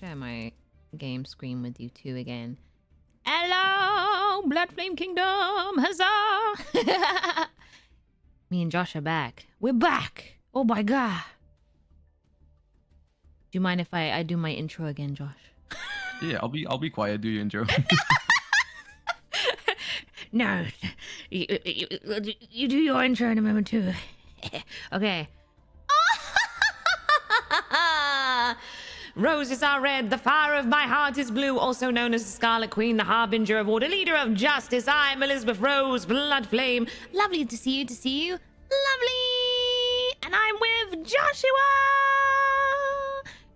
share my game screen with you two again. Hello, Bloodflame Kingdom! Huzzah! Me and Josh are back. We're back! Oh my god! Do you mind if I do my intro again, Josh? Yeah, I'll be quiet. Do your intro. No, you do your intro in a moment too. Okay. Roses are red, the fire of my heart is blue, also known as the Scarlet Queen, the harbinger of order, leader of justice. I'm Elizabeth Rose, Bloodflame. Lovely to see you. Lovely! And I'm with Joshua!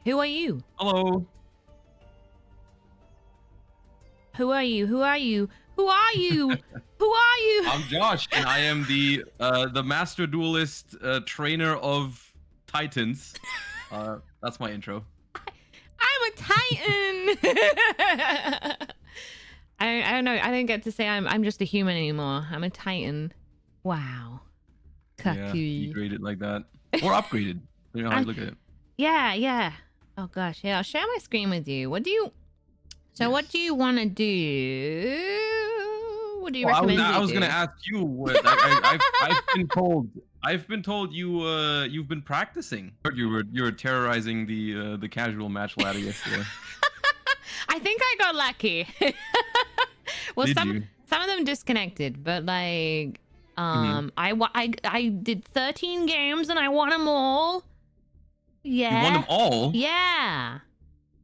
Who are you? Hello. Who are you? Who are you? Who are you? Who are you? I'm Josh, and I am the master duelist, trainer of Titans. That's my intro. I'm a Titan. I don't know. I didn't get to say I'm just a human anymore. I'm a Titan. Wow. Cucky. Yeah, you graded like that, or upgraded. You know how you look at it. Yeah. Oh gosh, yeah. I'll share my screen with you. What do you? So what do you want to do? What do you recommend? I was gonna ask you. What, I've been told you've been practicing. You were terrorizing the casual match ladder yesterday. I think I got lucky. Well, some of them disconnected, but like I did 13 games and I won them all. Yeah. You won them all? Yeah.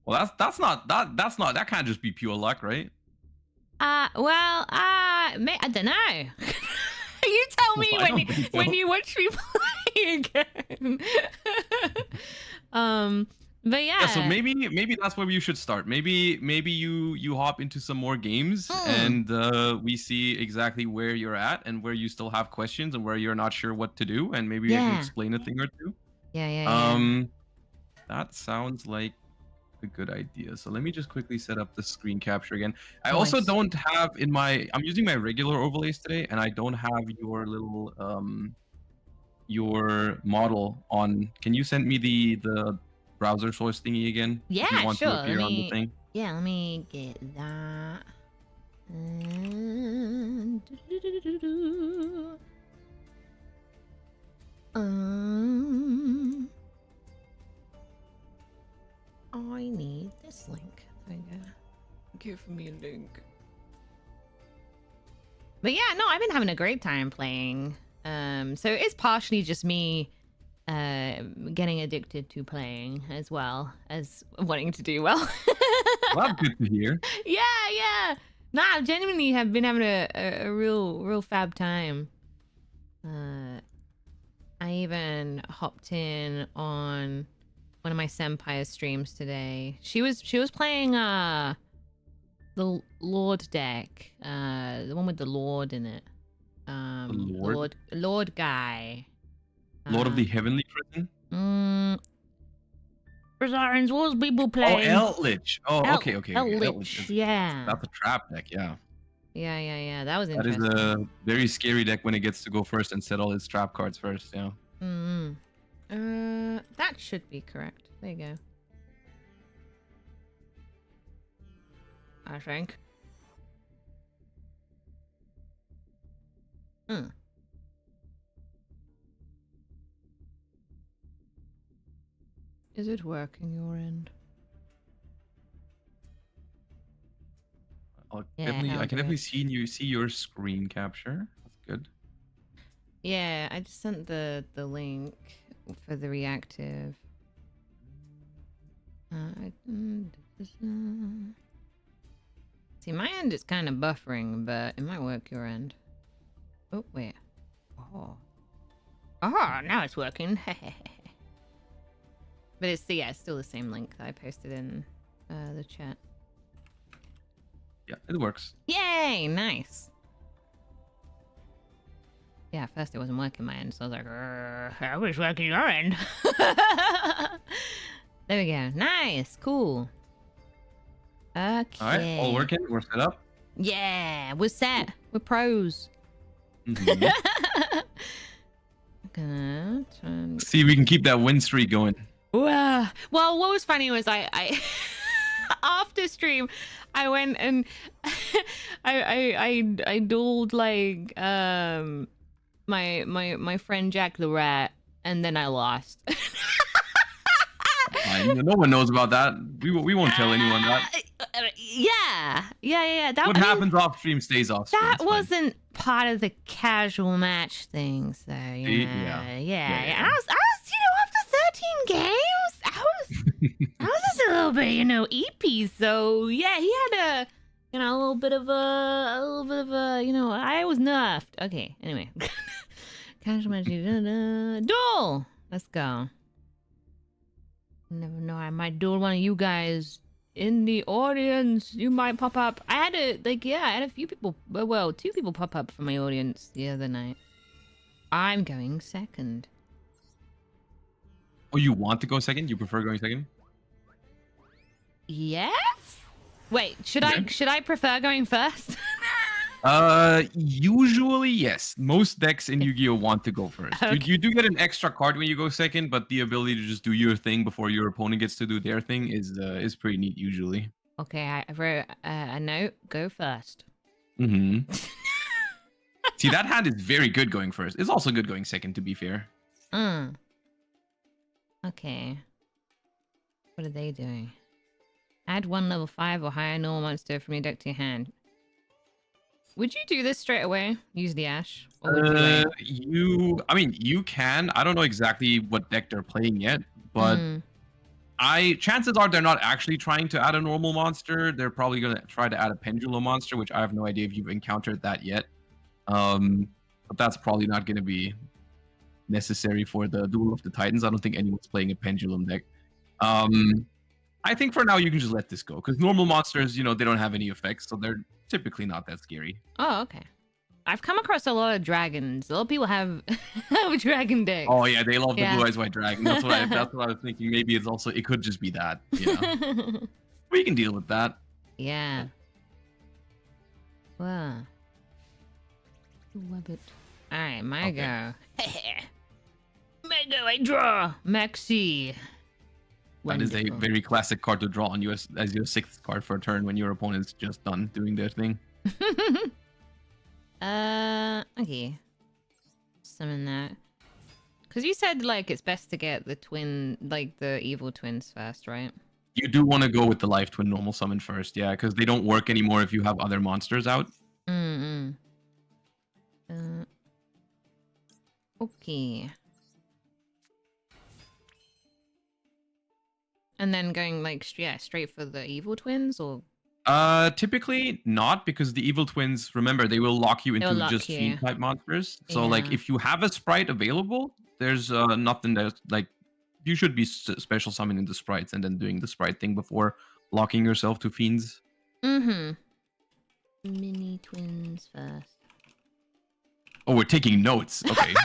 Well, that can't just be pure luck, right? I don't know. You tell me when you watch me play again. But yeah. So maybe that's where you should start. Maybe you hop into some more games and we see exactly where you're at and where you still have questions and where you're not sure what to do, and maybe you can explain a thing or two. Yeah. That sounds like a good idea. So let me just quickly set up the screen capture again. I also don't have I'm using my regular overlays today, and I don't have your little your model on. Can you send me the browser source thingy again? Yeah, if you want sure. to appear on the thing? Yeah, let me get that. I need this link. There you go. Give me a link. But yeah, no, I've been having a great time playing. So it's partially just me getting addicted to playing as well as wanting to do well. Well, that's good to hear. Yeah. No, I genuinely have been having a real fab time. I even hopped in on one of my senpai's streams today. She was playing the Lord deck, the one with the Lord in it. The Lord guy. Lord of the Heavenly Prison? Rosarians, what was people playing? Oh, Eldritch. Oh, okay. Eldritch, yeah. That's a trap deck, yeah. Yeah. That was interesting. That is a very scary deck when it gets to go first and set all its trap cards first, yeah. That should be correct. There you go. I think. Is it working your end? I can definitely see your screen capture. That's good. Yeah, I just sent the link for the reactive. See, my end is kind of buffering, but it might work your end. Oh, wait. Oh, now it's working. But it's still the same link that I posted in the chat. Yeah, it works. Yay, nice. Yeah, at first it wasn't working my end, so I was like, I wish working your end. There we go. Nice, cool. Okay. All right, all working. We're set up. Yeah, we're set. We're pros. Gonna turn... See if we can keep that win streak going. Well, what was funny was I after stream, I went and I dueled like my friend Jack the Rat, and then I lost. No one knows about that. We won't tell anyone that. Yeah. That, What happens off stream stays off stream. That wasn't part of the casual match thing, so yeah. And I was, after 13 games, I was just a little bit, eepy. So yeah, he had a little bit of a, I was nerfed. Okay, anyway, casual match. Duel. Let's go. Never know, I might duel one of you guys in the audience. You might pop up. I had a few people, well, 2 people pop up from my audience the other night. I'm going second. Oh, you want to go second? You prefer going second? Yes? Wait, should I prefer going first? Usually yes. Most decks in Yu-Gi-Oh want to go first. Okay. You do get an extra card when you go second, but the ability to just do your thing before your opponent gets to do their thing is pretty neat usually. Okay, I wrote a note. Go first. Mm-hmm. See, that hand is very good going first. It's also good going second, to be fair. Okay. What are they doing? Add 1 level 5 or higher normal monster from your deck to your hand. Would you do this straight away? Use the Ash? Or would you you can. I don't know exactly what deck they're playing yet, but chances are they're not actually trying to add a normal monster. They're probably going to try to add a pendulum monster, which I have no idea if you've encountered that yet. But that's probably not going to be necessary for the Duel of the Titans. I don't think anyone's playing a pendulum deck. I think for now you can just let this go, because normal monsters, they don't have any effects, so they're typically not that scary. Oh, okay. I've come across a lot of dragons. A lot of people have dragon decks. Oh yeah, they love the Blue Eyes White Dragon. That's what I was thinking. Maybe it could just be that. We can deal with that. Yeah. Wow. Love it. All right, my go. My go. I draw Maxi. That is a very classic card to draw on you as your 6th card for a turn when your opponent's just done doing their thing. Okay. Summon that. Because you said, it's best to get the twin, the evil twins first, right? You do want to go with the life twin normal summon first, yeah, because they don't work anymore if you have other monsters out. Okay. And then going straight for the evil twins, or typically not, because the evil twins, remember, they will lock you into just fiend type monsters. So if you have a Spright available, there's nothing that you should be special summoning the Sprites and then doing the Spright thing before locking yourself to fiends. Mini twins first. Oh, we're taking notes. Okay.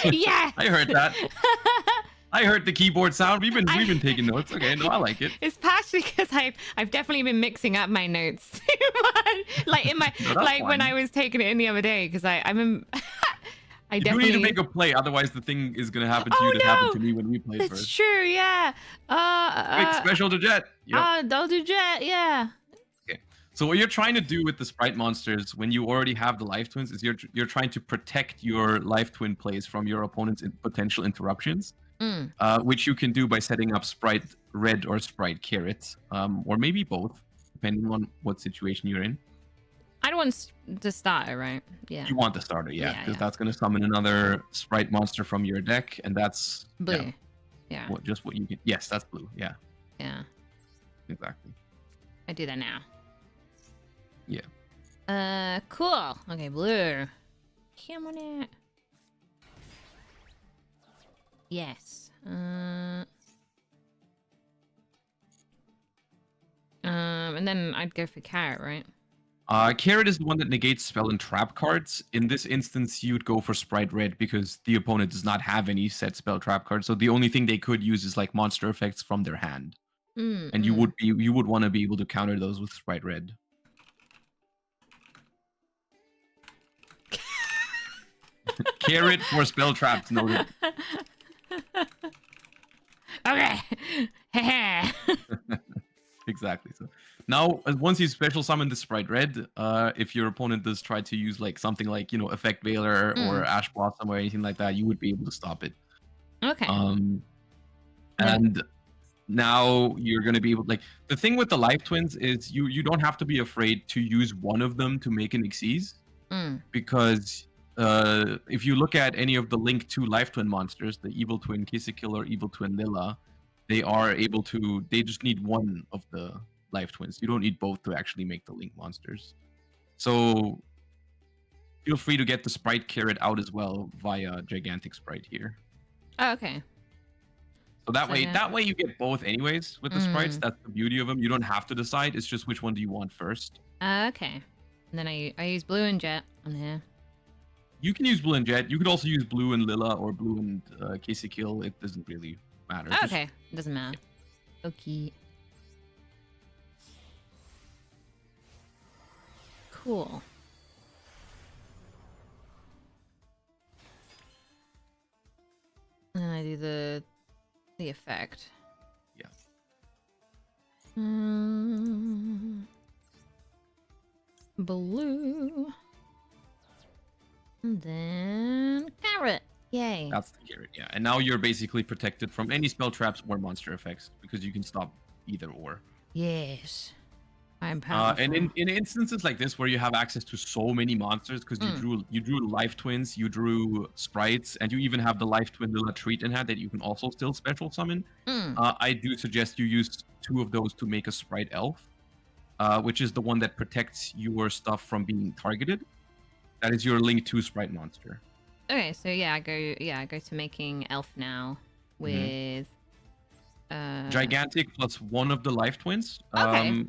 Yeah. I heard that. I heard the keyboard sound. We've been taking notes. Okay, no, I like it. It's partially because I've definitely been mixing up my notes too much. In my when I was taking it in the other day, because I'm I definitely need to make a play, otherwise the thing is gonna happen to you that happened to me when we played first. That's true, yeah. Quick, special to Jet. Yep. I'll do Jet, yeah. Okay. So what you're trying to do with the Spright monsters when you already have the life twins is you're trying to protect your life twin plays from your opponent's potential interruptions. Which you can do by setting up Spright Red or Spright Carrot, or maybe both, depending on what situation you're in. I don't want the starter, right? Yeah. You want the starter, yeah, because that's going to summon another Spright monster from your deck, and that's blue. Yeah. Just what you can. Yes, that's blue. Yeah. Yeah. Exactly. I do that now. Yeah. Cool. Okay, blue. Come on it. Yes. And then I'd go for carrot, right? Carrot is the one that negates spell and trap cards. In this instance, you'd go for Spright Red because the opponent does not have any set spell trap cards. So the only thing they could use is monster effects from their hand. And you would want to be able to counter those with Spright Red. Carrot for spell traps noted. Okay. exactly. So now, once you special summon the Sprite Red, if your opponent does try to use like something like Effect Veiler or Ash Blossom or anything like that, you would be able to stop it. Okay. And now you're going to be able, like, the thing with the Life Twins is you don't have to be afraid to use one of them to make an Xyz, because if you look at any of the Link 2 Life Twin monsters, the Evil Twin Kisikil or Evil Twin Lilla, they just need one of the Life Twins. You don't need both to actually make the Link monsters. So feel free to get the Sprite carrot out as well via Gigantic Sprite here. Oh, okay. So that way you get both anyways with the sprites. That's the beauty of them. You don't have to decide. It's just which one do you want first. Okay. And then I use blue and jet on here. You can use blue and jet. You could also use blue and Lilla or blue and Kisikil. It doesn't really matter. Okay. It doesn't matter. Okay. Cool. And then I do the effect. Yeah. Blue. And then carrot. Yay. That's the carrot, yeah. And now you're basically protected from any spell traps or monster effects because you can stop either or. Yes. I'm powerful. And in instances like this where you have access to so many monsters because you drew Life Twins, you drew Sprites, and you even have the Life Twin Lilla Treat in hand that you can also still special summon. I do suggest you use 2 of those to make a Sprite Elf, which is the one that protects your stuff from being targeted. That is your Link 2 Sprite monster. Okay, so I go to making Elf now with Gigantic plus 1 of the Life Twins.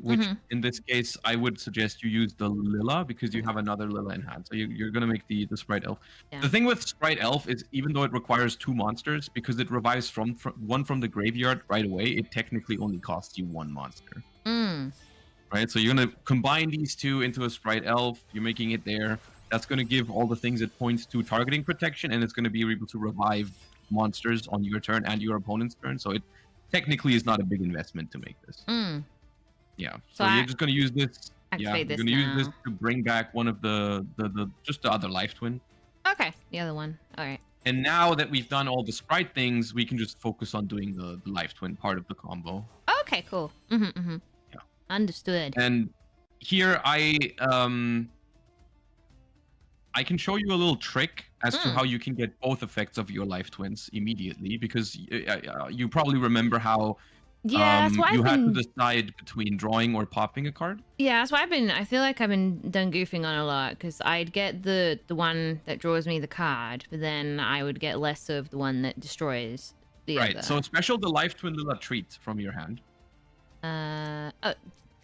Which in this case I would suggest you use the Lilla because you have another Lilla in hand. So you're gonna make the Sprite Elf. Yeah. The thing with Sprite Elf is even though it requires 2 monsters, because it revives from one from the graveyard right away, it technically only costs you 1 monster. Right? So you're gonna combine these 2 into a Sprite Elf. You're making it there. That's gonna give all the things it points to targeting protection, and it's gonna be able to revive monsters on your turn and your opponent's turn. So it technically is not a big investment to make this. Yeah. So you're just gonna use this. Yeah, you're gonna use this to bring back one of the other Life Twin. Okay, the other one. All right. And now that we've done all the Sprite things, we can just focus on doing the Life Twin part of the combo. Okay, cool. Yeah. Understood. And here I can show you a little trick as to how you can get both effects of your Life Twins immediately, because you probably remember how you had to decide between drawing or popping a card. Yeah, that's why I feel like I've been done goofing on a lot, because I'd get the one that draws me the card, but then I would get less of the one that destroys the other. Right, so special the Life Twin Lilla Treat from your hand.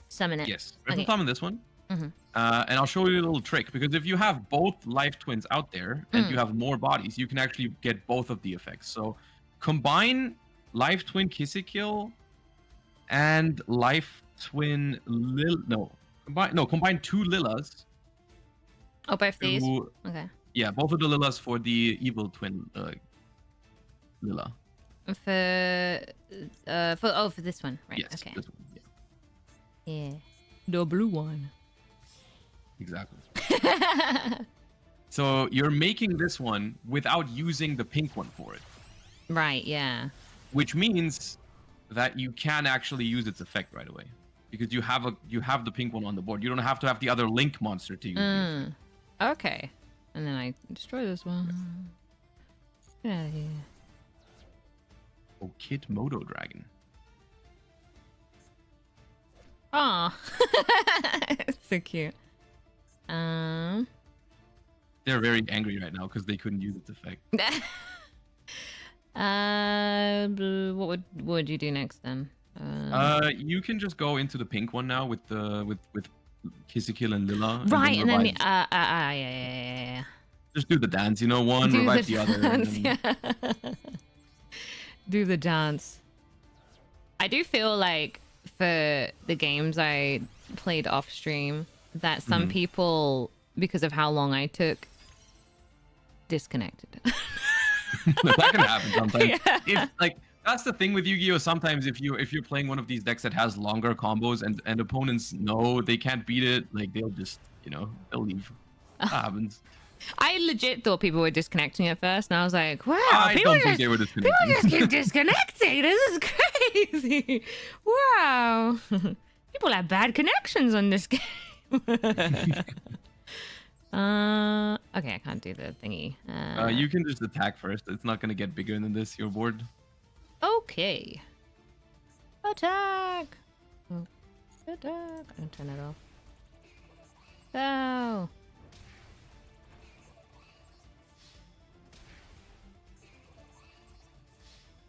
Summon it. Yes, summon this one. And I'll show you a little trick, because if you have both Life Twins out there and you have more bodies, you can actually get both of the effects. So combine Life Twin Kisikil and Life Twin combine 2 Lillas. Oh, both these? Okay. Yeah, both of the Lillas for the Evil Twin Lilla. For this one, right? Yes, okay. This one, yeah. The blue one. Exactly. So you're making this one without using the pink one for it. Right, yeah. Which means that you can actually use its effect right away, because you have the pink one on the board. You don't have to have the other Link monster to use it. Okay. And then I destroy this one. Get out of here. Oh, Kid Moto Dragon. Aw. So cute. They're very angry right now because they couldn't use its effect. What would you do next then? You can just go into the pink one now with Kisikil and Lilla. Right, and then yeah. Just do the dance, one, revive the other. And then... Do the dance. I do feel like for the games I played off stream that some people, because of how long I took, disconnected. That can happen sometimes. Yeah. If That's the thing with Yu-Gi-Oh! Sometimes if you're playing one of these decks that has longer combos and opponents know they can't beat it, like they'll just they'll leave. That happens. I legit thought people were disconnecting at first, and I was like, wow, I don't think they were disconnecting. People just keep disconnecting. This is crazy. Wow. People have bad connections on this game. Okay, I can't do the thingy. You can just attack first. It's not gonna get bigger than this. Your board. Okay. Attack. Oh, attack. I'm gonna turn it off. Go.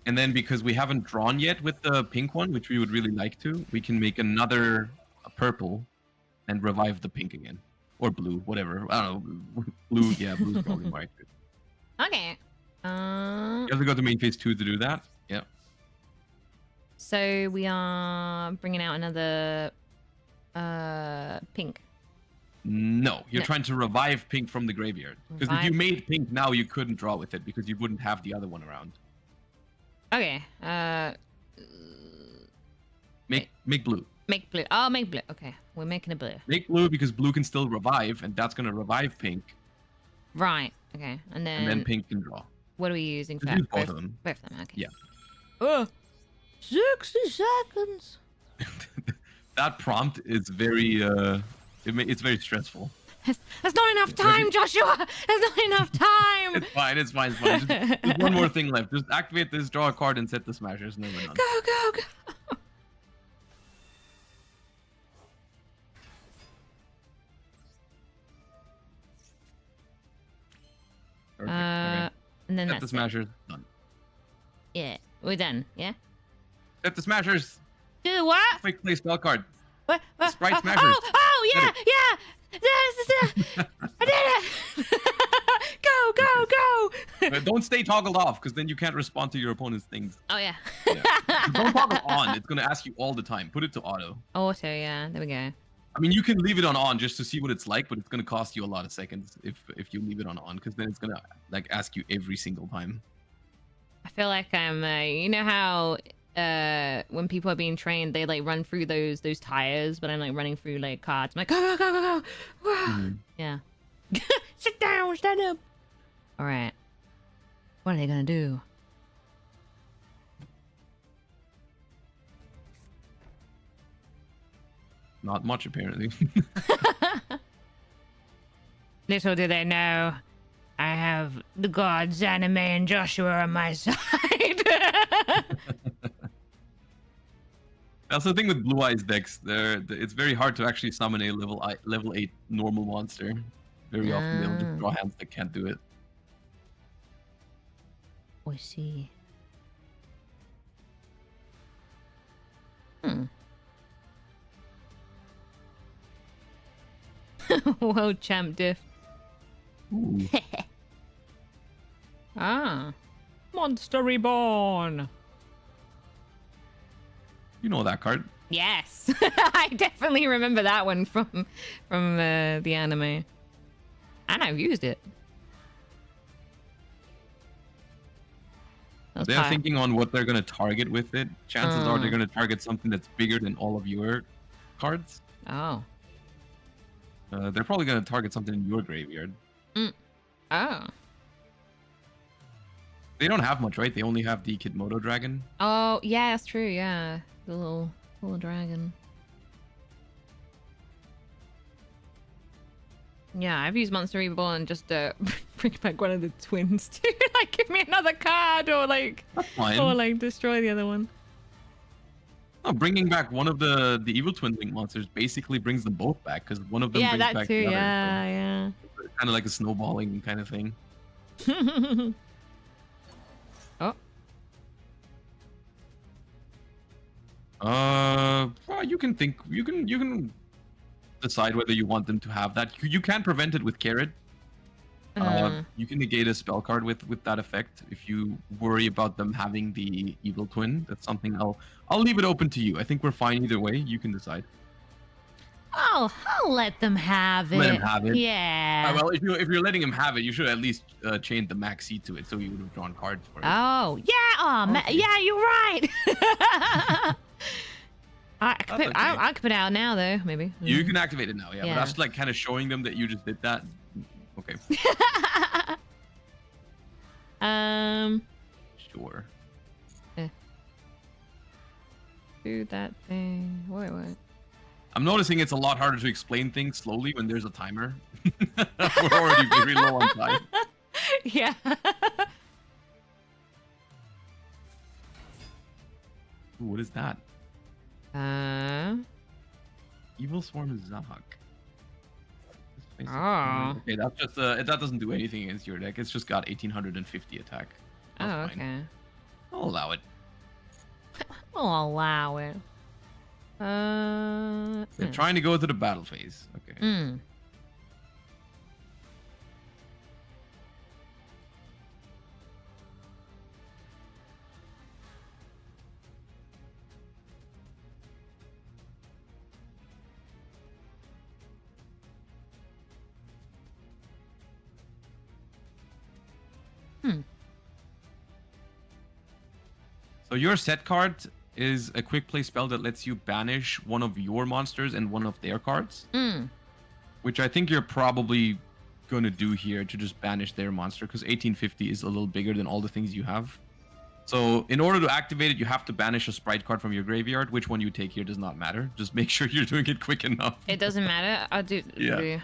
And then because we haven't drawn yet with the pink one, which we would really like to, we can make another purple and revive the pink again. Or blue, whatever. I don't know. Blue, yeah, blue's probably white. Okay. You have to go to main phase 2 to do that. Yeah. So we are bringing out another pink. No, you're trying to revive pink from the graveyard. Because if you made pink now, you couldn't draw with it because you wouldn't have the other one around. Okay. Make blue. Make blue. Oh, make blue. Okay, we're making a blue. Make blue because blue can still revive, and that's gonna revive pink. Right. Okay, and then pink can draw. What are we using for use both of them? Both of them. Okay. Yeah. Oh, 60 seconds. That prompt is very it's very stressful. There's not enough time, Joshua. There's not enough time. It's fine. It's fine. It's fine. Just one more thing left. Just activate this, draw a card, and set the smashers, and then we're done. Go, go, go. Perfect. Okay. And then set the smashers. Done. Yeah, we're done. Yeah. Set the smashers. Do what? Quick play spell card. What? Spright smashers. Oh, yeah, yeah. I did it. Go, go, go. Don't stay toggled off, because then you can't respond to your opponent's things. Oh yeah. Don't toggle on. It's gonna ask you all the time. Put it to auto. Auto, yeah. There we go. I mean, you can leave it on just to see what it's like, but it's gonna cost you a lot of seconds if you leave it on, because then it's gonna like ask you every single time. I feel like I'm, you know how when people are being trained, they like run through those tires, but I'm like running through like cards. I'm like, go, go, go, go, go. Mm-hmm. Yeah. Sit down, stand up. All right. What are they gonna do? Not much, apparently. Little do they know, I have the gods Anime and Joshua on my side. That's the thing with Blue Eyes decks. It's very hard to actually summon a level 8 normal monster. Very often they'll just draw hands that can't do it. I see. World champ diff. Monster Reborn. You know that card. Yes. I definitely remember that one from the anime. And I've used it. They're thinking on what they're going to target with it. Chances are they're going to target something that's bigger than all of your cards. Oh. They're probably going to target something in your graveyard. Oh. They don't have much, right? They only have the Kidmodo Dragon. Oh, yeah, that's true. Yeah. The little dragon. Yeah, I've used Monster Reborn just to bring back one of the twins too. Like, give me another card, or like, or like destroy the other one. Oh, bringing back one of the Evil Twin Link monsters basically brings them both back, because one of them brings that back too. the other. Yeah, so it's kind of like a snowballing kind of thing. Oh. Well, you can decide whether you want them to have that. You can prevent it with Carrot. You can negate a spell card with that effect if you worry about them having the Evil Twin. That's something I'll leave it open to you. I think we're fine either way. You can decide. Oh, I'll let them have it. Let him have it. Yeah. Well, if you're letting him have it, you should at least chain the maxi to it, so you would have drawn cards for it. Oh, yeah. Oh, Okay. yeah, you're right. I could That's okay. put it out now, though, maybe. You can activate it now, yeah. Yeah. But that's like kind of showing them that you just did that. Okay. Sure. Do that thing. Wait. I'm noticing it's a lot harder to explain things slowly when there's a timer. We're already very low on time. Yeah. Ooh, what is that? Evil Swarm Zog. Oh. Okay, that's just that doesn't do anything against your deck. It's just got 1850 attack. That's Oh, fine. okay. I'll allow it. I'll allow it. They're trying to go to the battle phase. Okay. So your set card is a quick play spell that lets you banish one of your monsters and one of their cards. Which I think you're probably going to do here to just banish their monster, because 1850 is a little bigger than all the things you have. So in order to activate it, you have to banish a Spright card from your graveyard. Which one you take here does not matter. Just make sure you're doing it quick enough. It doesn't matter. I'll do. Yeah.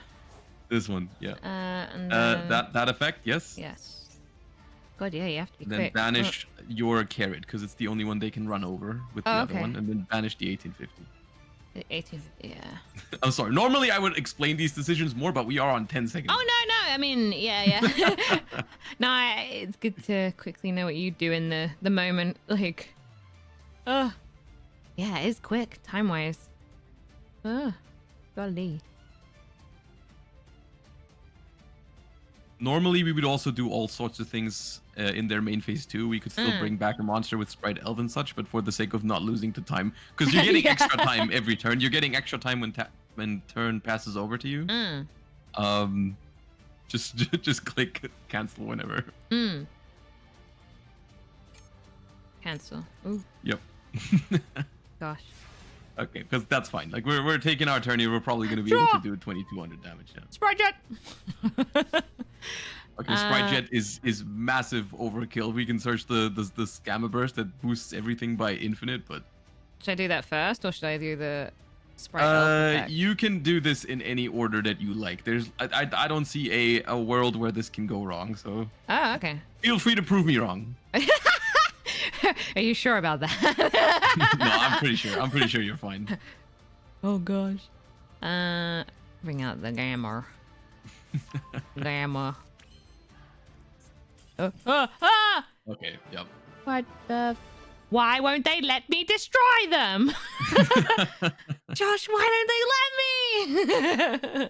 This one, yeah. And then, that effect, yes. Yes. God, yeah, you have to be Then quick. banish your carrot, because it's the only one they can run over with the other one, and then banish the 1850. 18. Yeah. I'm sorry. Normally I would explain these decisions more, but we are on 10 seconds. Oh no. I mean, yeah. No, it's good to quickly know what you do in the moment. Like, yeah, it is quick time wise. Golly. Normally we would also do all sorts of things in their main phase 2. We could still bring back a monster with Spright Elf and such, but for the sake of not losing to time, because you're getting extra time every turn. You're getting extra time when turn passes over to you. Just click cancel whenever. Cancel. Ooh. Yep. Gosh. Okay, because that's fine. Like we're taking our turn here. We're probably going to be able to do 2200 damage. Yeah. Spright Jet. Okay, Spright Jet is massive overkill. We can search the Scammer Burst that boosts everything by infinite, but Should I do that first, or should I do the Spright Elf effect? You can do this in any order that you like. I don't see a world where this can go wrong. So Oh, okay. feel free to prove me wrong. Are you sure about that? No, I'm pretty sure. I'm pretty sure you're fine. Oh gosh. Bring out the Gamma. Gamma. Okay. Yep. What the? Why won't they let me destroy them? Josh, why don't they let me?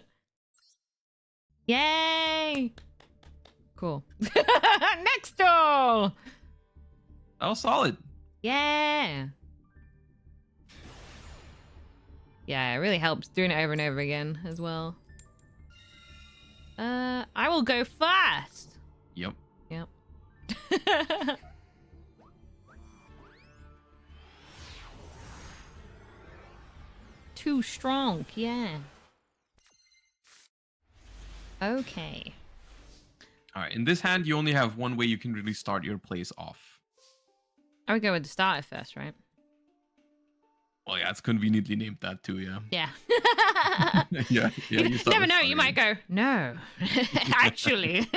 Yay! Cool. Next duel. Oh, solid. Yeah. Yeah, it really helps doing it over and over again as well. I will go first. Yep. Yep. Too strong, yeah. Okay. All right. In this hand, you only have one way you can really start your plays off. I would go with the starter first, right? Well, yeah, it's conveniently named that too. Yeah. Yeah. yeah. You start never with know. starter. You might go, no. Actually.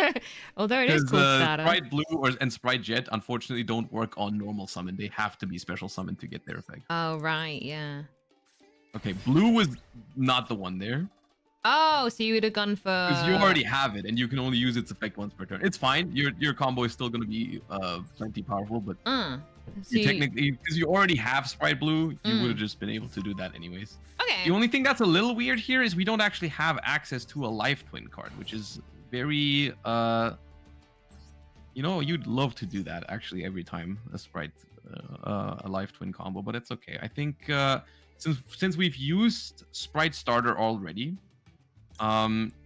Although it is called starter. Spright Blue and Spright Jet, unfortunately, don't work on normal summon. They have to be special summoned to get their effect. Oh, right. Yeah. Okay, Blue was not the one there. Oh, so you would have gone for... Because you already have it, and you can only use its effect once per turn. It's fine. Your combo is still going to be plenty powerful, but you technically, because you already have Spright Blue, you would have just been able to do that anyways. Okay. The only thing that's a little weird here is we don't actually have access to a Life Twin card, which is very You know, you'd love to do that actually every time a Sprite, a live twin combo, but it's okay. I think since we've used Sprite Starter already,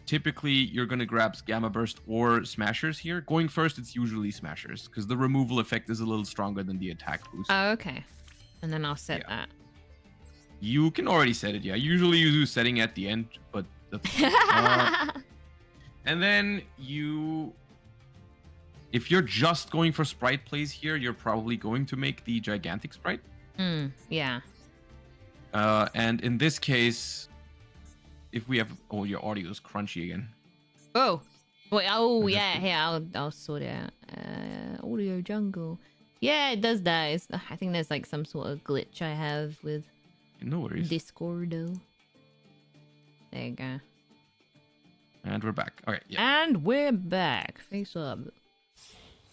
typically you're gonna grab Gamma Burst or Smashers here. Going first, it's usually Smashers because the removal effect is a little stronger than the attack boost. Oh, okay. And then I'll set that. You can already set it, yeah. Usually you do setting at the end, but that's and then if you're just going for Sprite plays here, you're probably going to make the gigantic Sprite. Yeah. And in this case, if we have... Oh, your audio is crunchy again. Oh. Wait, oh, yeah. Here, I'll sort it out. Audio jungle. Yeah, it does that. I think there's like some sort of glitch I have with No worries. Discord. There you go. And we're back. All right, yeah. And we're back. Face up.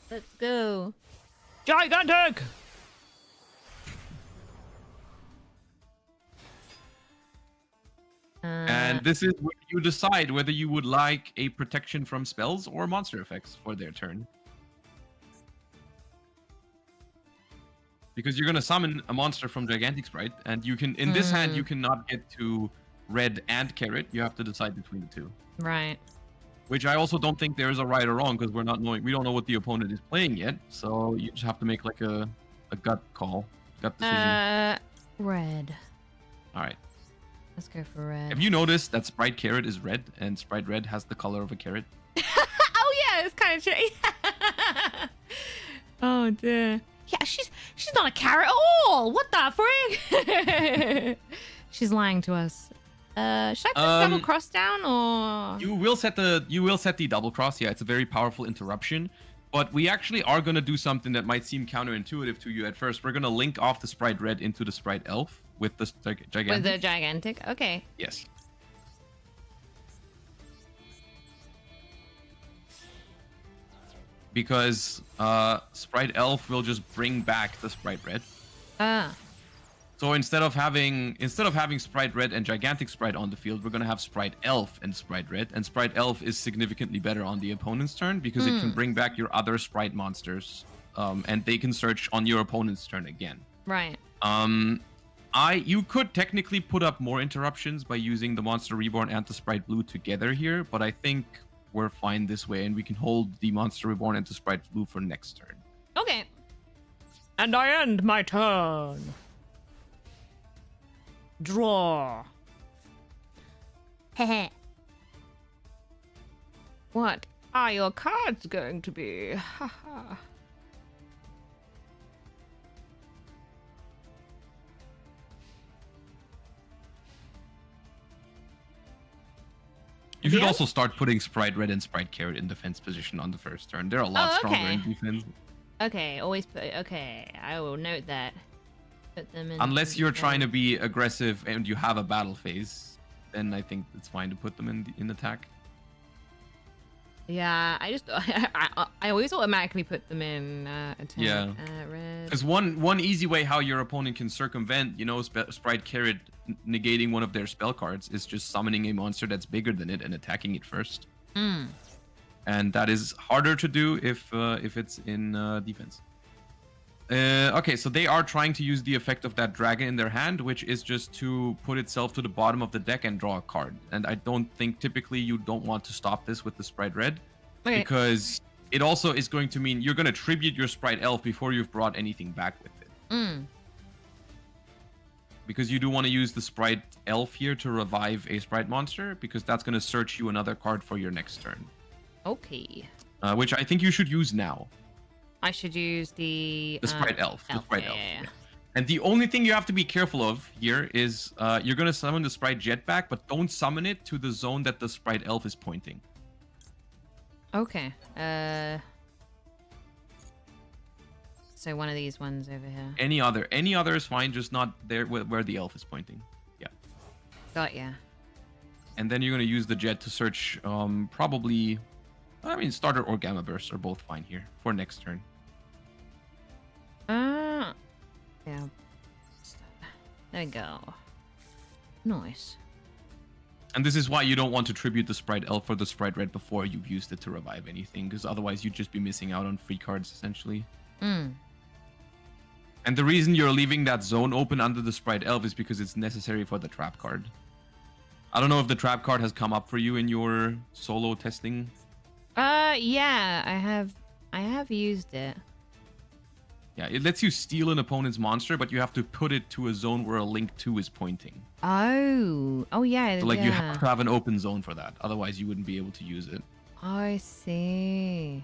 Let's go. Gigantic! And this is where you decide whether you would like a protection from spells or monster effects for their turn. Because you're going to summon a monster from Gigantic Sprite, and you can, in this hand, you cannot get to red and carrot. You have to decide between the two. Right. Which I also don't think there's a right or wrong, because we don't know what the opponent is playing yet. So you just have to make like a gut call, gut decision. Red. All right. Let's go for red. Have you noticed that Sprite Carrot is red, and Sprite Red has the color of a carrot? Oh yeah, it's kind of tricky. Oh dear. Yeah, she's not a carrot at all. What the frig? She's lying to us. Should I put double cross down or? You will set the double cross. Yeah, it's a very powerful interruption. But we actually are gonna do something that might seem counterintuitive to you at first. We're gonna link off the Sprite Red into the Sprite Elf with the gigantic. With the gigantic, okay. Yes. Because Sprite Elf will just bring back the Sprite Red. So instead of having Sprite Red and Gigantic Sprite on the field, we're gonna have Sprite Elf and Sprite Red. And Sprite Elf is significantly better on the opponent's turn because it can bring back your other Sprite monsters, and they can search on your opponent's turn again. Right. You could technically put up more interruptions by using the Monster Reborn and the Sprite Blue together here, but I think we're fine this way, and we can hold the Monster Reborn and the Sprite Blue for next turn. Okay. And I end my turn. Draw. Heh. What are your cards going to be? Haha. You should also start putting Sprite Red and Sprite Carrot in defense position on the first turn. They're a lot stronger in defense. Okay, always put... Okay, I will note that. Put them in... Unless you're trying to be aggressive and you have a battle phase, then I think it's fine to put them in attack. Yeah, I always automatically put them in attack. Yeah. Red. Because one easy way how your opponent can circumvent, Sprite Carrot negating one of their spell cards is just summoning a monster that's bigger than it and attacking it first. And that is harder to do if it's in defense. Okay, so they are trying to use the effect of that dragon in their hand, which is just to put itself to the bottom of the deck and draw a card. And I don't think typically you don't want to stop this with the Sprite Red, because it also is going to mean you're going to tribute your Sprite Elf before you've brought anything back with it. Because you do want to use the Sprite Elf here to revive a Sprite monster, because that's going to search you another card for your next turn. Okay. Which I think you should use now. I should use the Sprite Elf. The Sprite Elf. Yeah. And the only thing you have to be careful of here is you're going to summon the Sprite Jetpack, but don't summon it to the zone that the Sprite Elf is pointing. Okay. So one of these ones over here. Any other is fine, just not there where the elf is pointing. Yeah. Got ya. And then you're going to use the jet to search probably... I mean, starter or gamma burst are both fine here for next turn. Yeah. There we go. Nice. And this is why you don't want to tribute the Spright Elf or the Spright Red before you've used it to revive anything, because otherwise you'd just be missing out on free cards, essentially. Mm. And the reason you're leaving that zone open under the Spright Elf is because it's necessary for the trap card. I don't know if the trap card has come up for you in your solo testing. Yeah, I have used it. Yeah, it lets you steal an opponent's monster, but you have to put it to a zone where a Link 2 is pointing. Oh yeah. So like yeah. you have to have an open zone for that. Otherwise you wouldn't be able to use it. I see.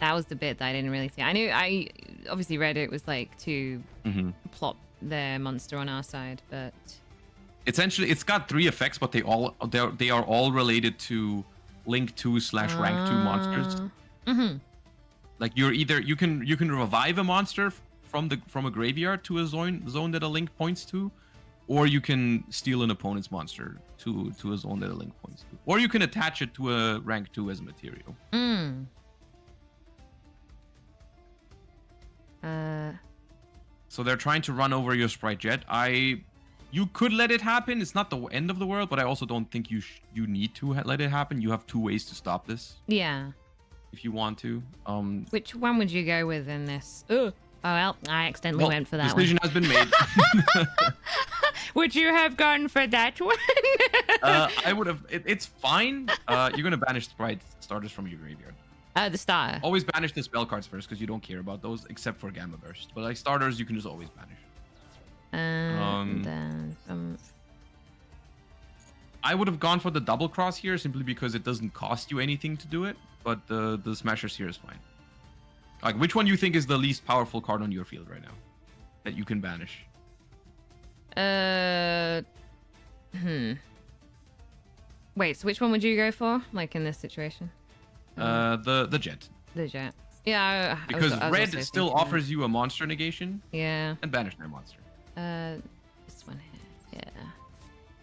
That was the bit that I didn't really see. I obviously read it was like to plop their monster on our side, but essentially it's got 3 effects, but they are all related to Link 2 / rank 2 monsters. Like you can revive a monster from a graveyard to a zone that a Link points to, or you can steal an opponent's monster to a zone that a Link points to, or you can attach it to a rank 2 as a material. So they're trying to run over your Spright Jet. You could let it happen. It's not the end of the world, but I also don't think you need to let it happen. You have 2 ways to stop this. Yeah. If you want to. Which one would you go with in this? Oh well, I accidentally went for that decision one. has been made. Would you have gone for that one? I would have. It's fine. You're gonna banish Spright starters from your graveyard. The star. Always banish the spell cards first because you don't care about those except for Gamma Burst. But like starters, you can just always banish. And then I would have gone for the double cross here simply because it doesn't cost you anything to do it. But the Smashers here is fine. Like, which one do you think is the least powerful card on your field right now that you can banish? Wait, so which one would you go for? Like in this situation? The Jet. The Jet. Yeah. Because red still offers you a monster negation. Yeah. And banish that monster. This one here. Yeah.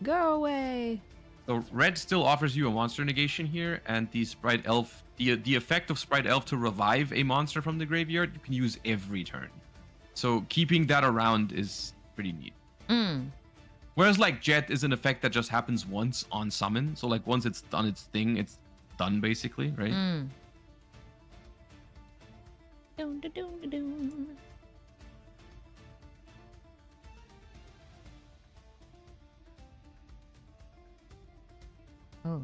Go away. So red still offers you a monster negation here, and the Spright Elf, the effect of Spright Elf to revive a monster from the graveyard, you can use every turn. So keeping that around is pretty neat. Whereas like Jet is an effect that just happens once on summon. So like once it's done its thing, it's done basically, right? Oh.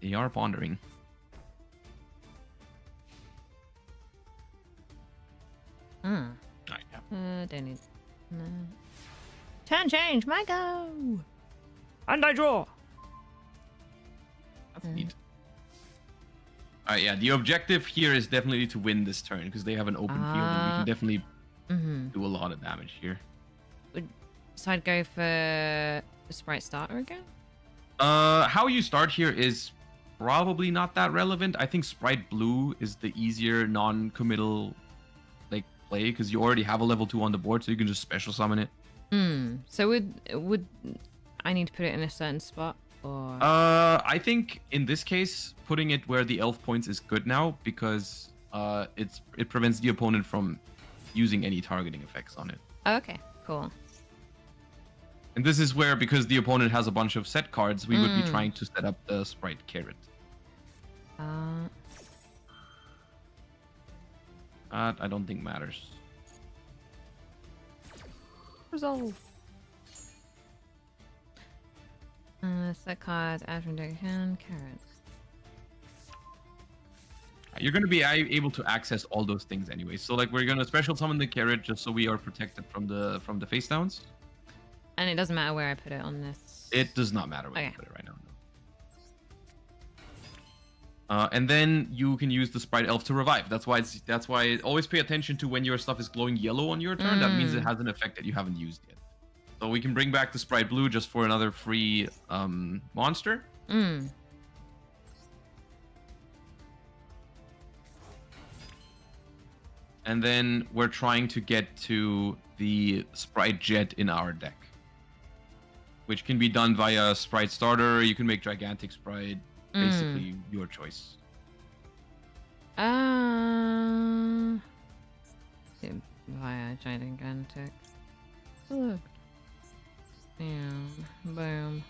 They are pondering. Don't need. No. Turn change, my go. And I draw. That's neat. Alright, yeah, the objective here is definitely to win this turn because they have an open field and we can definitely do a lot of damage here. So I'd go for the Spright starter again? How you start here is probably not that relevant. I think Spright Blue is the easier non-committal like play because you already have a level 2 on the board, so you can just special summon it. So would I need to put it in a certain spot? Or I think in this case putting it where the elf points is good now because it prevents the opponent from using any targeting effects on it. Okay, cool. And this is where, because the opponent has a bunch of set cards, we would be trying to set up the Spright Carrot. I don't think matters. Resolve. Set cards, add from deck hand, carrot. You're going to be able to access all those things anyway. So like we're going to special summon the carrot just so we are protected from the face downs. And it doesn't matter where I put it on this. It does not matter where you put it right now. And then you can use the Spright Elf to revive. That's why always pay attention to when your stuff is glowing yellow on your turn. That means it has an effect that you haven't used yet. So we can bring back the Spright Blue just for another free monster. And then we're trying to get to the Spright Jet in our deck, which can be done via Spright Starter. You can make Gigantic Spright, basically your choice. via Gigantic. Look. Bam. Boom.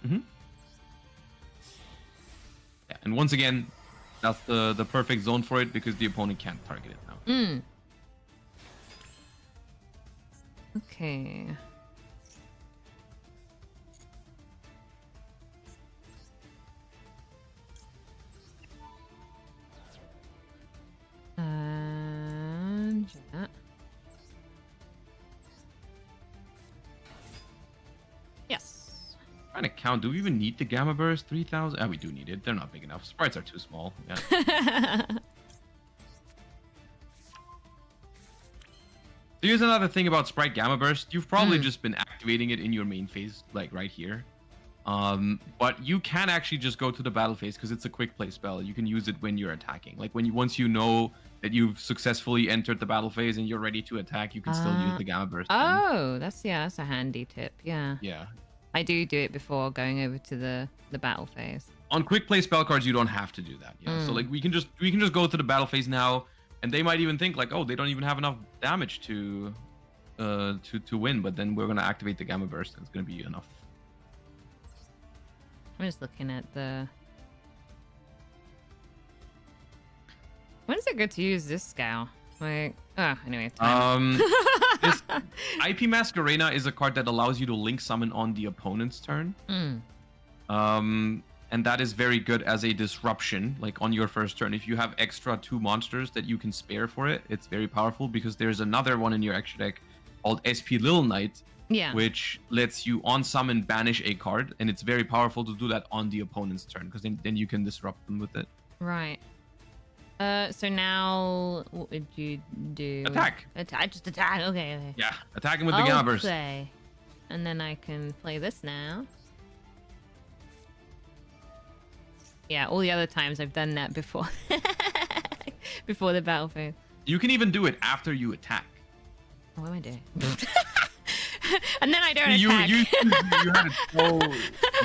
Mm-hmm. Yeah, and once again, that's the perfect zone for it because the opponent can't target it now. Mm. Okay. And yeah. Yes. Trying to count. Do we even need the Gamma Burst? 3,000? Oh, we do need it. They're not big enough. Sprites are too small. Yeah. Here's another thing about Sprite Gamma Burst. You've probably just been activating it in your main phase, like right here. But you can actually just go to the battle phase because it's a quick play spell. You can use it when you're attacking. Like once you know that you've successfully entered the battle phase and you're ready to attack, you can still use the Gamma Burst. Oh, that's a handy tip. Yeah. Yeah. I do it before going over to the battle phase. On quick play spell cards, you don't have to do that. Yeah. So like we can just go to the battle phase now. And they might even think like, oh, they don't even have enough damage to win, but then we're gonna activate the Gamma Burst, and it's gonna be enough. I'm just looking at the. When is it good to use this scale? Like, anyway. This IP Masquerena is a card that allows you to link summon on the opponent's turn. And that is very good as a disruption, like on your first turn. If you have extra 2 monsters that you can spare for it, it's very powerful because there's another one in your extra deck called SP Lil Knight, which lets you on summon banish a card, and it's very powerful to do that on the opponent's turn because then you can disrupt them with it. Right. So now what would you do? Attack. Just attack. Okay. Yeah, attacking with the Gamma Burst. Okay. And then I can play this now. Yeah, all the other times I've done that before. Before the battle phase. You can even do it after you attack. Oh, what am I doing? And then I don't attack. You had it so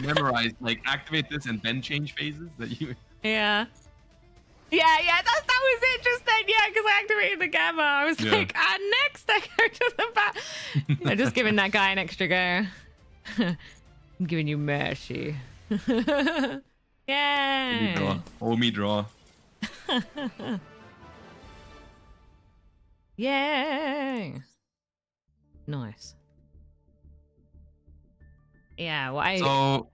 memorized, like activate this and then change phases that you... Yeah. That was it just then, because I activated the Gamma. I was like, next I go to the battle. I'm just giving that guy an extra go. I'm giving you mercy. Yay! Hold me draw. Yay! Nice. Yeah, well,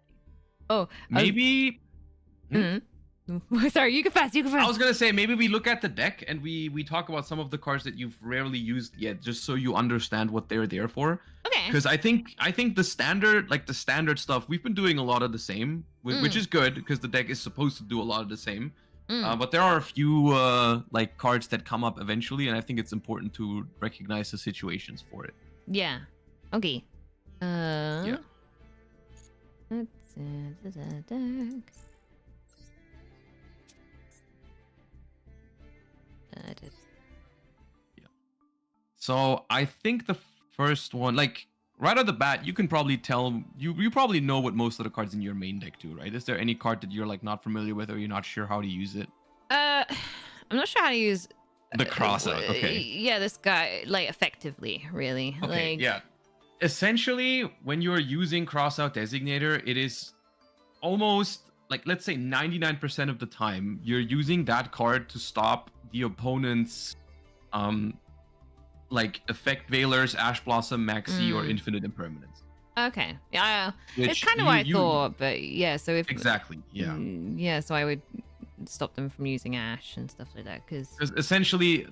maybe... Sorry, you can pass. I was gonna say maybe we look at the deck and we talk about some of the cards that you've rarely used yet, just so you understand what they're there for. Okay. Because I think the standard stuff we've been doing a lot of the same, which is good because the deck is supposed to do a lot of the same. But there are a few like cards that come up eventually, and I think it's important to recognize the situations for it. Yeah. Okay. Yeah. Let's the deck. Yeah. So I think the first one, like right off the bat, you can probably tell you probably know what most of the cards in your main deck do, right? Is there any card that you're like not familiar with or you're not sure how to use it? I'm not sure how to use the crossout. Okay. Yeah, this guy like effectively, really. Okay. Like... Yeah. Essentially, when you're using crossout designator, it is almost like, let's say 99% of the time you're using that card to stop the opponent's like effect veilers, Ash Blossom, Maxi, or Infinite Impermanence. Okay. Yeah. It's kind of what I thought, but yeah, so if exactly, yeah. Yeah, so I would stop them from using Ash and stuff like that, because essentially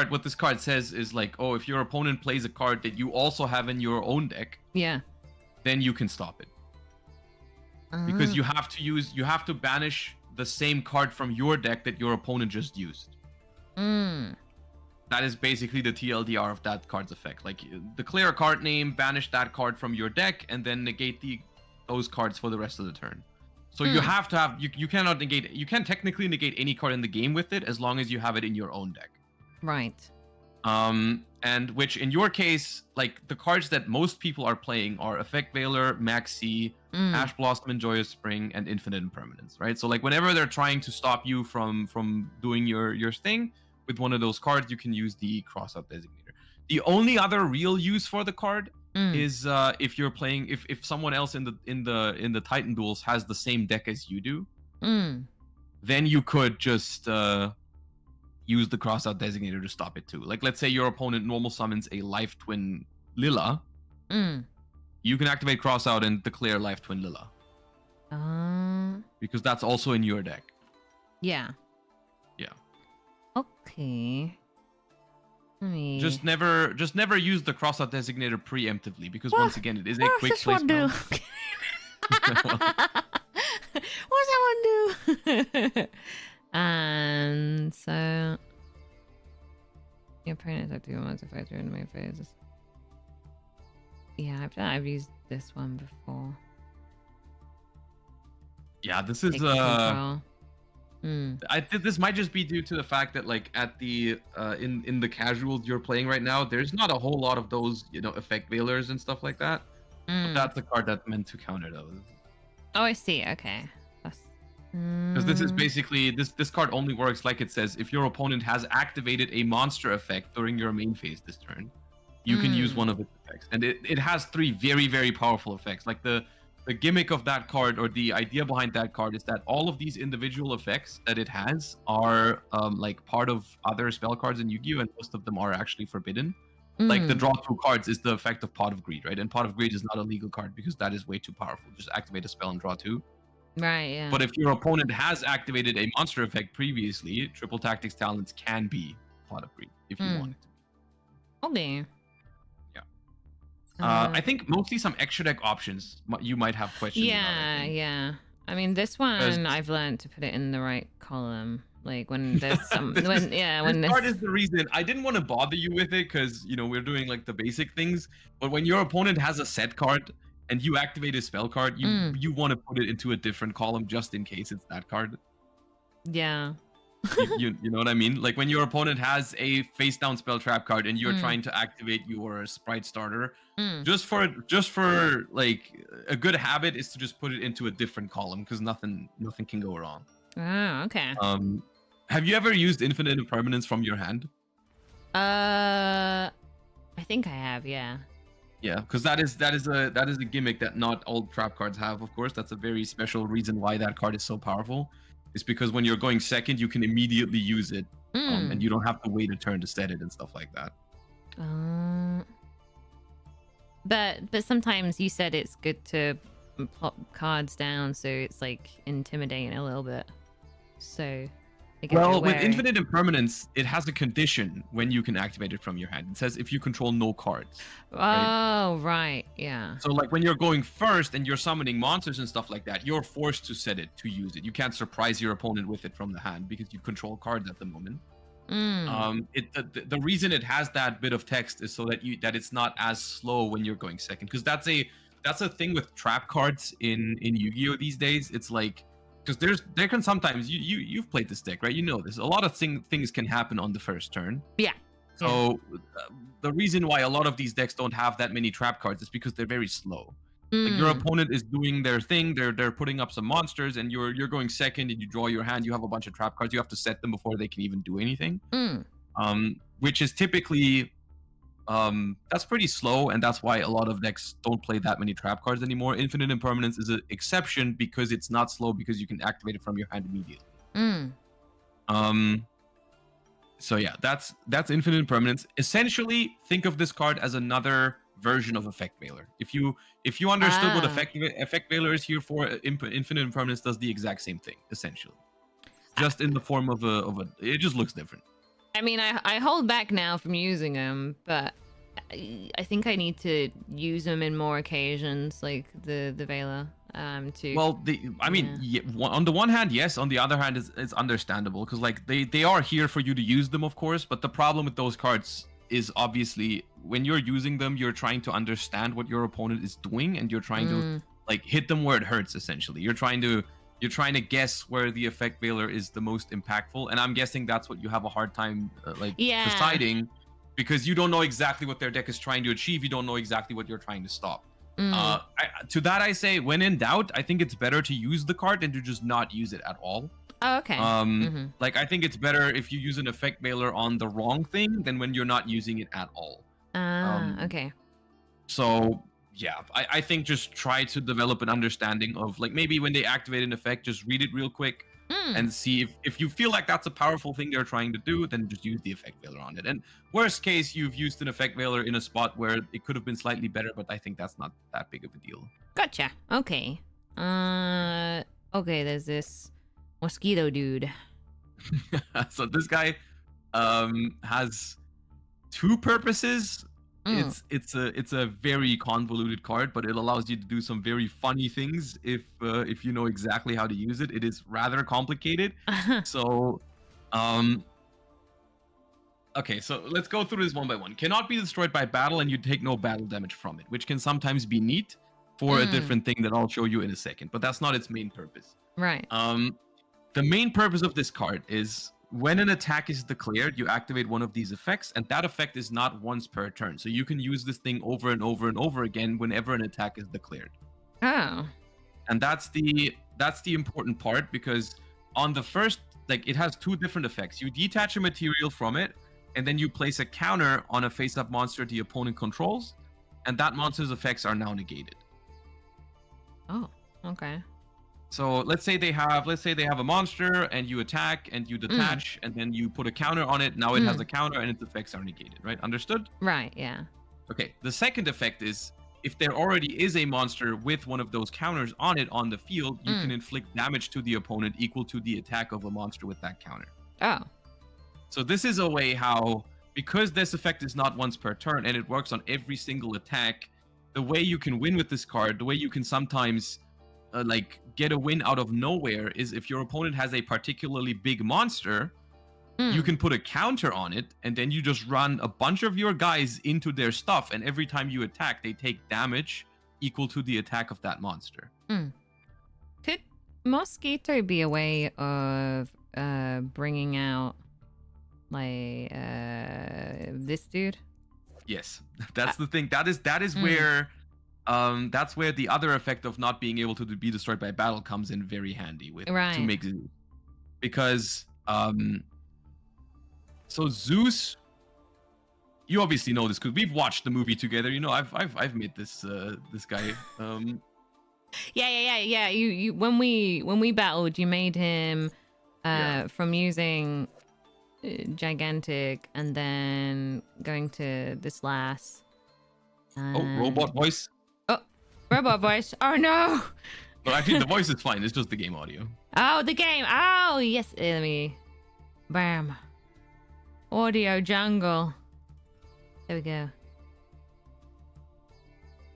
what this card says is like, oh, if your opponent plays a card that you also have in your own deck, then you can stop it. Because you have to banish the same card from your deck that your opponent just used. That is basically the TLDR of that card's effect. Like, declare a card name, banish that card from your deck, and then negate those cards for the rest of the turn. So you have to have you cannot negate. You can technically negate any card in the game with it as long as you have it in your own deck. Right. And which in your case, like the cards that most people are playing are Effect Veiler, Maxi, Ash Blossom and Joyous Spring, and Infinite Impermanence, right? So like whenever they're trying to stop you from doing your thing with one of those cards, you can use the crossout designator. The only other real use for the card Mm. is if you're playing, if someone else in the Titan duels has the same deck as you do, then you could just use the crossout designator to stop it too. Like, let's say your opponent normal summons a Life Twin Lila. You can activate crossout and declare Life Twin Lila. Because that's also in your deck. Yeah. Yeah. Okay. Let me... Just never use the crossout designator preemptively, because once again, it is a quick play spell. What's that one do? And so your opponent have to modify during the main phase. Yeah, I've used this one before. Yeah, this is I think this might just be due to the fact that, like, at the in the casuals you're playing right now, there's not a whole lot of those, you know, effect veilers and stuff like that. But that's a card that's meant to counter those. Oh, I see. Okay. Because this is basically this card only works, like it says, if your opponent has activated a monster effect during your main phase this turn, you can use one of its effects, and it has 3 very, very powerful effects. Like the gimmick of that card, or the idea behind that card, is that all of these individual effects that it has are like part of other spell cards in Yu-Gi-Oh, and most of them are actually forbidden. Like the draw 2 cards is the effect of Pot of Greed, right? And Pot of Greed is not a legal card because that is way too powerful. Just activate a spell and draw 2. Right, yeah. But if your opponent has activated a monster effect previously, Triple Tactics Talents can be Pot of Greed if you want it to be. Okay. Yeah. I think mostly some extra deck options you might have questions about. Yeah. I mean, this one I've learned to put it in the right column. Like when there's some, this card is the reason I didn't want to bother you with it, because, you know, we're doing like the basic things. But when your opponent has a set card and you activate a spell card, you want to put it into a different column just in case it's that card. Yeah. you know what I mean? Like when your opponent has a face down spell trap card and you're trying to activate your Spright starter, just for like a good habit is to just put it into a different column, because nothing can go wrong. Oh, okay. Have you ever used Infinite Impermanence from your hand? I think I have, yeah. Yeah, because that is a gimmick that not all trap cards have. Of course, that's a very special reason why that card is so powerful. It's because when you're going second, you can immediately use it, and you don't have to wait a turn to set it and stuff like that. But sometimes you said it's good to plop cards down, so it's like intimidating a little bit. So. Well, with Infinite Impermanence, it has a condition when you can activate it from your hand. It says if you control no cards. Oh, right. Yeah. So like when you're going first and you're summoning monsters and stuff like that, you're forced to set it, to use it. You can't surprise your opponent with it from the hand because you control cards at the moment. The reason it has that bit of text is so that it's not as slow when you're going second. Because that's a thing with trap cards in Yu-Gi-Oh these days. It's like, because there can sometimes you've played this deck, right? You know this. A lot of things can happen on the first turn. Yeah. So the reason why a lot of these decks don't have that many trap cards is because they're very slow. Like your opponent is doing their thing. They're putting up some monsters, and you're going second, and you draw your hand. You have a bunch of trap cards. You have to set them before they can even do anything. Which is typically that's pretty slow, and that's why a lot of decks don't play that many trap cards anymore. Infinite Impermanence is an exception because it's not slow, because you can activate it from your hand immediately. So yeah, that's Infinite Impermanence. Essentially, think of this card as another version of Effect Veiler. If you understood what Effect Veiler is here for, Infinite Impermanence does the exact same thing, essentially, just in the form of a. It just looks different. I mean, I hold back now from using them, but I think I need to use them in more occasions, like the Veiler. Well, on the one hand, yes. On the other hand, it's understandable, because like they are here for you to use them, of course. But the problem with those cards is obviously when you're using them, you're trying to understand what your opponent is doing, and you're trying to like hit them where it hurts. Essentially, you're trying to guess where the Effect Veiler is the most impactful, and I'm guessing that's what you have a hard time deciding, because you don't know exactly what their deck is trying to achieve. You don't know exactly what you're trying to stop. To that I say, when in doubt, I think it's better to use the card than to just not use it at all. Oh, okay. Like I think it's better if you use an Effect Veiler on the wrong thing than when you're not using it at all. Okay. So yeah, I think just try to develop an understanding of like maybe when they activate an effect, just read it real quick and see if you feel like that's a powerful thing they're trying to do, then just use the effect veiler on it. And worst case, you've used an effect veiler in a spot where it could have been slightly better, but I think that's not that big of a deal. Gotcha. Okay. Okay, there's this mosquito dude. So this guy has two purposes. It's a very convoluted card, but it allows you to do some very funny things if you know exactly how to use it. It is rather complicated. So okay, so let's go through this one by one. Cannot be destroyed by battle, and you take no battle damage from it, which can sometimes be neat for a different thing that I'll show you in a second, but that's not its main purpose. Right. The main purpose of this card is when an attack is declared, you activate one of these effects, and that effect is not once per turn. So you can use this thing over and over and over again whenever an attack is declared. Oh. And that's the important part, because on the first, like, it has two different effects. You detach a material from it, and then you place a counter on a face-up monster the opponent controls, and that monster's effects are now negated. Oh, okay. So let's say they have a monster and you attack and you detach and then you put a counter on it. Now it has a counter and its effects are negated, right? Understood? Right, yeah. Okay. The second effect is if there already is a monster with one of those counters on it on the field, you can inflict damage to the opponent equal to the attack of a monster with that counter. Oh. So this is a way how, because this effect is not once per turn and it works on every single attack, the way you can win with this card, the way you can sometimes like get a win out of nowhere is if your opponent has a particularly big monster, you can put a counter on it and then you just run a bunch of your guys into their stuff, and every time you attack they take damage equal to the attack of that monster. Could mosquito be a way of bringing out like this dude? Yes, that's the thing. That is where that's where the other effect of not being able to be destroyed by battle comes in very handy with to make Zeus. Because so Zeus, you obviously know this because we've watched the movie together. You know, I've made this this guy. Yeah. You when we battled, you made him from using gigantic and then going to this last. Robot voice. Robot voice. Oh no. No, actually the voice is fine. It's just the game audio. Oh, the game. Oh yes. Let me. Bam. Audio jungle. There we go.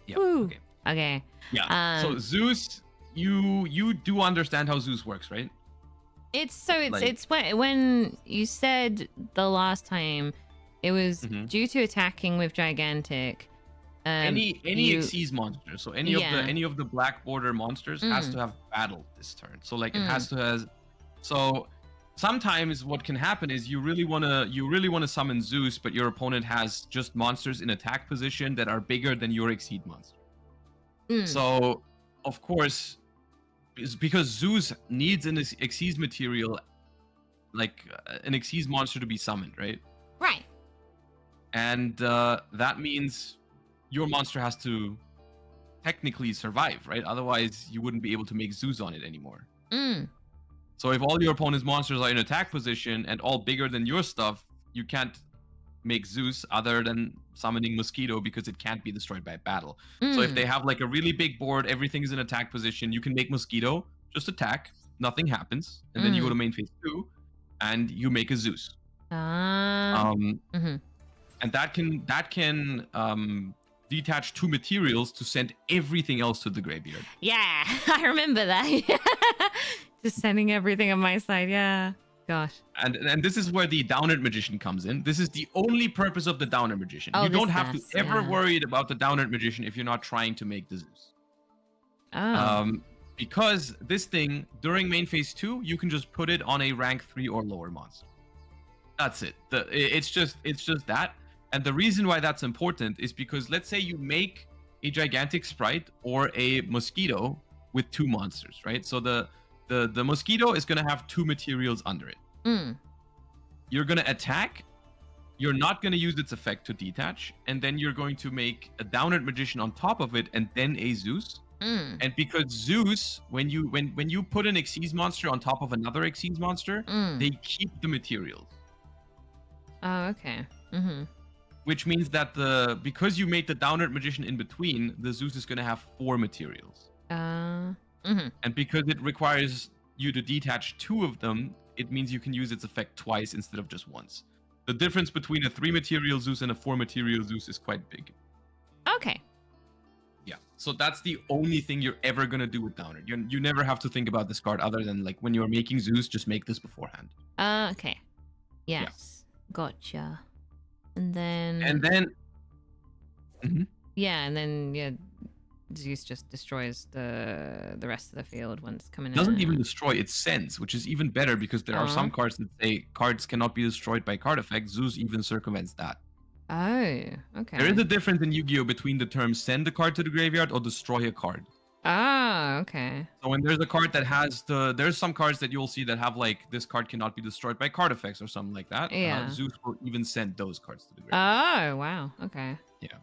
Yeah. Woo. Okay. Yeah. So Zeus, you do understand how Zeus works, right? It's when you said the last time it was due to attacking with gigantic. Any Xyz monster, so any of the black border monsters has to have battled this turn. So like it has to has. So sometimes what can happen is you really wanna summon Zeus, but your opponent has just monsters in attack position that are bigger than your Xyz monster. So of course, it's because Zeus needs an Xyz material, like an Xyz monster to be summoned, right? Right. And that means your monster has to technically survive, right? Otherwise, you wouldn't be able to make Zeus on it anymore. So if all your opponent's monsters are in attack position and all bigger than your stuff, you can't make Zeus other than summoning Mosquito because it can't be destroyed by battle. So if they have like a really big board, everything is in attack position, you can make Mosquito, just attack, nothing happens, and then you go to main phase 2 and you make a Zeus. And that can detach 2 materials to send everything else to the graveyard. Yeah, I remember that. Just sending everything on my side. Yeah. Gosh. And this is where the Downer Magician comes in. This is the only purpose of the Downer Magician. You don't have to ever worry about the Downer Magician if you're not trying to make the Zeus. Because this thing, during main phase 2, you can just put it on a rank 3 or lower monster. That's it. It's just that. And the reason why that's important is because let's say you make a gigantic Spright or a Mosquito with 2 monsters, right? So the Mosquito is going to have 2 materials under it. You're going to attack, you're not going to use its effect to detach, and then you're going to make a downward magician on top of it, and then a Zeus. And because Zeus, when you put an Xyz monster on top of another Xyz monster, they keep the materials. Oh, okay. Which means that because you made the downward magician in between, the Zeus is going to have 4 materials. And because it requires you to detach 2 of them, it means you can use its effect twice instead of just once. The difference between a 3 material Zeus and a 4 material Zeus is quite big. Okay. Yeah, so that's the only thing you're ever going to do with downward. You never have to think about this card other than like when you're making Zeus, just make this beforehand. Okay. Yes. Yeah. Gotcha. And then... yeah, Zeus just destroys the rest of the field once coming in. Doesn't even destroy, it sends, which is even better because there are some cards that say cards cannot be destroyed by card effect. Zeus even circumvents that. Oh, okay. There is a difference in Yu-Gi-Oh! Between the terms send a card to the graveyard or destroy a card. Ah, okay. So when there's a card that has there's some cards that you'll see that have like, this card cannot be destroyed by card effects or something like that. Yeah. Zeus will even send those cards to the graveyard. Oh, wow. Okay. Yeah.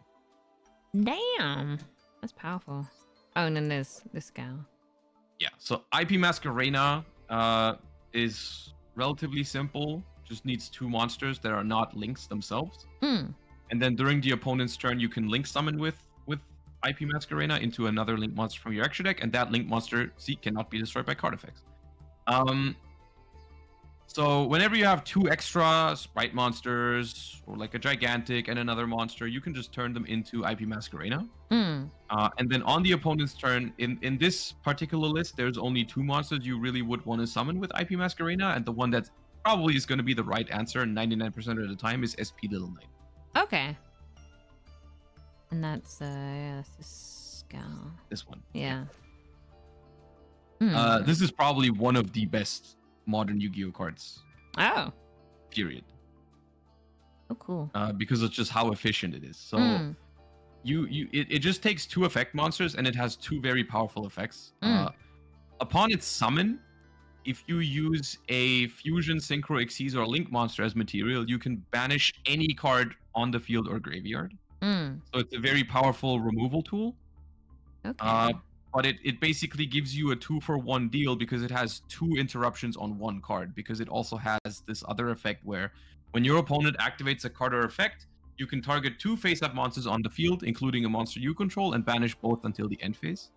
Damn. That's powerful. Oh, and then there's this gal. Yeah, so IP Masquerena is relatively simple. Just needs 2 monsters that are not links themselves. And then during the opponent's turn, you can link summon with IP Masquerena into another link monster from your extra deck, and that link monster cannot be destroyed by card effects. So whenever you have 2 extra Spright monsters, or like a gigantic and another monster, you can just turn them into IP Masquerena. And then on the opponent's turn, in this particular list, there's only 2 monsters you really would want to summon with IP Masquerena, and the one that probably is going to be the right answer 99% of the time is SP Little Knight. Okay. And that's this gal. This one. Yeah. This is probably one of the best modern Yu-Gi-Oh cards. Oh. Period. Oh, cool. Because it's just how efficient it is. So it just takes 2 effect monsters and it has 2 very powerful effects. Upon its summon, if you use a Fusion, Synchro, Xyz, or Link monster as material, you can banish any card on the field or graveyard. So it's a very powerful removal tool. Okay. But it basically gives you a 2-for-1 deal because it has 2 interruptions on 1 card, because it also has this other effect where when your opponent activates a card or effect, you can target 2 face-up monsters on the field, including a monster you control, and banish both until the end phase.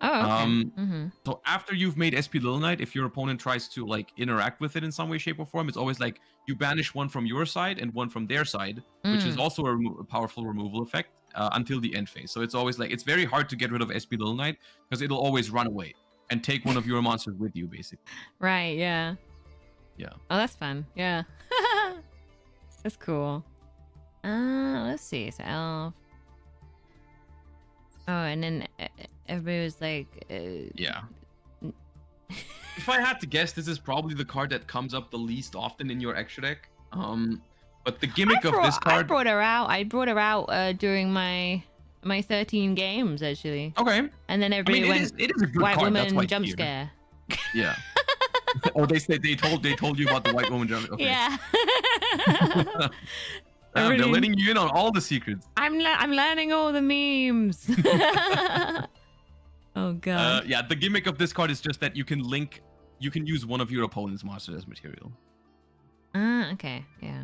Oh, okay. So after you've made SP Little Knight, if your opponent tries to like interact with it in some way, shape, or form, it's always like you banish one from your side and one from their side, which is also a powerful removal effect until the end phase. So it's always like, it's very hard to get rid of SP Little Knight because it'll always run away and take one of your monsters with you, basically. Right, yeah. Yeah. Oh, that's fun. Yeah. That's cool. Let's see. So Elf. Oh, and then everybody was like... yeah. If I had to guess, this is probably the card that comes up the least often in your extra deck. But the gimmick of this card... I brought her out during my 13 games, actually. Okay. And then everybody went, it is a good White card. Woman jump scare. Yeah. Oh, they told you about the White Woman jump. Okay. Yeah. They're letting you in on all the secrets. I'm learning all the memes. Oh god. Yeah, the gimmick of this card is just that you can use one of your opponent's monsters as material. Okay, yeah.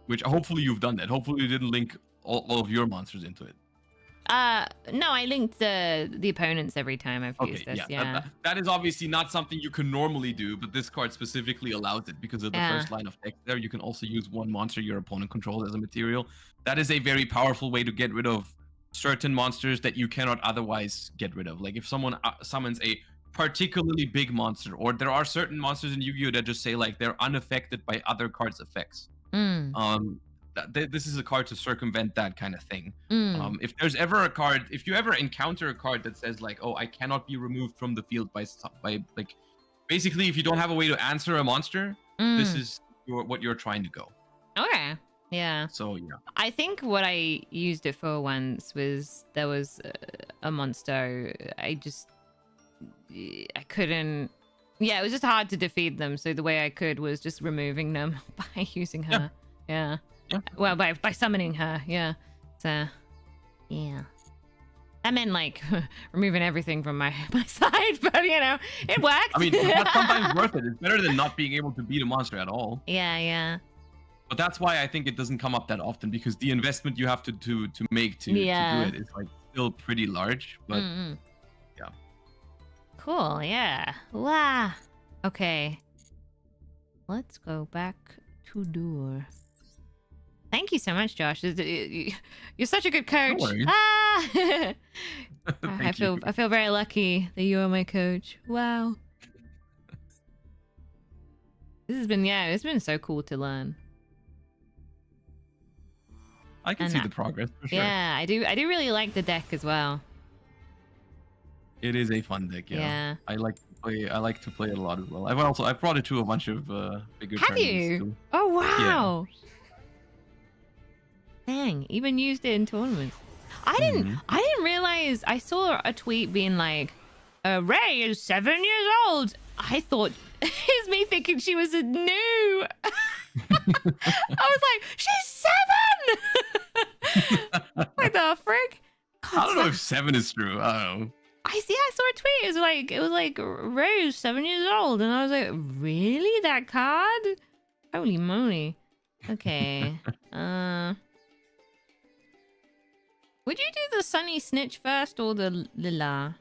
Which hopefully you've done that. Hopefully you didn't link all of your monsters into it. No, I linked the opponents every time I've used this. Yeah. That is obviously not something you can normally do, but this card specifically allows it because of the first line of text there. You can also use one monster your opponent controls as a material. That is a very powerful way to get rid of certain monsters that you cannot otherwise get rid of. Like if someone summons a particularly big monster, or there are certain monsters in Yu-Gi-Oh that just say like they're unaffected by other cards' effects. This is a card to circumvent that kind of thing. If there's ever a card, if you ever encounter a card that says like, oh, I cannot be removed from the field by like, basically if you don't have a way to answer a monster, this is what you're trying to go. Okay. Yeah. So yeah. I think what I used it for once was there was a monster. I couldn't. Yeah, it was just hard to defeat them. So the way I could was just removing them by using her. Yeah. Yeah. Well, by summoning her, yeah. So, yeah. I meant like removing everything from my side, but you know, it worked. I mean, that's sometimes worth it. It's better than not being able to beat a monster at all. Yeah, yeah. But that's why I think it doesn't come up that often, because the investment you have to make to do it is like still pretty large. But yeah. Cool. Yeah. Wow. Okay. Let's go back to door. Thank you so much, Josh. You're such a good coach. No worries. Ah! I feel you. very lucky that you are my coach. Wow. This has been it's been so cool to learn. I can see the progress for sure. Yeah, I do really like the deck as well. It is a fun deck, Yeah. I like to play it a lot as well. I've brought it to a bunch of bigger Have tournaments you? too. Oh wow. Dang, even used it in tournaments. I didn't realize. I saw a tweet being like, Ray is 7 years old. I thought it's me thinking she was a new. I was like, she's 7. What the frick? God, I don't know if 7 is true. I don't know. I saw a tweet. It was like Ray is 7 years old, and I was like, really, that card? Holy moly. Okay. Would you do the Sunny Snitch first or the Lila?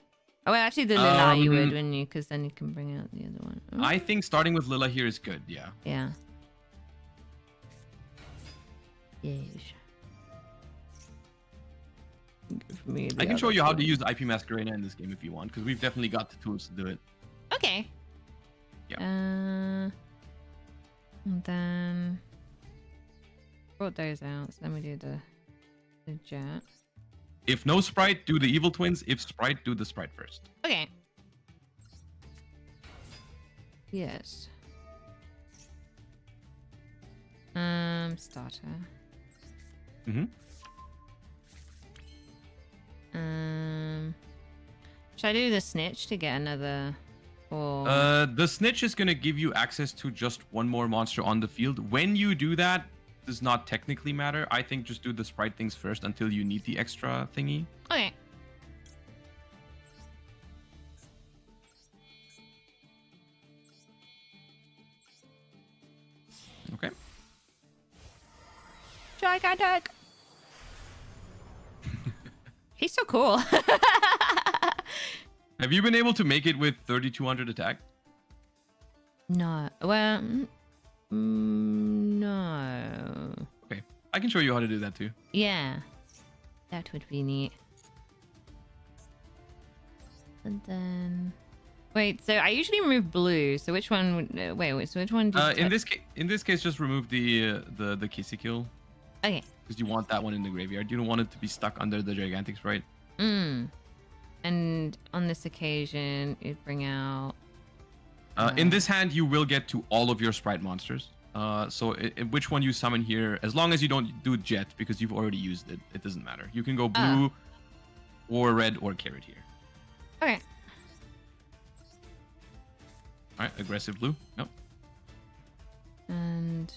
Oh, well, actually, the Lila you would, wouldn't you? Because then you can bring out the other one. Oh. I think starting with Lila here is good, yeah. Yeah. Yes. Give me I can show you how to use IP Masquerena in this game if you want, because we've definitely got the tools to do it. Okay. Yeah. And then brought those out. So then we do the jet. If no Spright, do the Evil Twins. If Spright, do the Spright first. Okay. Yes. Starter. Should I do the Snitch to get another? Or the Snitch is gonna give you access to just one more monster on the field. When you do that, does not technically matter. I think just do the Spright things first until you need the extra thingy. Okay. Okay. Gigantic. He's so cool. Have you been able to make it with 3200 attack? No. Well, no. Okay. I can show you how to do that too. Yeah. That would be neat. And then... Wait, so I usually remove blue. So which one would... wait, so which one do you... in this case, just remove the Kissy kill. Okay. Because you want that one in the graveyard. You don't want it to be stuck under the Gigantic Sprite. And on this occasion, it'd bring out... in this hand, you will get to all of your Sprite monsters. So which one you summon here, as long as you don't do Jet, because you've already used it, it doesn't matter. You can go blue or red or carrot here. Okay. All right, aggressive blue. Nope. And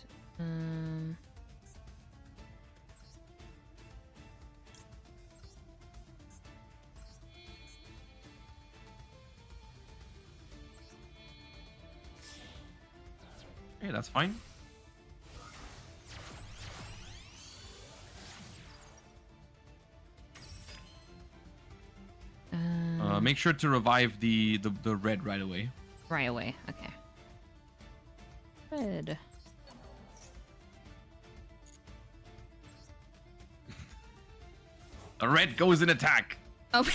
okay, that's fine. Make sure to revive the red right away. right away. Okay. Red. The red goes in attack. Oh.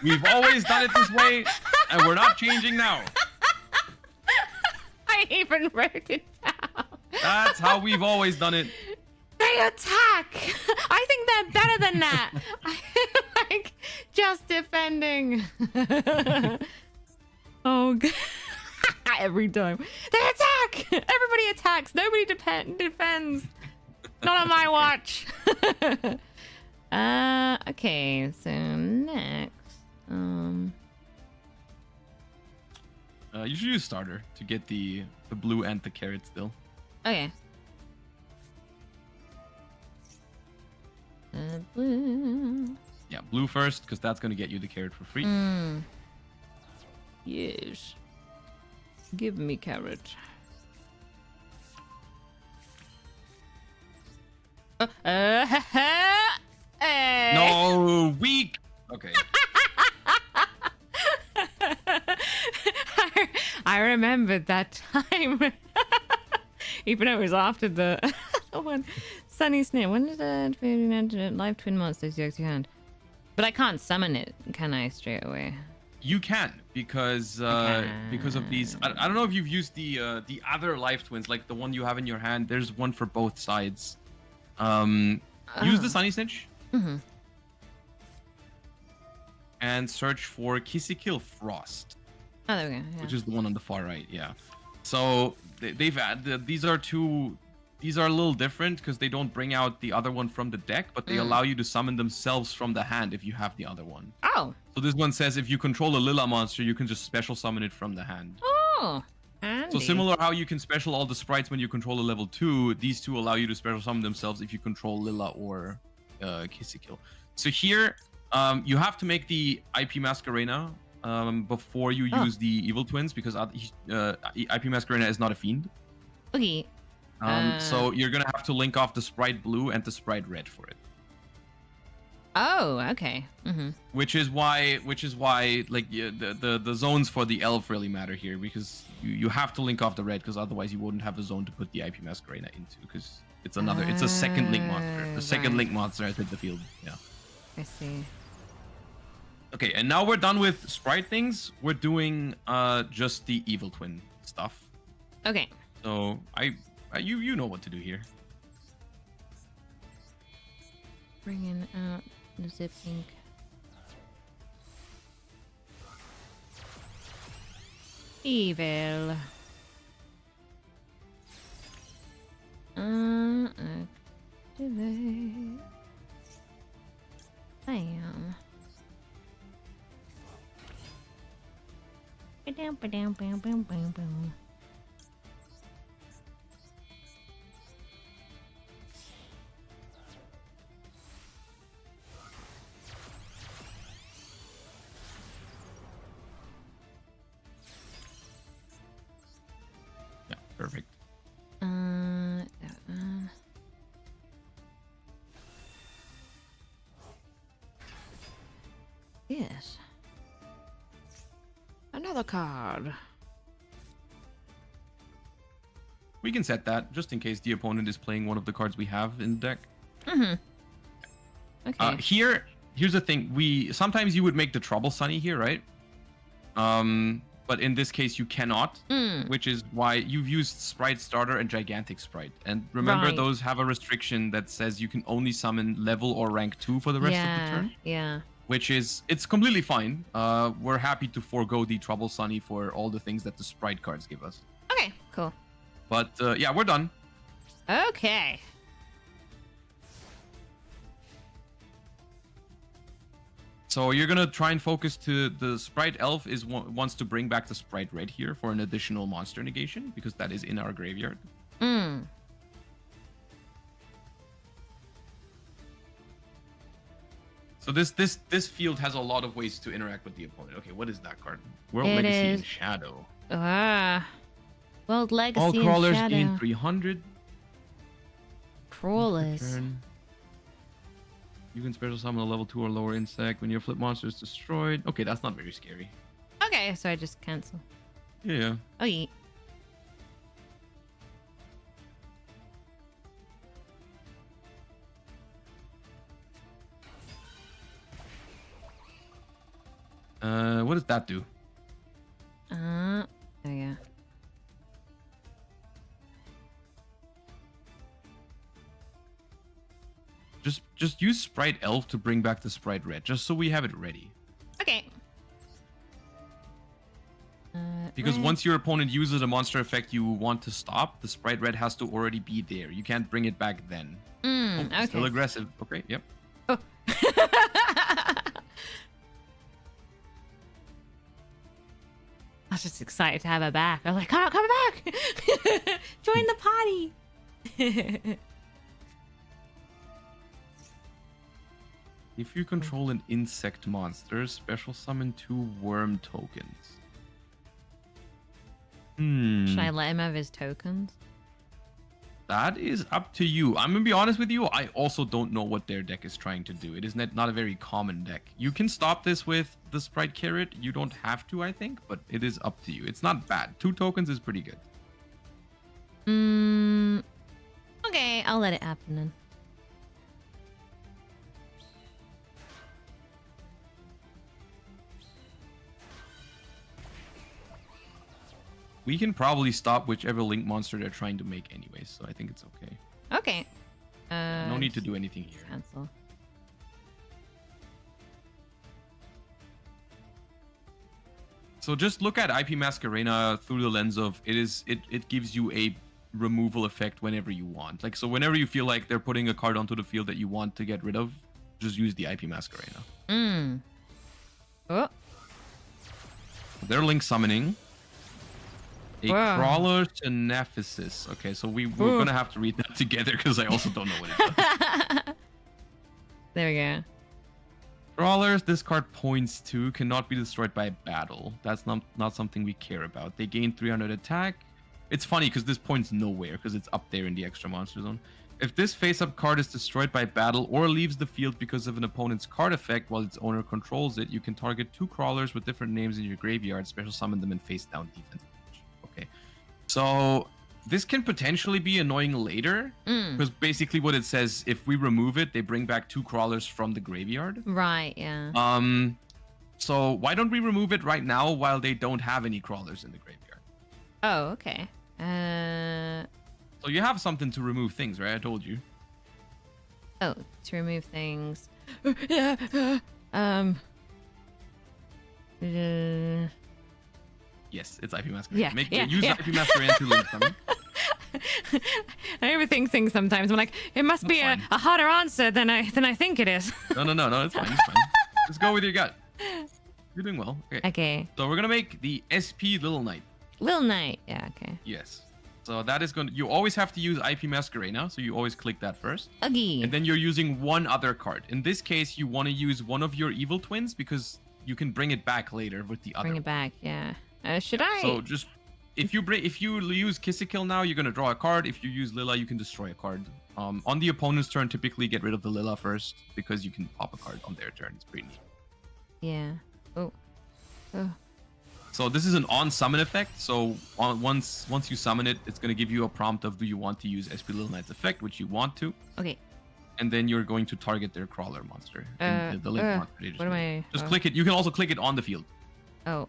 We've always done it this way, and we're not changing now. I even wrote it down. That's how we've always done it. They attack. I think they're better than that. I like just defending. Oh god. Every time. They attack. Everybody attacks. Nobody defends. Not on my watch. Okay, so next. You should use starter to get the blue and the carrot still. Okay. Blue. Yeah, blue first, because that's going to get you the carrot for free. Yes. Give me carrot. No, weak. Okay. I remembered that time. Even though it was after the one. Sunny Snare. When did the live twin monsters use your hand? But I can't summon it, can I, straight away? You can, because of these. I don't know if you've used the other live twins, like the one you have in your hand. There's one for both sides. Use the Sunny Snitch. And search for Kissy Kill Frost. Oh, there we go. Yeah. Which is the one on the far right, yeah. So they've added these are a little different because they don't bring out the other one from the deck, but they allow you to summon themselves from the hand if you have the other one. Oh. So this one says if you control a Lila monster, you can just special summon it from the hand. Oh. Handy. So similar how you can special all the sprites when you control a level 2, these two allow you to special summon themselves if you control Lila or Kissy Kill. So here, you have to make the IP Masquerena before you use the Evil Twins, because IP Masquerena is not a fiend. Okay. So you're gonna have to link off the Spright Blue and the Spright Red for it. Oh, okay. Which is why like the zones for the elf really matter here, because you have to link off the red, because otherwise you wouldn't have a zone to put the IP Masquerena into, because it's a second link monster. The second link monster has hit the field. Yeah. I see. Okay, and now we're done with Spright things. We're doing just the Evil Twin stuff. Okay. So you know what to do here. Bringing out the Zip Ink. Evil. Activate. Bam. Ba-dum, ba-dum, bam, bam, bam, bam. Yeah, perfect. Yes. Another card. We can set that just in case the opponent is playing one of the cards we have in the deck. Okay. Here's the thing. Sometimes you would make the Trouble Sunny here, right? But in this case you cannot, which is why you've used Spright Starter and Gigantic Spright. And remember, those have a restriction that says you can only summon level or rank 2 for the rest of the turn. Yeah. Which is, it's completely fine. We're happy to forego the Trouble Sunny for all the things that the Spright cards give us. Okay, cool. But yeah, we're done. Okay. So you're gonna try and focus to the Spright Elf wants to bring back the Spright Red here for an additional monster negation, because that is in our graveyard. So this field has a lot of ways to interact with the opponent. Okay, what is that card? World Legacy in Shadow. World Legacy All crawlers in Shadow. gain 300. Crawlers. Turn. You can special summon a level 2 or lower insect when your flip monster is destroyed. Okay, that's not very scary. Okay, so I just cancel. Yeah. Okay. What does that do? Oh yeah. Just use Spright Elf to bring back the Spright Red, just so we have it ready. Okay. Because once your opponent uses a monster effect you want to stop, the Spright Red has to already be there. You can't bring it back then. Okay. Still aggressive. Okay, yep. Oh. I was just excited to have her back. I was like, come back! Join the party! If you control an insect monster, special summon 2 worm tokens. Should I let him have his tokens? That is up to you. I'm gonna be honest with you. I also don't know what their deck is trying to do. It is not a very common deck. You can stop this with the Spright Carrot. You don't have to, I think, but it is up to you. It's not bad. 2 tokens is pretty good. Okay, I'll let it happen then. We can probably stop whichever link monster they're trying to make anyway, so I think it's okay. Okay. No need to do anything here. Cancel. So just look at IP Masquerena through the lens of it gives you a removal effect whenever you want. Like, so whenever you feel like they're putting a card onto the field that you want to get rid of, just use the IP Masquerena. Oh. They're link summoning. A Wow. Crawler Synaphysis. Okay, so we're gonna have to read that together because I also don't know what it does. There we go. Crawlers, this card points to, cannot be destroyed by battle. That's not something we care about. They gain 300 attack. It's funny because this points nowhere because it's up there in the extra monster zone. If this face-up card is destroyed by battle or leaves the field because of an opponent's card effect while its owner controls it, you can target 2 crawlers with different names in your graveyard, special summon them, and face down defense. Okay, so this can potentially be annoying later because basically what it says, if we remove it, they bring back 2 crawlers from the graveyard. Right, yeah. So why don't we remove it right now while they don't have any crawlers in the graveyard? Oh, okay. So you have something to remove things, right? I told you. Oh, to remove things. Yes, it's IP Masquerade. Yeah, Use IP Masquerade to link them. I overthink things sometimes. I'm like, it must be a harder answer than I think it is. No, it's fine. It's fine. Just go with your gut. You're doing well. Okay. Okay. So we're gonna make the SP Little Knight. Little Knight. Yeah. Okay. Yes. So that is going to... You always have to use IP Masquerade now, so you always click that first. Uggy. And then you're using one other card. In this case, you want to use one of your evil twins because you can bring it back later with the other. Bring it back. Yeah. Should I? So just... If you use Kissikill now, you're going to draw a card. If you use Lila, you can destroy a card. On the opponent's turn, typically get rid of the Lila first because you can pop a card on their turn. It's pretty neat. Yeah. Oh. So this is an on-summon effect. So once you summon it, it's going to give you a prompt of, do you want to use SP Little Knight's effect, which you want to. Okay. And then you're going to target their crawler monster. The link monster. What am I? Just click it. You can also click it on the field. Oh.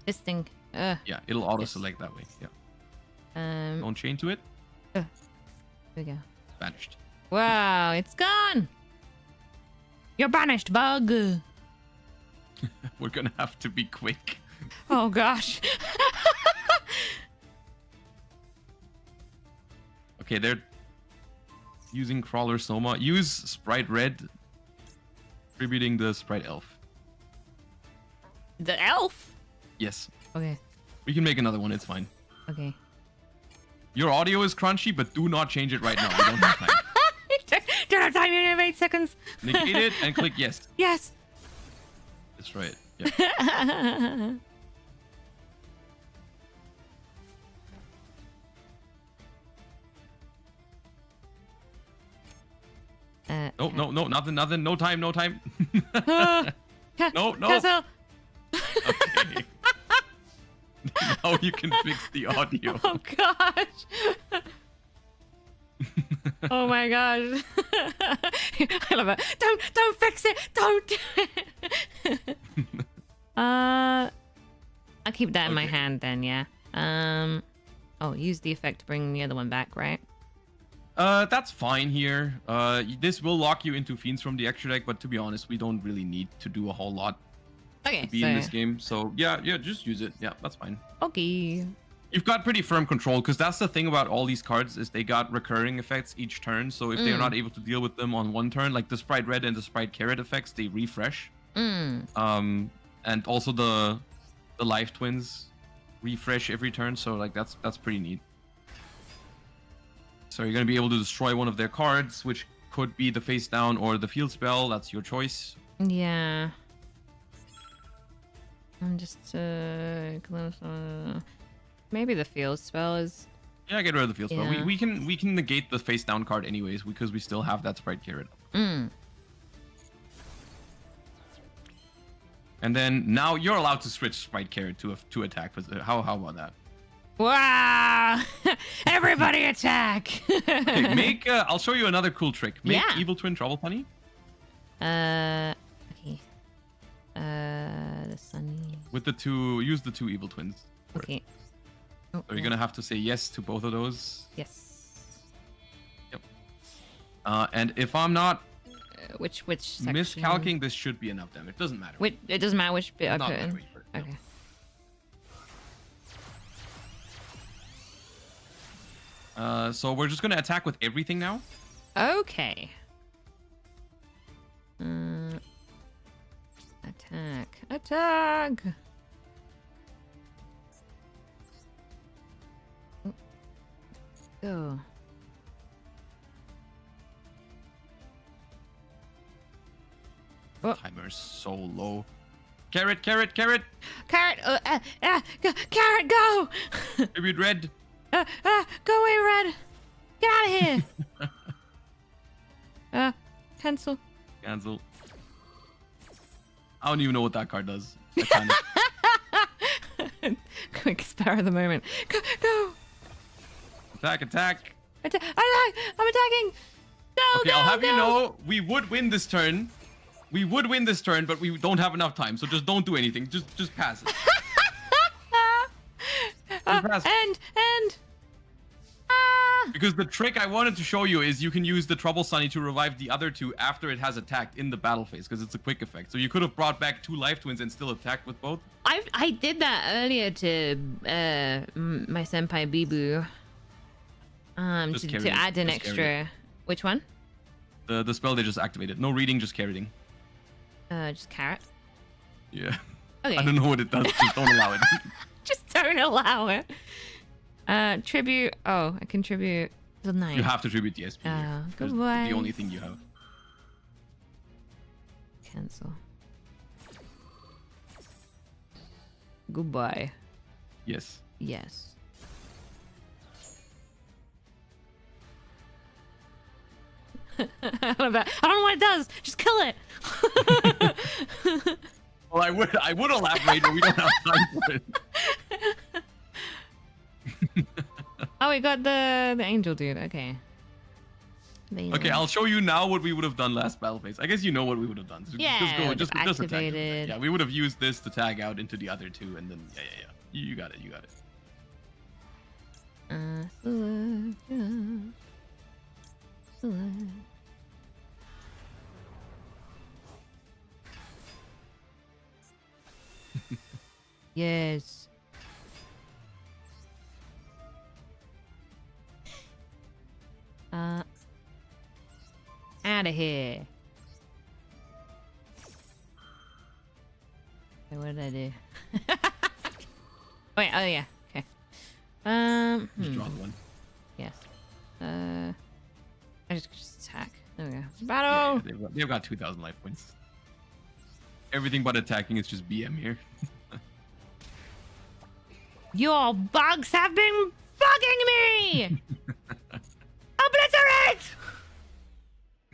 This thing. Yeah, it'll auto-select that way. Yeah. Don't chain to it. Here we go. Vanished. Wow, it's gone. You're banished, bug. We're going to have to be quick. Oh, gosh. Okay, they're using Crawler Soma. Use Spright Red, tributing the Spright Elf. The elf? Yes. Okay. We can make another one. It's fine. Okay. Your audio is crunchy, but do not change it right now. We don't have time. Don't have time. You have 8 seconds. Negate it and click yes. Yes. That's right. Yeah. No, nothing, no time. No. Cancel. Okay. Now you can fix the audio. Oh gosh. Oh my gosh. I love it. Don't fix it. Don't do it. I'll keep that in my hand then, yeah. Oh, use the effect to bring the other one back, right? That's fine here. This will lock you into Fiends from the extra deck, but to be honest, we don't really need to do a whole lot to be in this game. So yeah, just use it. Yeah, that's fine. Okay. You've got pretty firm control, because that's the thing about all these cards, is they got recurring effects each turn. So if they're not able to deal with them on one turn, like the Spright Red and the Spright Carrot effects, they refresh. And also the Life Twins refresh every turn. So like that's pretty neat. So you're going to be able to destroy one of their cards, which could be the face down or the field spell. That's your choice. Yeah. I'm just close. Maybe the field spell is. Yeah, get rid of the field spell. Yeah. We can negate the face down card anyways because we still have that Spright carrot. Mm. And then now you're allowed to switch Spright carrot to attack. How about that? Wow! Everybody attack! Okay, make. I'll show you another cool trick. Make Yeah. Evil Twin Trouble Bunny. Okay. The sunny. With the two, use the two evil twins. Okay. Oh, So you're gonna have to say yes to both of those. Yes. Yep. And if I'm not Which section? miscalculating, this should be enough damage. It doesn't matter. Wait, it doesn't matter which bit I Not put in. that way, no. Okay. So we're just gonna attack with everything now. Okay. Attack. Attack! Oh. Go. Oh. Timer is so low. Carrot, carrot, carrot. Carrot! Carrot, go! Tribute red. Go away, Red! Get out of here! Cancel. Cancel. I don't even know what that card does. I kinda- Quick spare of the moment. Go! Attack, attack. I'm attacking! Go, Okay, go, I'll have go. you know, we would win this turn. We would win this turn, but we don't have enough time. So just don't do anything. Just pass it. Pass. And Because the trick I wanted to show you is you can use the Trouble Sunny to revive the other two after it has attacked in the battle phase, because it's a quick effect. So you could have brought back 2 life twins and still attacked with both. I did that earlier to my senpai Bibu. Just To carrying, add an just extra. carrying. Which one? The spell they just activated. No reading, just carrying. Just carrot. Yeah. Okay. I don't know what it does. Just don't allow it. Just don't allow it. Tribute. Oh, I contribute the 9. You have to tribute the SP. Here. That's goodbye. the only thing you have. Cancel. Goodbye. Yes. Yes. I don't know what it does. Just kill it. Well, I would elaborate, but we don't have time for it. Oh, we got the angel dude. Okay. Okay, I'll show you now what we would have done last battle phase. I guess you know what we would have done. Yeah, just attack. activated. Yeah, we would have used this to tag out into the other two, and then yeah. You got it. You got it. Yes. Out of here. Okay, what did I do? Wait, oh yeah, okay. Just draw the one. Yes. I just attack. There we go. Battle! Yeah, they've got 2,000 life points. Everything but attacking is just BM here. Your bugs have been bugging me! Obliterate!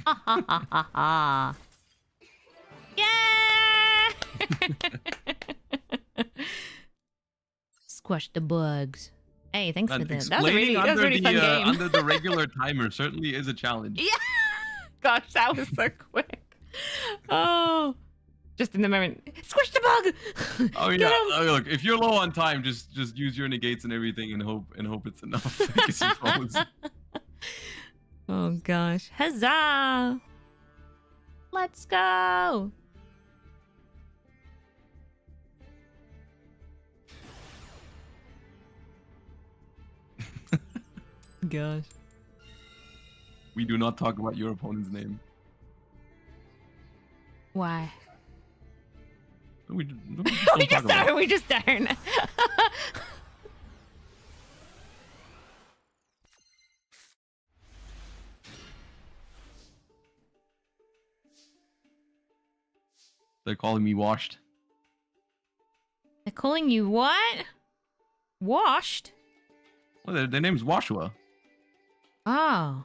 Ha ha ha ha ha. Yeah! Squash the bugs. Hey, thanks for that. That was a really fun game. Under the regular timer certainly is a challenge. Yeah! Gosh, that was so quick. Oh. Just in the moment. Squish the bug! Oh Get yeah. him! Oh, look, if you're low on time, just use your negates and everything and hope it's enough. I suppose. Oh gosh. Huzzah! Let's go! Gosh. We do not talk about your opponent's name. Why? We We just don't. We just don't. They're calling me washed. They're calling you what? Washed? Well, their name's Joshua. Oh.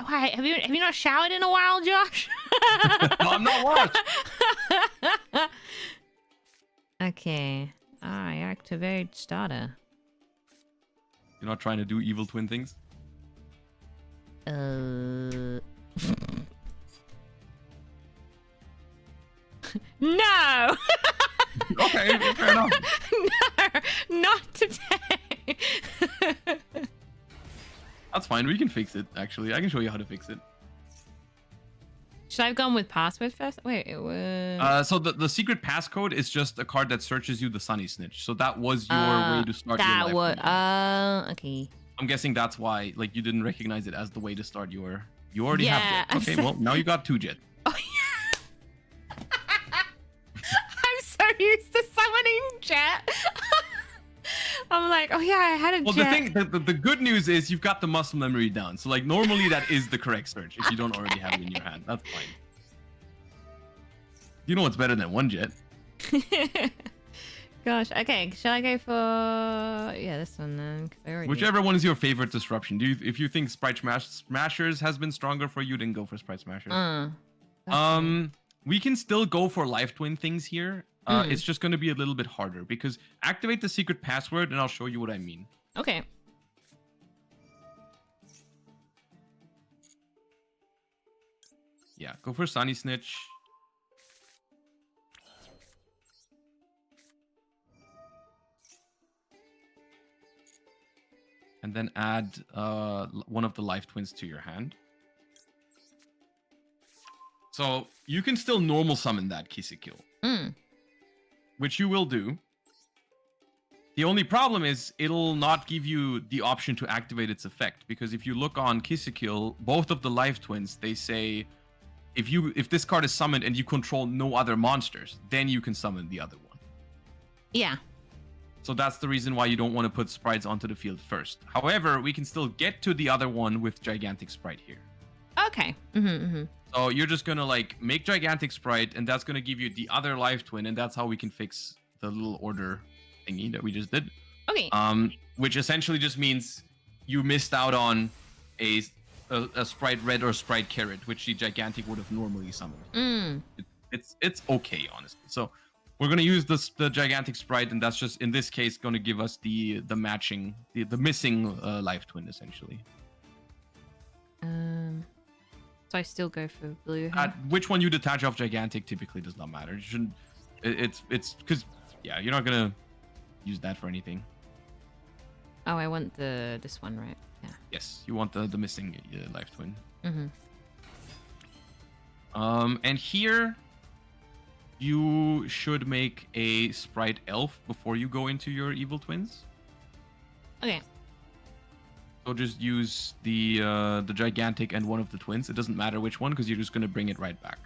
Why? Have you not showered in a while, Josh? No, I'm not washed. Okay. I activate starter. You're not trying to do evil twin things? No! Okay, fair enough. No, not today. That's fine. We can fix it, actually. I can show you how to fix it. Should I have gone with password first? Wait, it was... So the secret passcode is just a card that searches you the Sunny Snitch. So that was your way to start your life. That was... okay. I'm guessing that's why, like, you didn't recognize it as the way to start your... You already Yeah, have Jet. Okay, well, now you got 2 Jet. Oh, yeah. I'm so used to summoning Jet. I'm like, oh yeah, I had a Well, Jet. the good news is you've got the muscle memory down. So, like, normally that is the correct search if you don't already have it in your hand. That's fine. You know what's better than 1 Jet. Gosh, okay. Shall I go for this one then? 'Cause I already... Whichever one is your favorite disruption. If you think Spright Smashers has been stronger for you, then go for Spright Smashers. We can still go for life twin things here. It's just going to be a little bit harder because activate the secret password and I'll show you what I mean. Okay. Yeah, go for Sunny Snitch. And then add one of the life twins to your hand. So you can still normal summon that Kisikil. Which you will do. The only problem is it'll not give you the option to activate its effect. Because if you look on Kisikil, both of the life twins, they say if this card is summoned and you control no other monsters, then you can summon the other one. Yeah. So that's the reason why you don't want to put sprites onto the field first. However, we can still get to the other one with Gigantic Spright here. Okay. So you're just gonna like make Gigantic Spright, and that's gonna give you the other life twin, and that's how we can fix the little order thingy that we just did. Okay. Which essentially just means you missed out on a Spright Red or Spright Carrot, which the Gigantic would have normally summoned. It's okay, honestly. So we're gonna use the Gigantic Spright, and that's just in this case gonna give us the matching the missing life twin essentially. So I still go for blue. Which one you detach off Gigantic typically does not matter. You shouldn't. It's because yeah, you're not gonna use that for anything. Oh, I want this one, right? Yeah. Yes, you want the missing life twin. Mm-hmm. And here you should make a Spright Elf before you go into your evil twins. Okay. So just use the Gigantic and one of the twins. It doesn't matter which one because you're just gonna bring it right back.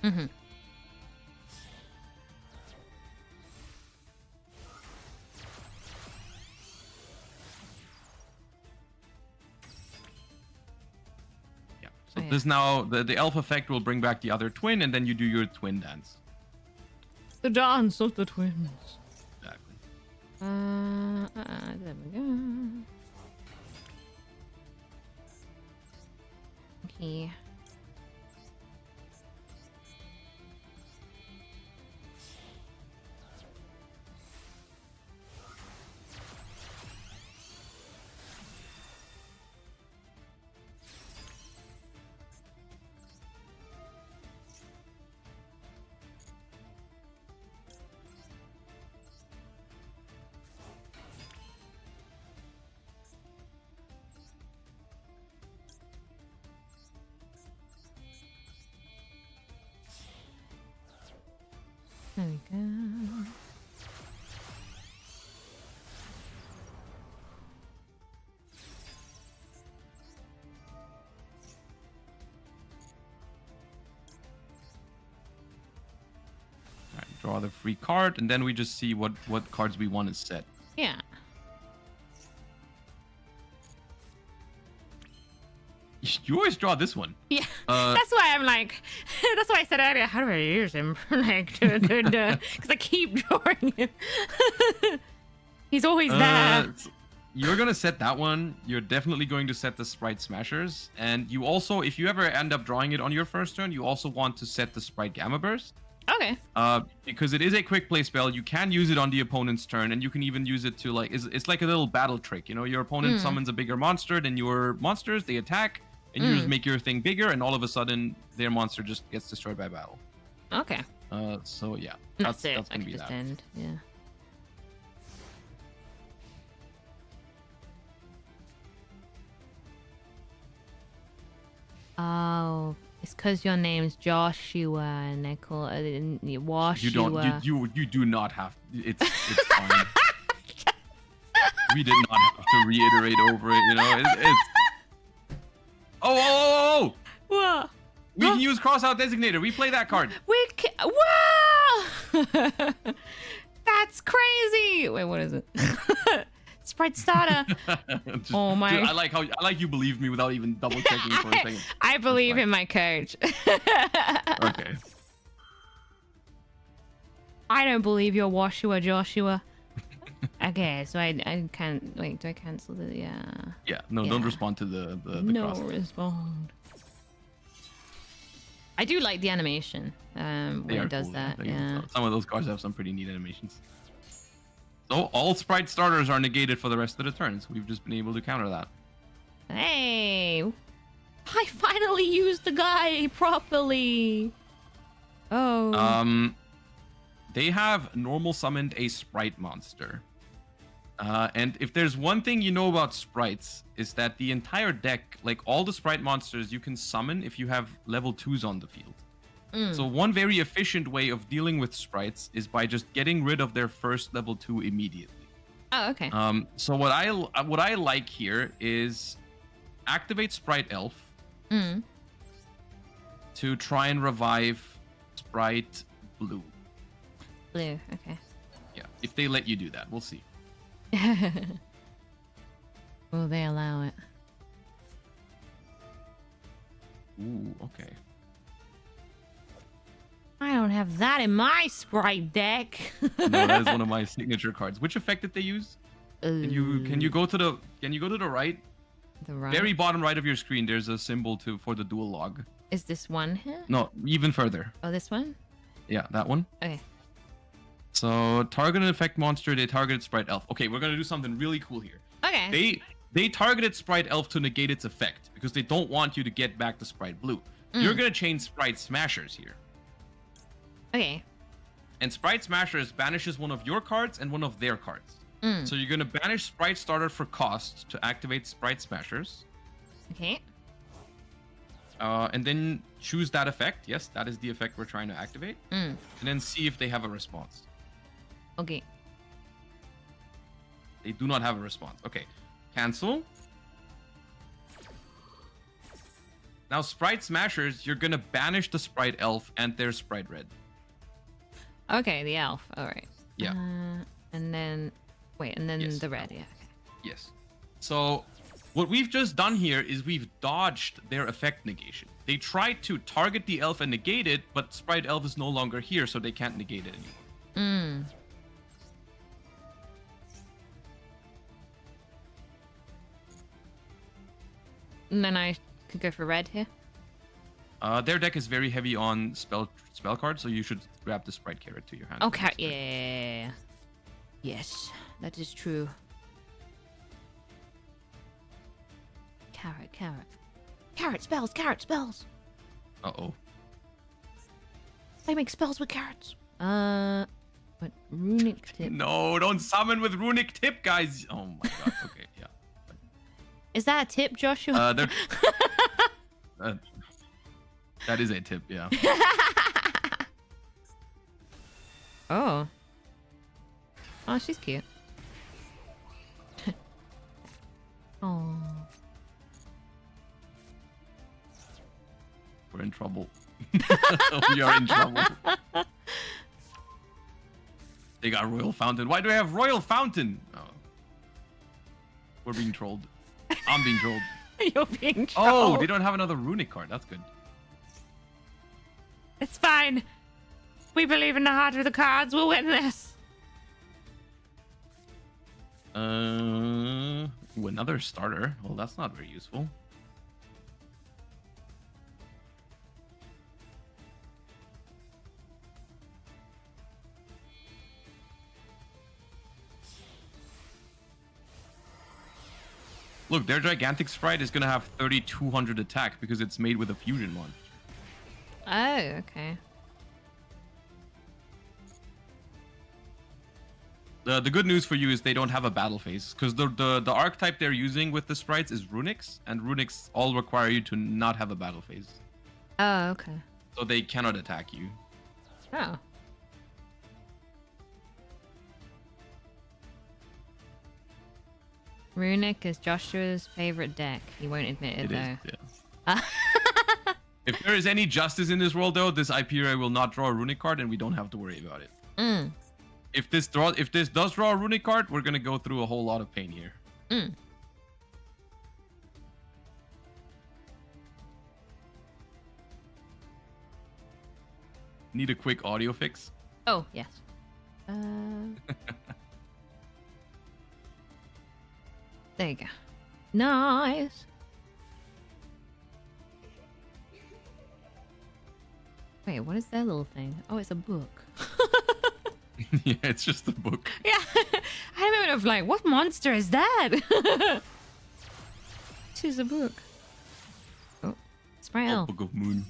Mm-hmm. So this now, the elf effect will bring back the other twin, and then you do your twin dance. The dance of the twins. Exactly. There we go. Okay. There we go. Alright, draw the free card, and then we just see what cards we want to set. Yeah. You always draw this one. Yeah, that's why I'm like, that's why I said earlier, how do I use him? Like, because I keep drawing him. He's always there. You're gonna set that one. You're definitely going to set the Spright Smashers, and you also, if you ever end up drawing it on your first turn, you also want to set the Spright Gamma Burst. Okay. Because it is a quick play spell. You can use it on the opponent's turn, and you can even use it to like, it's like a little battle trick. You know, your opponent summons a bigger monster than your monsters. They attack, and you just make your thing bigger, and all of a sudden their monster just gets destroyed by battle. Okay. So yeah, that's gonna be that. End. Yeah. Oh, it's because your name's Joshua and they call it Washua. You do not have. It's fine. We did not have to reiterate over it. You know, it's. Oh! What? We can use Crossout Designator. We play that card. Wow! That's crazy. Wait, what is it? Spright Starter. Oh my! Dude, I like you believe me without even double checking for a second. I believe in my coach. Okay. I don't believe you're Washua Joshua. Okay, so I can't wait. Do I cancel the? Yeah. Yeah. No, don't respond to the no cross. respond. I do like the animation when it does cool, that. Yeah. Some of those cards have some pretty neat animations. So all Spright starters are negated for the rest of the turns. We've just been able to counter that. Hey, I finally used the guy properly. Oh. They have normal summoned a Spright monster. And if there's one thing you know about Sprites, is that the entire deck, like all the Spright monsters, you can summon if you have level 2s on the field. So one very efficient way of dealing with Sprites is by just getting rid of their first level 2 immediately. Oh, okay. So what I like here is activate Spright Elf to try and revive Spright Blue. Blue, okay. Yeah, if they let you do that, we'll see. Will they allow it? Ooh, okay. I don't have that in my Spright deck. No, that is one of my signature cards. Which effect did they use? Can you go to the right? The right. Very bottom right of your screen. There's a symbol for the dual log. Is this one here? No, even further. Oh, this one? Yeah, that one. Okay. So target an effect monster. They targeted Spright Elf. Okay, we're gonna do something really cool here. Okay. They targeted Spright Elf to negate its effect because they don't want you to get back to Spright Blue. You're gonna change Spright Smashers here. Okay. And Spright Smashers banishes one of your cards and one of their cards. So you're gonna banish Spright Starter for cost to activate Spright Smashers. Okay. And then choose that effect. Yes, that is the effect we're trying to activate. And then see if they have a response. Okay. They do not have a response. Okay. Cancel. Now, Spright Smashers, you're gonna banish the Spright Elf and their Spright Red. Okay, the elf. All right. Yeah. And then, wait, and then Yes. the red. Yeah. Okay. Yes. So, what we've just done here is we've dodged their effect negation. They tried to target the elf and negate it, but Spright Elf is no longer here, so they can't negate it anymore. And then I could go for red here. Their deck is very heavy on spell cards, so you should grab the Spright Carrot to your hand. Okay, yeah. Yes, that is true. Carrot. Carrot spells. Uh-oh. They make spells with carrots. But Runic tip. No, don't summon with Runic tip, guys. Oh my god. Okay, yeah. Is that a tip, Joshua? That is a tip, yeah. Oh, she's cute. Oh. We're in trouble. We are in trouble. They got Royal Fountain. Why do I have Royal Fountain? Oh. We're being trolled. I'm being trolled. You're being Oh, trolled. they don't have another Runic card. That's good. It's fine. We believe in the heart of the cards. We'll win this. Ooh, another starter. Well, that's not very useful. Look, their gigantic Spright is gonna have 3,200 attack because it's made with a fusion one. Oh, okay. The good news for you is they don't have a battle phase because the archetype they're using with the sprites is Runics, and Runics all require you to not have a battle phase. Oh, okay. So they cannot attack you. Oh. Runic is Joshua's favorite deck. He won't admit it, It though. is, yeah. If there is any justice in this world, though, this Hyperia will not draw a Runic card, and we don't have to worry about it. Mm. If this does draw a Runic card, we're gonna go through a whole lot of pain here. Mm. Need a quick audio fix. Oh, yes. There you go. Nice. Wait, what is that little thing? Oh, it's a book. Yeah, it's just a book. Yeah. I had a moment of like, what monster is that? It is a book. Oh, Spright Elf. Book of Moon.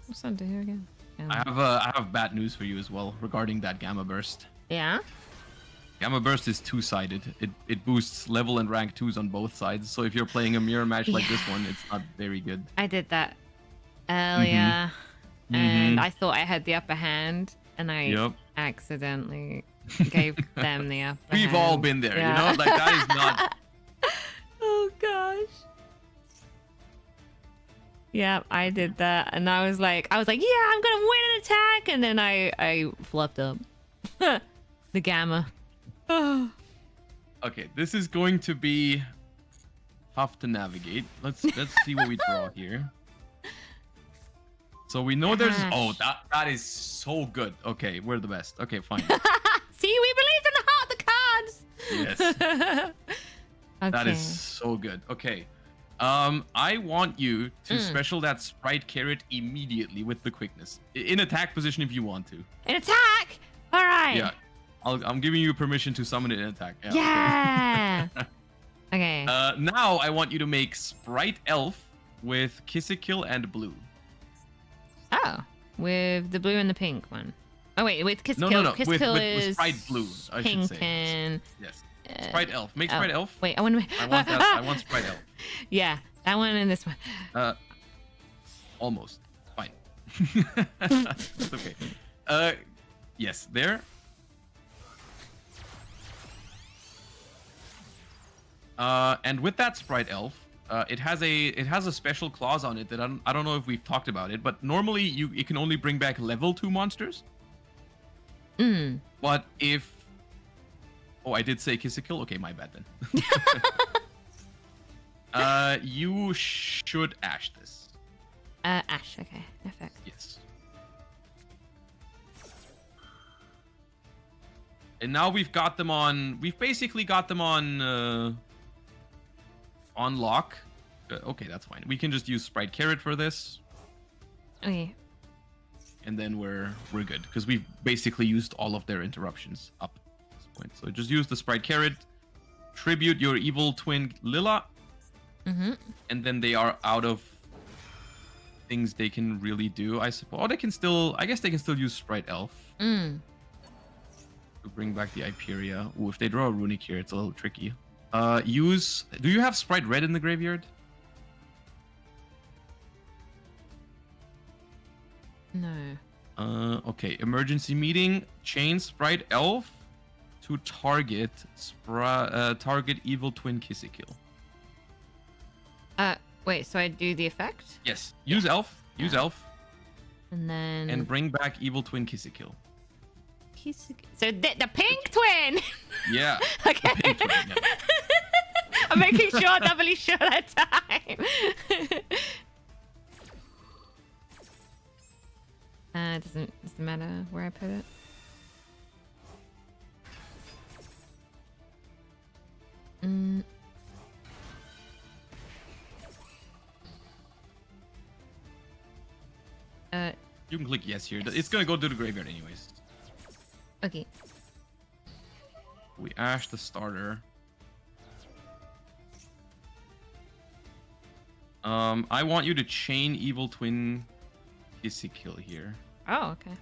What's that do here again? I have bad news for you as well regarding that Gamma Burst. Yeah? Gamma Burst is two-sided. It boosts level and rank 2s on both sides. So if you're playing a mirror match like this one, it's not very good. I did that earlier, and I thought I had the upper hand, and I accidentally gave them the upper hand. We've all been there, you know? Like, that is not... Oh, gosh. Yeah, I did that, and I was like, yeah, I'm gonna win an attack, and then I fluffed up the gamma. Okay, this is going to be tough to navigate. Let's see what we draw here. So we know there's that is so good. Okay, we're the best. Okay, fine. See, we believed in the heart of the cards. Yes. Okay. That is so good. Okay. I want you to special that Spright carrot immediately with the quickness. In attack position if you want to. An attack? All right. Yeah. I'm giving you permission to summon it in attack. Yeah. Okay. Now I want you to make Spright Elf with Kissikil and blue. Oh, with the blue and the pink one. Oh wait, with Kissikil. No. Kissikil With is Spright blue, I pink should say. and Yes. Spright Elf. Make Spright Elf. Wait, I want to. I want that. I want Spright Elf. Yeah, that one and this one. Almost. Fine. It's okay. Yes, there. And with that Spright Elf, it has a special clause on it that I don't know if we've talked about it, but normally it can only bring back level 2 monsters. But if I did say Kissikil. Okay, my bad then. You should ash this. Ash. Okay, effect. Yes. And now we've got them on. We've basically got them on lock. Okay, that's fine. We can just use Spright Carrot for this. Okay. And then we're good because we've basically used all of their interruptions up at this point. So just use the Spright Carrot, tribute your evil twin Lila, and then they are out of things they can really do. I suppose. Oh, I guess they can still use Spright Elf to bring back the Hyperia. Ooh, if they draw a Runic here, it's a little tricky. Do you have Spright Red in the graveyard? No. Okay. Emergency meeting. Chain Spright Elf to target evil twin Kissikil. Wait, so I do the effect? Yes. Use elf. Use elf. And then... And bring back evil twin Kissikill. So the pink twin! Yeah. Okay. The pink twin, yeah. I'm making sure, doubly sure that time. Doesn't matter where I put it. You can click yes here. It's gonna go to the graveyard anyways. Okay. We ash the starter. I want you to chain evil twin Kissikill here. Oh, okay.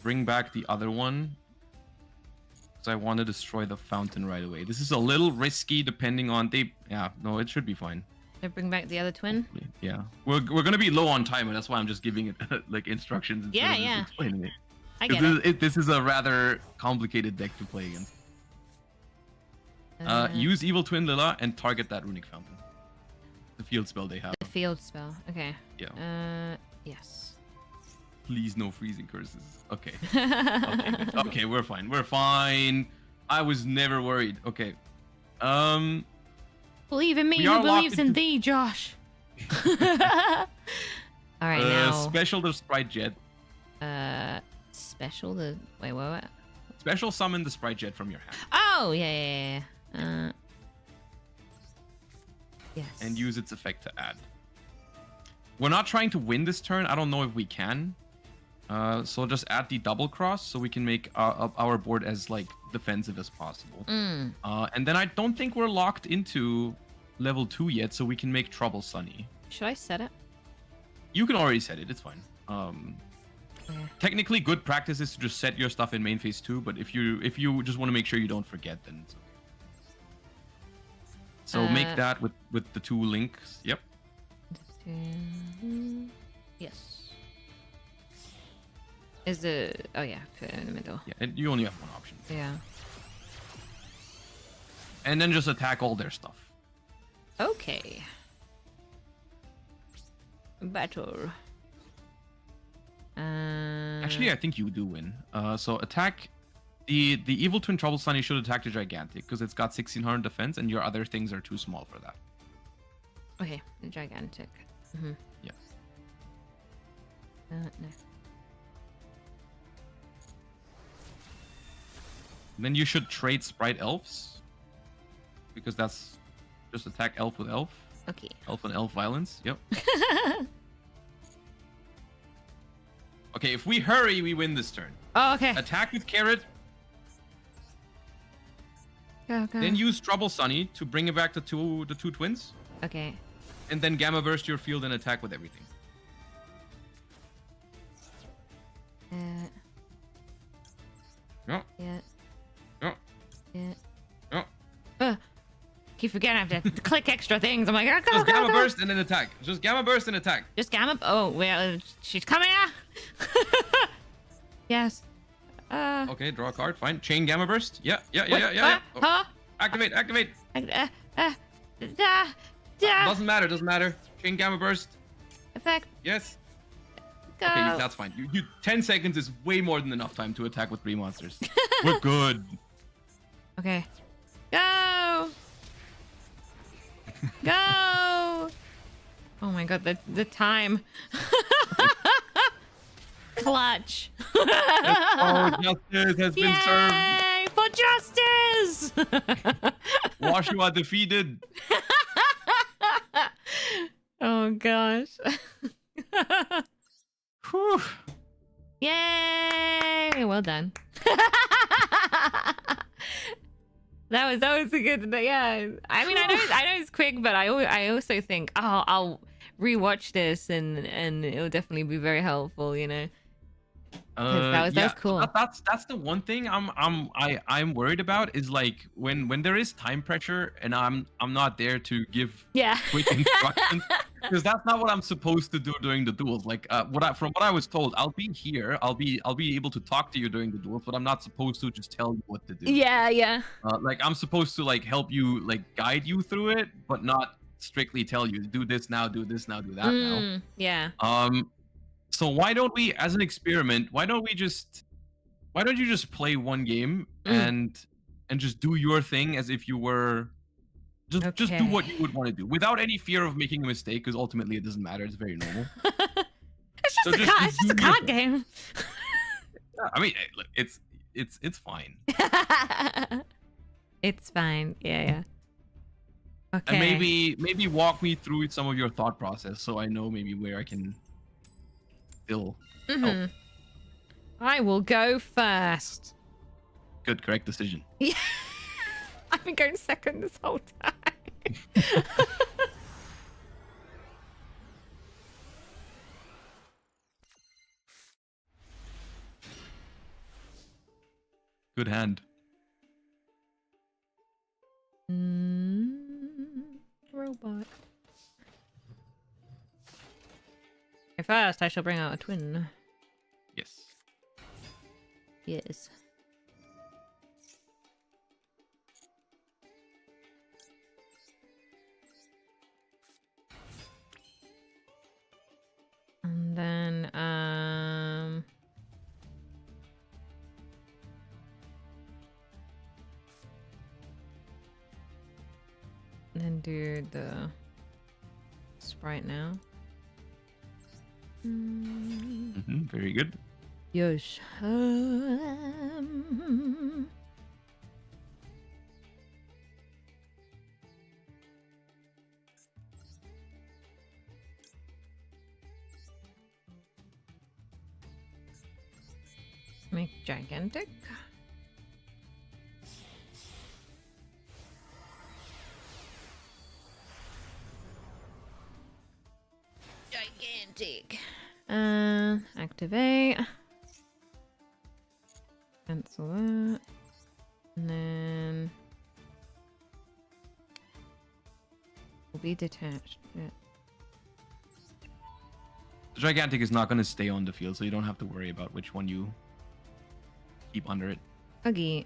Bring back the other one. Because I want to destroy the fountain right away. This is a little risky depending on yeah, no, it should be fine. So bring back the other twin? Yeah. We're gonna be low on time, and that's why I'm just giving it like instructions instead of just explaining it. I get it. This is a rather complicated deck to play against. Use Evil Twin Lila and target that Runic Fountain. The field spell they have. The field spell. Okay. Yeah. Yes. Please no freezing curses. Okay. Okay, okay, we're fine. We're fine. I was never worried. Okay. Believe in me who believes in thee, Josh. All right, now. Special the Spright Jet. Special the wait, what? Special summon the Spright Jet from your hand. Oh, yeah. Yes. And use its effect to add. We're not trying to win this turn. I don't know if we can. So just add the double cross so we can make our board as like defensive as possible. And then I don't think we're locked into level 2 yet, so we can make Trouble Sunny. Should I set it? You can already set it. It's fine. Yeah. Technically, good practice is to just set your stuff in main phase 2, but if you just want to make sure you don't forget, then it's okay. So make that with the 2 links. Yep. Yes. Is it? Oh yeah, put it in the middle. Yeah, and you only have one option. Yeah. And then just attack all their stuff. Okay. Battle. Actually, I think you do win. So attack the Evil Twin Trouble Sunny should attack the Gigantic because it's got 1600 defense, and your other things are too small for that. Okay, the Gigantic. Yeah. No. Then you should trade Spright Elves because that's just attack Elf with Elf. Okay. Elf and Elf violence. Yep. Okay, if we hurry, we win this turn. Oh, okay. Attack with Carrot. Go. Then use Trouble Sunny to bring it back the two twins. Okay. And then Gamma Burst your field and attack with everything. Yeah. Yeah. Keep forgetting I have to click extra things. I'm like, oh, Just Gamma Burst and then attack. Just Gamma Burst and attack. Just Gamma. Oh, well, she's coming out. Yes. Okay, draw a card. Fine. Chain Gamma Burst. Yeah. Huh? Activate. Doesn't matter. Chain Gamma Burst. Effect. Yes. Go. Okay, that's fine. You 10 seconds is way more than enough time to attack with 3 monsters. We're good. Okay. Go. Go. Oh my god, the time. Clutch. Oh, justice has been served. Yay for justice. Joshua defeated. Oh gosh. Whew. Yay! Well done. That was a good. Yeah. I mean, I know it's quick, but I also think, oh, I'll rewatch this and it'll definitely be very helpful. You know. That was cool. That's the one thing I'm worried about is like when there is time pressure and I'm not there to give quick instructions because that's not what I'm supposed to do during the duels. Like from what I was told, I'll be here, I'll be able to talk to you during the duels, but I'm not supposed to just tell you what to do. Yeah. Like I'm supposed to like help you, like guide you through it, but not strictly tell you do this now, do this now, do that now. Yeah. So why don't we, as an experiment, why don't you just play one game and just do your thing as if you were just do what you would want to do without any fear of making a mistake, because ultimately it doesn't matter. It's very normal. It's just a card game. I mean, it's fine. It's fine. Yeah. Okay. And maybe walk me through some of your thought process so I know maybe where I can still help. I will go first. Good, correct decision. Yeah. I've been going second this whole time. Good hand. Robot. Okay, first, I shall bring out a twin. Yes. Yes. And then, then do the Spright now. Very good. Yes. Make gigantic. Gigantic. Activate. Cancel that. And then will be detached. Yeah. The gigantic is not going to stay on the field, so you don't have to worry about which one you keep under it. Okay.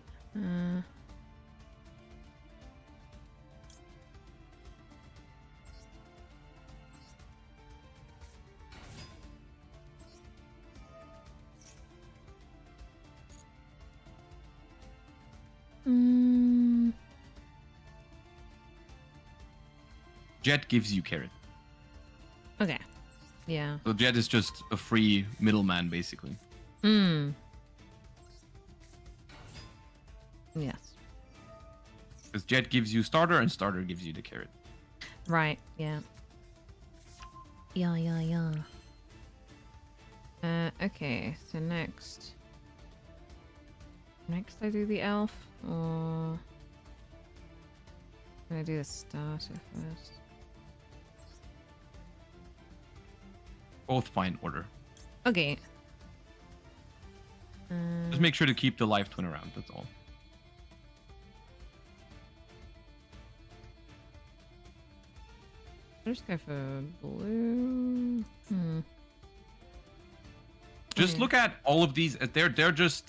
Jet gives you carrot. Okay. Yeah. So Jet is just a free middleman, basically. Yes. Because Jet gives you starter, and starter gives you the carrot. Right. Yeah. Yeah. Okay. So next I do the elf, or I'm gonna do the starter first. Both fine order. Okay. Just make sure to keep the live twin around, that's all. I'll just go for blue. Just look at all of these. They're just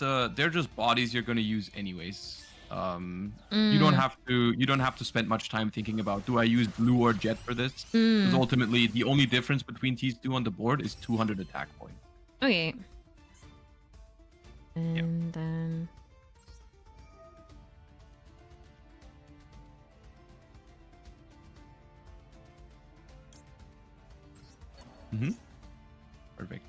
bodies you're gonna use anyways. You don't have to spend much time thinking about, do I use blue or jet for this? Because ultimately the only difference between these two on the board is 200 attack points. Okay. And then Perfect.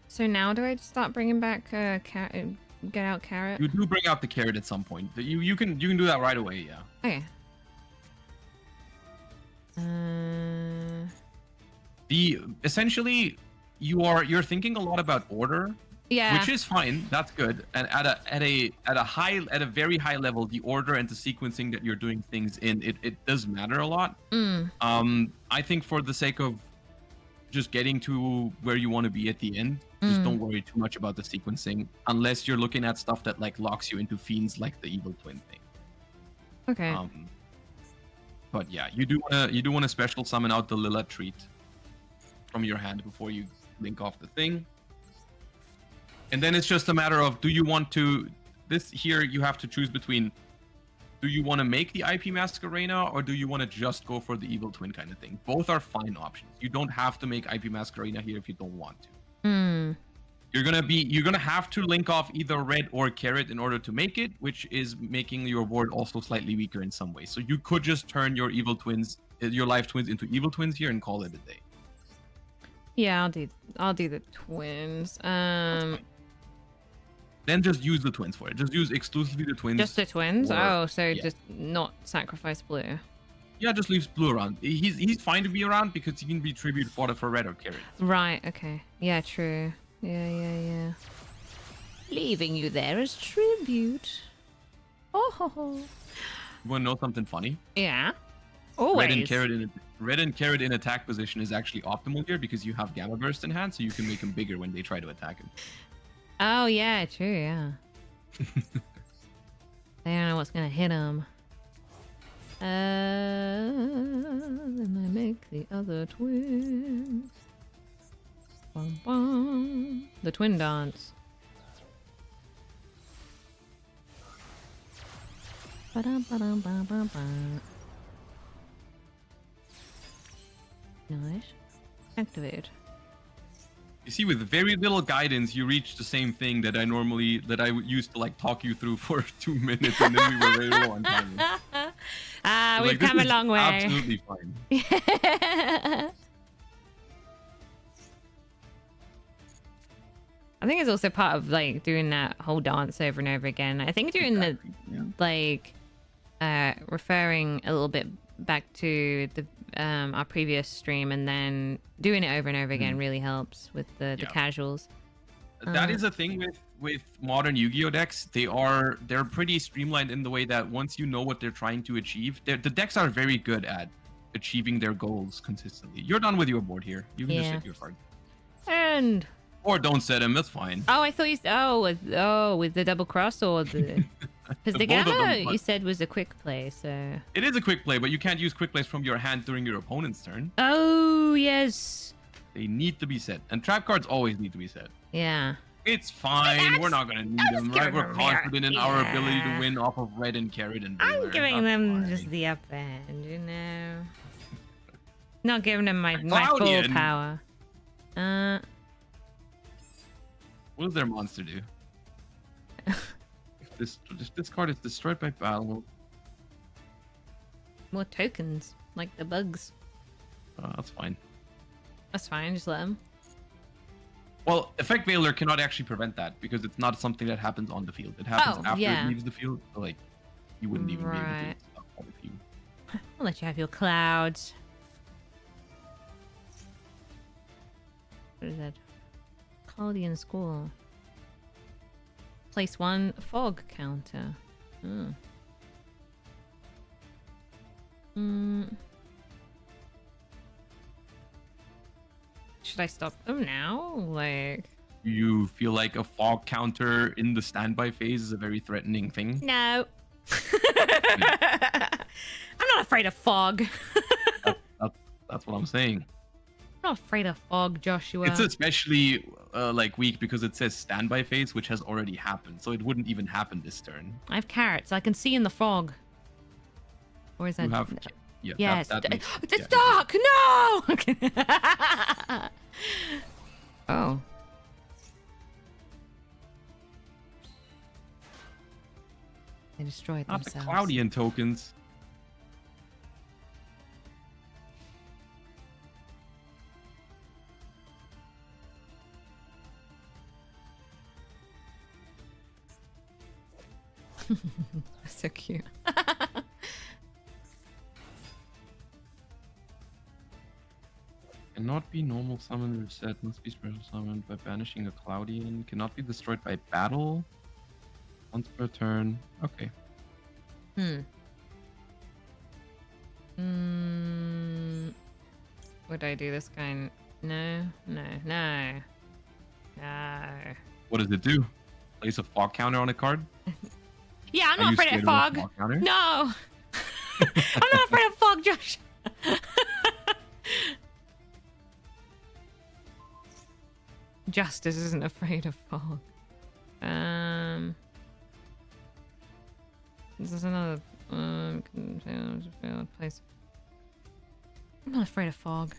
So now do I start bringing back get out carrot? You do bring out the carrot at some point. You can do that right away, yeah. Okay. Essentially you're thinking a lot about order. Yeah. Which is fine. That's good. And at a very high level, the order and the sequencing that you're doing things in, it does matter a lot. I think for the sake of just getting to where you want to be at the end, just don't worry too much about the sequencing, unless you're looking at stuff that like locks you into fiends like the evil twin thing. Okay. But yeah, you do want to special summon out the Lila treat. from your hand before you link off the thing. And then it's just a matter of, do you want to... This here, you have to choose between, do you want to make the IP Mask Arena, or do you want to just go for the Evil Twin kind of thing? Both are fine options. You don't have to make IP Mask Arena here if you don't want to. You're gonna have to link off either red or carrot in order to make it, which is making your board also slightly weaker in some ways. So you could just turn your evil twins, your life twins, into evil twins here and call it a day. Yeah, I'll do the twins. Then just use the twins for it. Just use exclusively the twins. Just the twins? Or, so just not sacrifice blue. Yeah, just leaves blue around. He's fine to be around because he can be tribute fodder for red or carrot. Right, okay. Yeah, true. Yeah. Leaving you there as tribute. Oh ho ho. You wanna know something funny? Yeah. Always. Red and carrot in attack position is actually optimal here because you have Gamma Burst in hand, so you can make him bigger when they try to attack him. Oh yeah, true, yeah. They don't know what's gonna hit him. Then I make the other twins. Bum, bum. The twin dance. Ba-dum, ba-dum, ba, ba, ba. Nice. Activate. You see, with very little guidance, you reach the same thing that I used to like talk you through for 2 minutes, and then we were very low on time. So, We've come a long way. Absolutely fine. I think it's also part of like doing that whole dance over and over again. I think doing referring a little bit back to the our previous stream and then doing it over and over again really helps with the casuals. That is a thing with modern Yu-Gi-Oh decks. They're pretty streamlined in the way that once you know what they're trying to achieve, the decks are very good at achieving their goals consistently. You're done with your board here. You can just set your card. And or don't set him. That's fine. Oh, I thought you said with the double cross or the because the Gamma you said was a quick play, so it is a quick play, but you can't use quick plays from your hand during your opponent's turn. Oh yes. They need to be set, and trap cards always need to be set. Yeah. It's fine. We're not gonna need them, right? We're confident in our ability to win off of red and carrot and blue. I'm giving them just the up end, you know. Not giving them my full power. What does their monster do? if this card is destroyed by battle. More tokens, like the bugs. That's fine. That's fine. Just let them. Well, Effect Veiler cannot actually prevent that because it's not something that happens on the field. It happens after it leaves the field. So, like, you wouldn't even be able to stop that if you. I'll let you have your clouds. What is that? Caldian School. Place 1 fog counter. Should I stop them now? Like, you feel like a fog counter in the standby phase is a very threatening thing? No. I'm not afraid of fog. That's what I'm saying. I'm not afraid of fog, Joshua. It's especially weak because it says standby phase, which has already happened, so it wouldn't even happen this turn. I have carrots. I can see in the fog. Or is that? You have, yes. It's dark. No. Oh. They destroyed themselves. Not the Cloudian tokens. So cute. Cannot be normal summoned or set, must be special summoned by banishing a Cloudian. Cannot be destroyed by battle. Once per turn. Okay. Would I do this guy? No. What does it do? Place a fog counter on a card? Yeah, I'm not afraid of fog. No. I'm not afraid of fog, Josh. Justice isn't afraid of fog. This is another place. I'm not afraid of fog.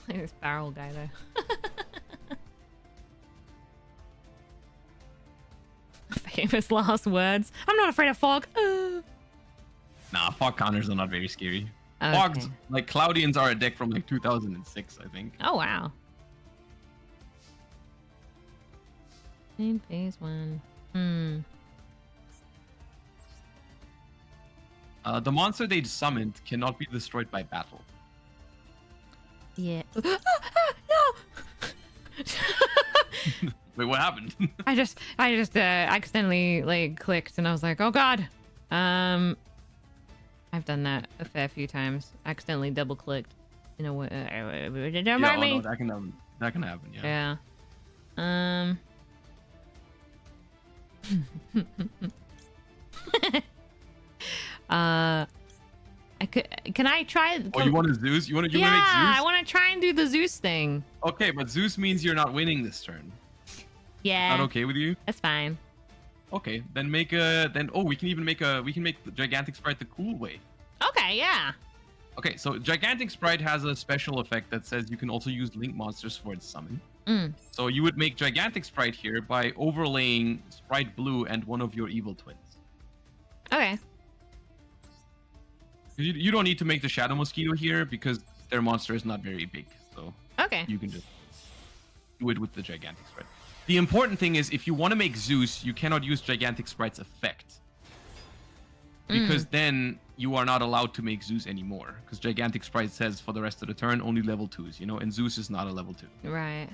This barrel guy though. Famous last words. I'm not afraid of fog. Nah, fog counters are not very scary. Okay. Fogs, like Cloudians, are a deck from like 2006, I think. Oh wow. In phase 1. The monster they summoned cannot be destroyed by battle. Yeah. No. Wait, what happened? I just accidentally like clicked and I was like, oh god. I've done that a fair few times. Accidentally double clicked. You know what? Don't mind me. No, that can happen. That can happen. Yeah. Can I try? Oh, you want a Zeus? You want to make Zeus? Yeah, I want to try and do the Zeus thing. Okay, but Zeus means you're not winning this turn. Yeah. Not okay with you? That's fine. Okay, then make a we can even make the gigantic sprite the cool way. Okay, yeah. Okay, so gigantic sprite has a special effect that says you can also use link monsters for its summon. So you would make gigantic sprite here by overlaying sprite blue and one of your evil twins. Okay. You don't need to make the shadow mosquito here because their monster is not very big. So okay, you can just do it with the gigantic sprite. The important thing is if you want to make Zeus, you cannot use gigantic sprite's effect. Because then you are not allowed to make Zeus anymore. Because gigantic sprite says for the rest of the turn only level 2s, you know, and Zeus is not a level 2. Right.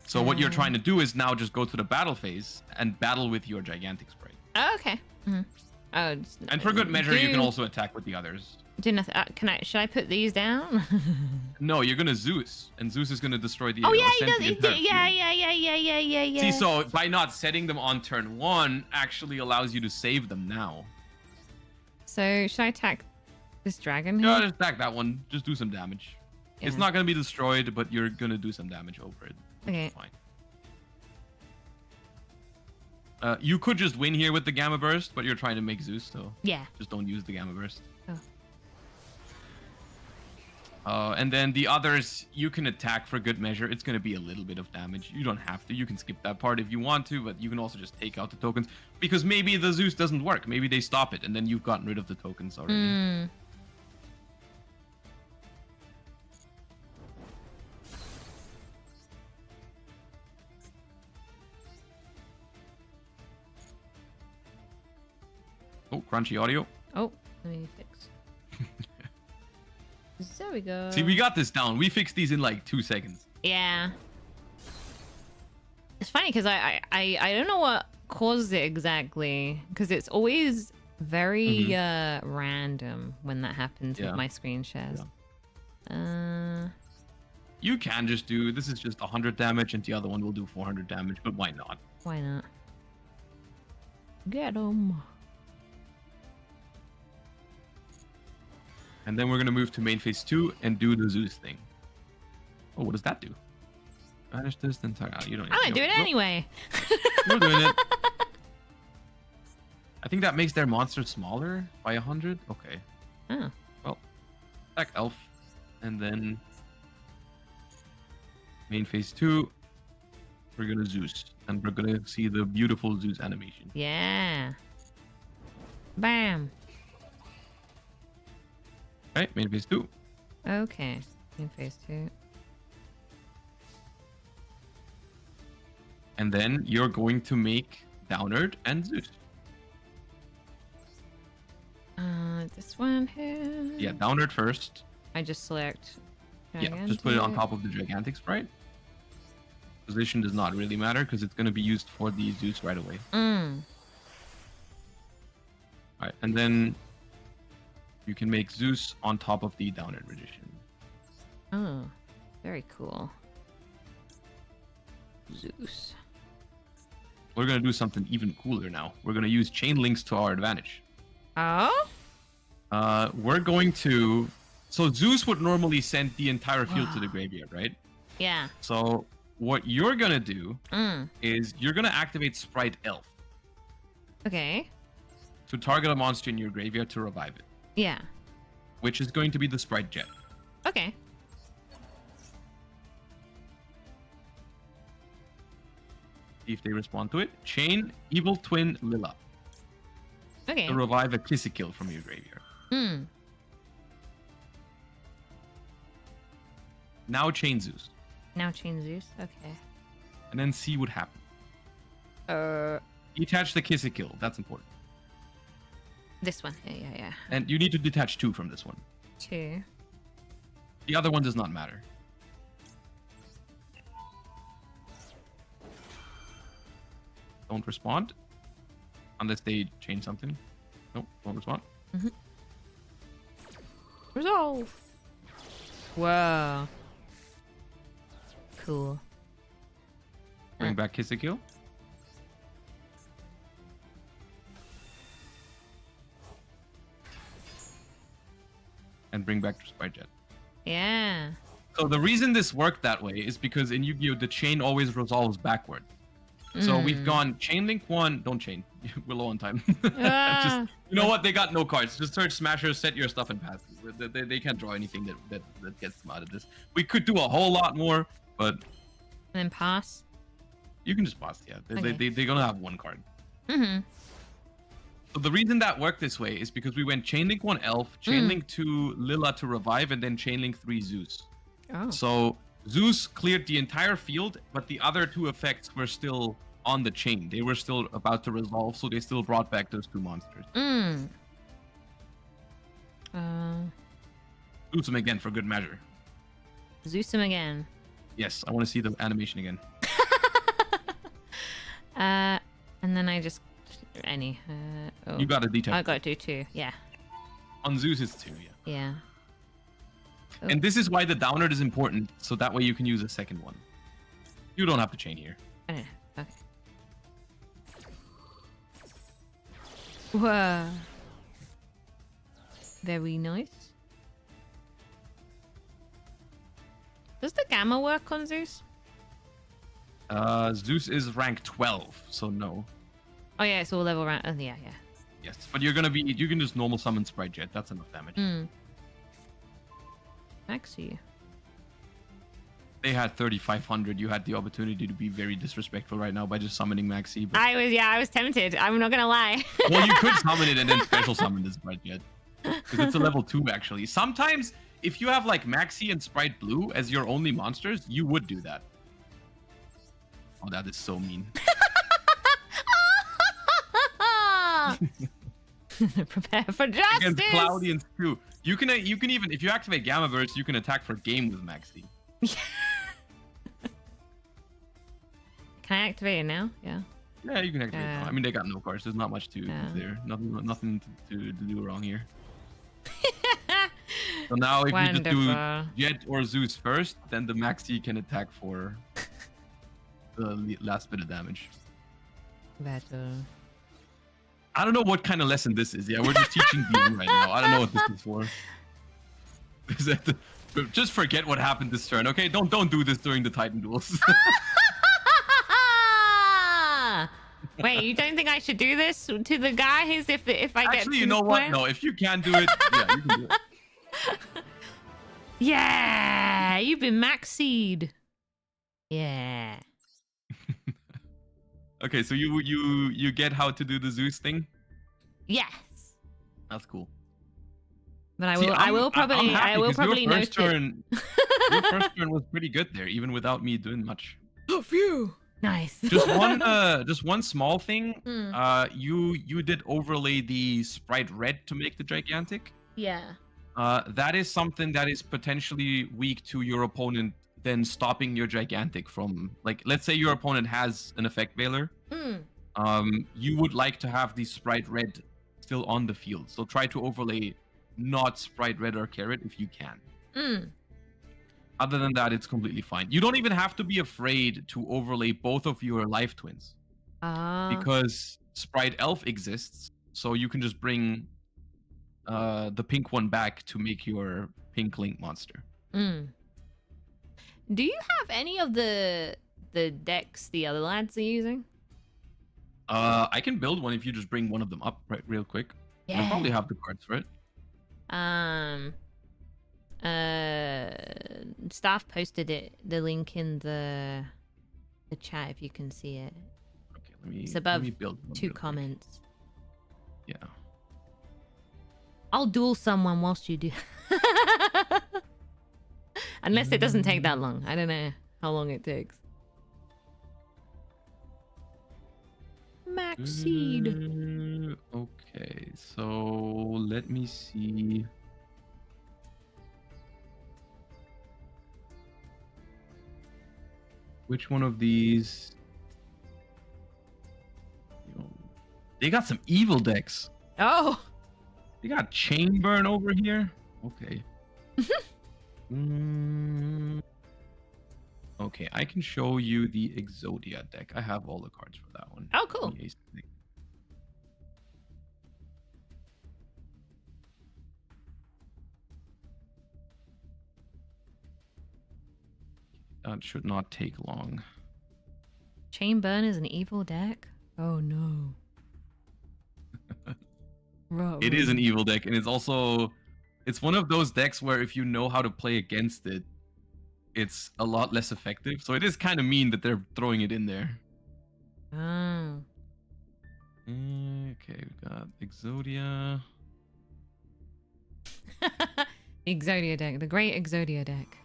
So what you're trying to do is now just go to the battle phase and battle with your gigantic sprite. Okay. Oh, and for good measure, you can also attack with the others. Should I put these down? No, you're gonna Zeus, and Zeus is gonna destroy the. Oh yeah, he does. Yeah. See, so by not setting them on turn 1, actually allows you to save them now. So should I attack this dragon here? No, just attack that one. Just do some damage. Yeah. It's not gonna be destroyed, but you're gonna do some damage over it. Okay. Fine. You could just win here with the Gamma Burst, but you're trying to make Zeus, so yeah. Just don't use the Gamma Burst. Oh. And then the others, you can attack for good measure. It's going to be a little bit of damage. You don't have to. You can skip that part if you want to, but you can also just take out the tokens. Because maybe the Zeus doesn't work. Maybe they stop it, and then you've gotten rid of the tokens already. Oh, crunchy audio. Oh, let me fix. There we go. See, we got this down. We fixed these in like 2 seconds. Yeah. It's funny because I don't know what causes it exactly, because it's always very random when that happens with my screen shares. Yeah. You can just do, this is just 100 damage and the other one will do 400 damage, but why not? Why not? Get 'em. And then we're going to move to main phase 2 and do the Zeus thing. Oh, what does that do? Banish this, then you don't. I'm going to do it anyway. You're doing it. I think that makes their monster smaller by 100. Okay. Oh. Well, attack elf. And then main phase 2, we're going to Zeus. And we're going to see the beautiful Zeus animation. Yeah. Bam. Right, main phase 2. Okay, main phase 2. And then you're going to make Downerd and Zeus. This one here. Yeah, Downerd first. I just select. Yeah, just put it on top of the gigantic sprite. Position does not really matter because it's going to be used for the Zeus right away. Alright, and then you can make Zeus on top of the Downerd Magician. Oh, very cool. Zeus. We're gonna do something even cooler now. We're gonna use chain links to our advantage. Oh? We're going to. So Zeus would normally send the entire field to the graveyard, right? Yeah. So what you're gonna do is you're gonna activate Spright Elf Okay. to target a monster in your graveyard to revive it, Yeah. which is going to be the Spright Jet. Okay. See if they respond to it. Chain Evil Twin Lila Okay. to revive a Kissikil from your graveyard. Hmm. Now chain Zeus, Now chain Zeus. Okay. and then see what happens. Detach the Kissikil. That's important. This one. Yeah. And you need to detach 2 from this one. 2. The other one does not matter. Don't respond unless they change something. Nope, don't respond. Resolve. Whoa. Cool. Bring back Kissikil. And bring back Spright Jet. Yeah. So the reason this worked that way is because in Yu-Gi-Oh! The chain always resolves backward. So we've gone chain link 1, don't chain. We're low on time. Just, you know what? They got no cards. Just search Smashers, set your stuff, and pass. They can't draw anything that gets them out of this. We could do a whole lot more, but And then pass. you can just pass. Yeah, they're gonna have 1 card. Mm-hmm. So the reason that worked this way is because we went chain link 1 Elf, chain link 2 Lila to revive, and then chain link 3 Zeus. Oh. So Zeus cleared the entire field, but the other 2 effects were still on the chain. They were still about to resolve, so they still brought back those 2 monsters. Zeus them again for good measure. Zeus him again. Yes, I want to see the animation again. And then I just any. Oh. You got to detach. I got to do 2. Yeah. On Zeus, it's 2. Yeah. Yeah. Oh. And this is why the downer is important, so that way you can use a second one. You don't have to chain here. Okay. Whoa. Very nice. Does the gamma work on Zeus? Zeus is rank 12, so no. Oh yeah, it's all level round. Oh, yeah. Yes, but you can just normal summon Spright Jet. That's enough damage. Maxi. They had 3,500. You had the opportunity to be very disrespectful right now by just summoning Maxi. But... I was tempted. I'm not gonna lie. Well, you could summon it and then special summon this Spright Jet. Because it's a level 2 actually. Sometimes if you have like Maxi and Spright Blue as your only monsters, you would do that. Oh, that is so mean. Prepare for justice. Against Cloudy and Screw. You can even, if you activate Gamma Burst, you can attack for game with Maxi. Can I activate it now? Yeah. Yeah, you can activate it now. I mean, they got no cards. There's not much to there. Nothing to do wrong here. So now if you just do Jet or Zeus first, then the Maxi can attack for the last bit of damage. Better. I don't know what kind of lesson this is. Yeah, we're just teaching DM right now. I don't know what this is for. Is that just forget what happened this turn, okay? Don't do this during the Titan duels. Wait, you don't think I should do this to the guys if I get? Actually, you know what? No, if you can do it, yeah, you can do it. Yeah, you've been maxied. Yeah. Okay, so you get how to do the Zeus thing? Yes. That's cool. But I will probably note it. Your first turn was pretty good there, even without me doing much. Oh, phew. Nice. just one small thing. You did overlay the Spright Red to make the gigantic. Yeah. That is something that is potentially weak to your opponent, then stopping your gigantic from, like, let's say your opponent has an effect veiler. You would like to have the Spright Red still on the field, so try to overlay not Spright Red or Carrot if you can. Other than that, it's completely fine. You don't even have to be afraid to overlay both of your life twins. because Spright Elf exists, so you can just bring the pink one back to make your pink Link monster. Do you have any of the decks the other lads are using? I can build one if you just bring one of them up real quick. Yeah. I probably have the cards for it. Staff posted the link in the chat if you can see it. Okay, it's above let me build 2 comments. Yeah. I'll duel someone whilst you do. Unless it doesn't take that long. I don't know how long it takes. Max seed. Okay, so let me see. Which one of these? They got some evil decks. Oh. They got Chain Burn over here. Okay. Okay, I can show you the Exodia deck. I have all the cards for that one. Oh, cool. That should not take long. Chain Burn is an evil deck? Oh no. It is an evil deck, and it's one of those decks where if you know how to play against it, it's a lot less effective. So it is kind of mean that they're throwing it in there. Oh. Okay, we got Exodia. Exodia deck, the great Exodia deck.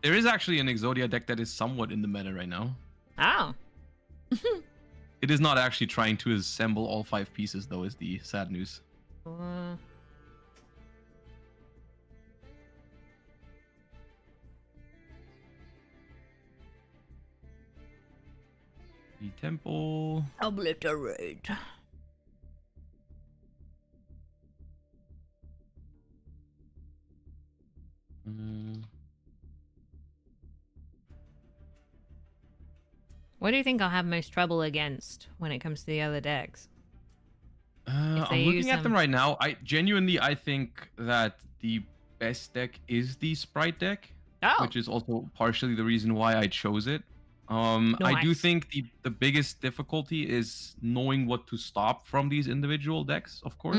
There is actually an Exodia deck that is somewhat in the meta right now. Oh. It is not actually trying to assemble all 5 pieces, though, is the sad news. The temple. Obliterate. What do you think I'll have most trouble against when it comes to the other decks? I'm looking at them right now. I think that the best deck is the Spright deck, which is also partially the reason why I chose it. I do think the biggest difficulty is knowing what to stop from these individual decks, of course.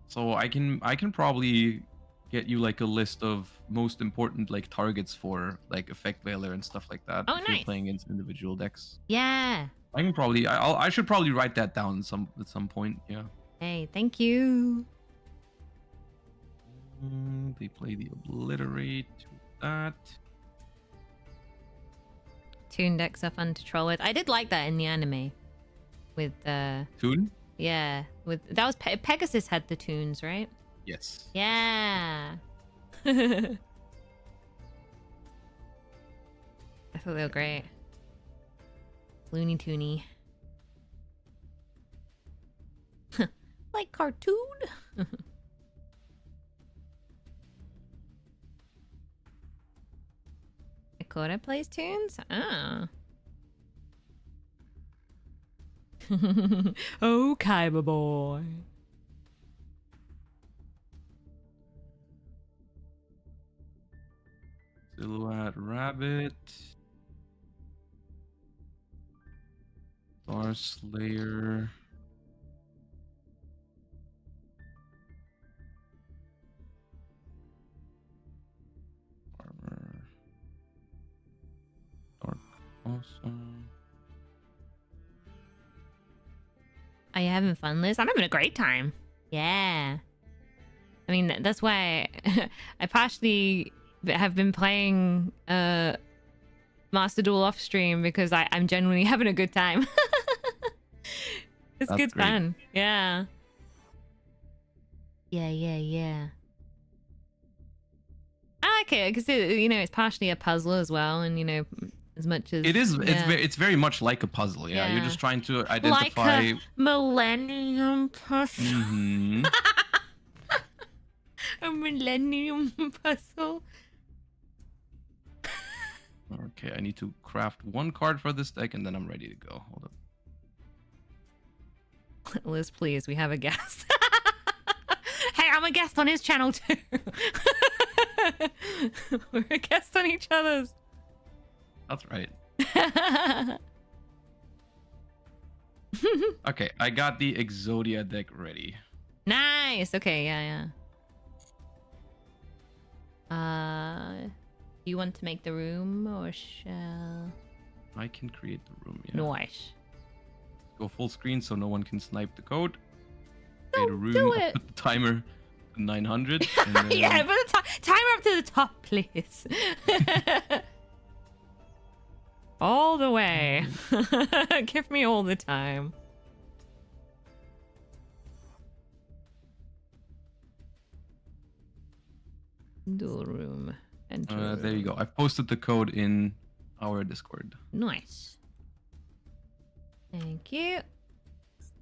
So I can probably get you like a list of most important like targets for like Effect Veiler and stuff like that. If you're playing against individual decks. Yeah. I can probably I should probably write that down at some point. Yeah. Hey, thank you. They play the Obliterate to that. Toon decks are fun to troll with. I did like that in the anime. With Toon? Yeah. That was Pegasus had the toons, right? Yes. Yeah. I thought they were great. Looney Toony. Like cartoon? Dakota plays tunes? Oh. Oh, Kaiba boy. Silhouette Rabbit. Star Slayer. Armor. Dark Awesome. Are you having fun, Liz? I'm having a great time. Yeah. I mean, that's why I partially have been playing Master Duel off stream because I'm genuinely having a good time. It's That's good great. fun. Yeah. Yeah. I like it because it's partially a puzzle as well, and as much as It is. It's very much like a puzzle. Yeah, you're just trying to identify. like a millennium puzzle. Mhm. A millennium puzzle. Okay, I need to craft one card for this deck, and then I'm ready to go. Hold up. Liz, please, we have a guest. Hey, I'm a guest on his channel too. We're a guest on each other's. That's right. Okay, I got the Exodia deck ready. Nice. Okay, yeah. Do you want to make the room or shall I can create the room, yeah. Nice. Go full screen so no one can snipe the code. No, Create a room. do I'll it. put the timer to 900. And then... Yeah, put the timer up to the top, please. All the way. Give me all the time. Dual room. Enter there you room. go. I've posted the code in our Discord. Nice. Thank you.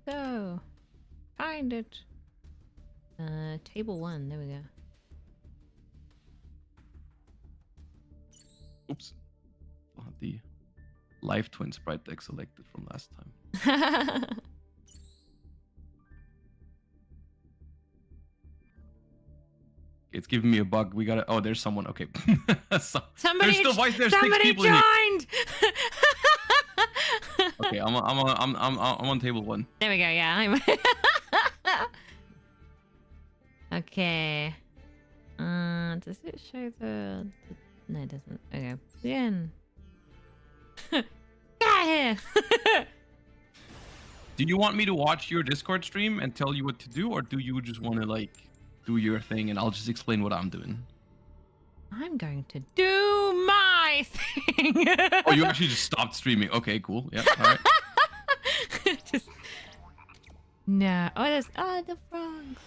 So, find it. Table 1. There we go. Oops. I'll have the live twin sprite deck selected from last time. It's giving me a bug. We gotta. Oh, there's someone. Okay. Somebody, there's still voice. There's 6 somebody people in here. joined. Okay, I'm on table 1. There we go. Yeah. Okay. Does it show the? No, it doesn't. Okay. Again. Get out here. Do you want me to watch your Discord stream and tell you what to do, or do you just want to like do your thing and I'll just explain what I'm doing? I'm going to do my thing. Oh, you actually just stopped streaming. Okay, cool. Yeah. All right. Just... No. Oh, there's the frogs.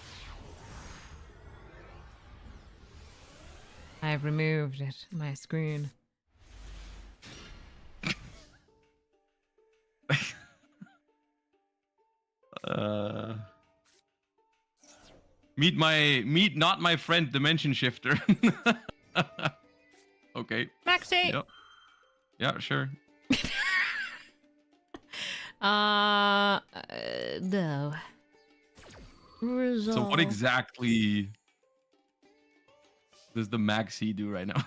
I've removed it. My screen. Meet not my friend Dimension Shifter. Okay. Maxi. Yep. Yeah, sure. No. Resolve. So what exactly does the Maxi do right now?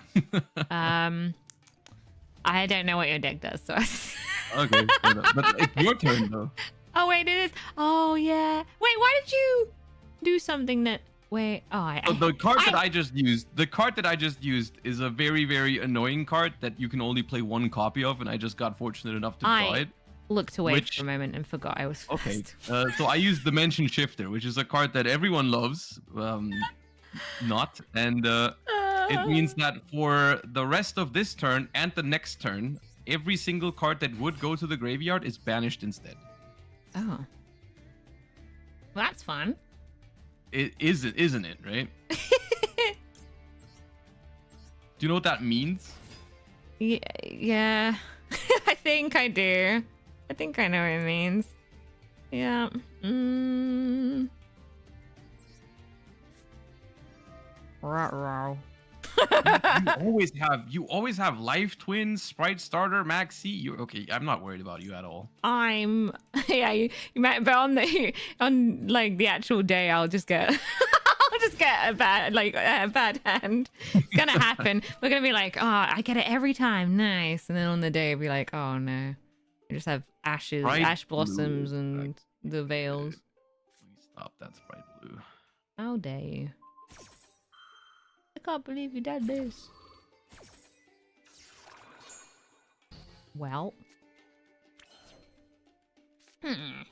I don't know what your deck does, so. Okay, but it's your turn though. Oh wait, it is. Oh yeah. Wait, why did you do something that? Wait. Oh, So the card that I just used, is a very, very annoying card that you can only play 1 copy of, and I just got fortunate enough to draw it. Looked away for a moment and forgot I was first. Okay. So I used Dimension Shifter, which is a card that everyone loves. Not, and it means that for the rest of this turn and the next turn, every single card that would go to the graveyard is banished instead. Oh. Well, that's fun. It isn't it, right? Do you know what that means? Yeah. I think I do. I think I know what it means. Yeah. Ruh-roh. you always have life twins, sprite starter, maxi. You're okay. I'm not worried about you at all. Yeah, you might, but on like the actual day, I'll just get a bad hand. It's gonna happen. We're gonna be like, oh, I get it every time, nice, and then on the day, it'll be like, oh no, I just have ashes, ash blossoms, and the veils. Please stop that sprite blue. How dare you? I can't believe you did this. Well. And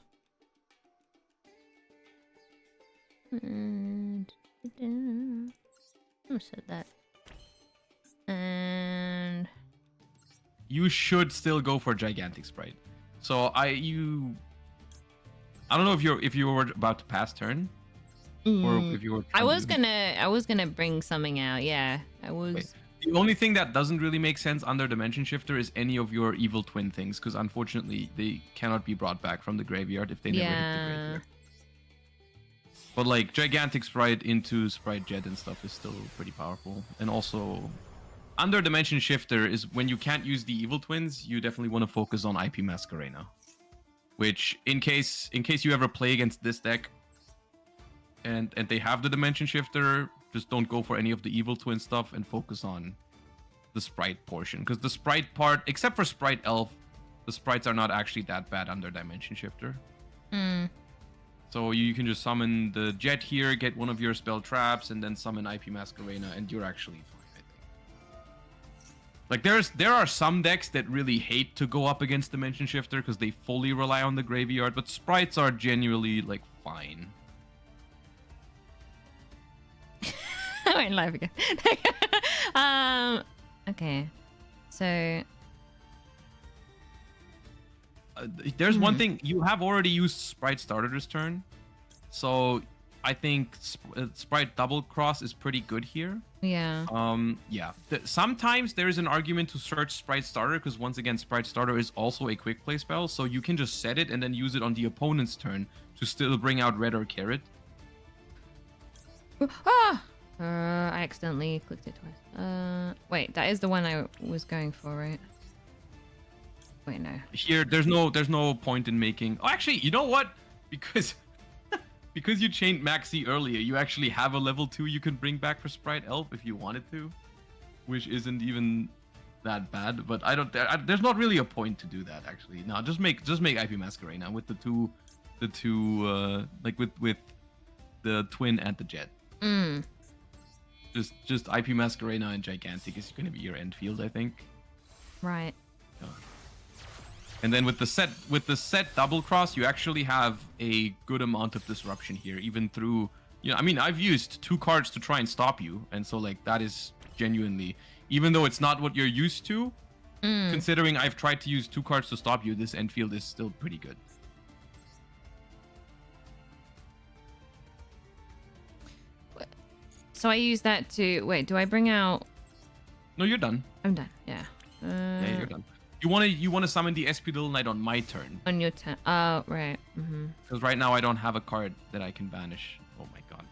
who said that? And you should still go for gigantic sprite. So I don't know if you were about to pass turn. Or if you were I was gonna bring something out, yeah. I was. Wait. The only thing that doesn't really make sense under Dimension Shifter is any of your evil twin things, because unfortunately they cannot be brought back from the graveyard if they never hit the graveyard. But like gigantic sprite into sprite jet and stuff is still pretty powerful. And also under Dimension Shifter is when you can't use the evil twins, you definitely want to focus on IP Masquerena. which in case you ever play against this deck and they have the Dimension Shifter, just don't go for any of the Evil Twin stuff and focus on the Spright portion, because the Spright part, except for Spright Elf, the Sprites are not actually that bad under Dimension Shifter. So you can just summon the Jet here, get one of your spell traps, and then summon IP Masquerena, and you're actually fine, I think. Like there are some decks that really hate to go up against Dimension Shifter because they fully rely on the graveyard, but Sprites are genuinely like fine. I went live again. Okay, so there's one thing. You have already used Spright starter this turn, so I think Spright double cross is pretty good here. Yeah. Yeah. Sometimes there is an argument to search Spright starter, because once again, Spright starter is also a quick play spell, so you can just set it and then use it on the opponent's turn to still bring out red or carrot. I accidentally clicked it twice. Wait, that is the one I was going for, right? Wait, no. Here, there's no point in making. Oh, actually, you know what? Because you chained Maxi earlier, you actually have a level 2 you can bring back for Spright Elf if you wanted to, which isn't even that bad. But there's not really a point to do that actually. No, just make IP Masquerena with the two like with the twin and the jet. Just IP Masquerena and Gigantic is going to be your end field, I think. Right. And then with the set double cross, you actually have a good amount of disruption here, even through, you know, I mean, I've used 2 cards to try and stop you, and so like that is genuinely, even though it's not what you're used to, considering I've tried to use 2 cards to stop you, this end field is still pretty good. So I use that to wait. Do I bring out? No, you're done. I'm done. Yeah. Yeah, you're done. You want to summon the SP Little Knight on my turn. On your turn. Oh, right. Because right now I don't have a card that I can banish. Oh my god.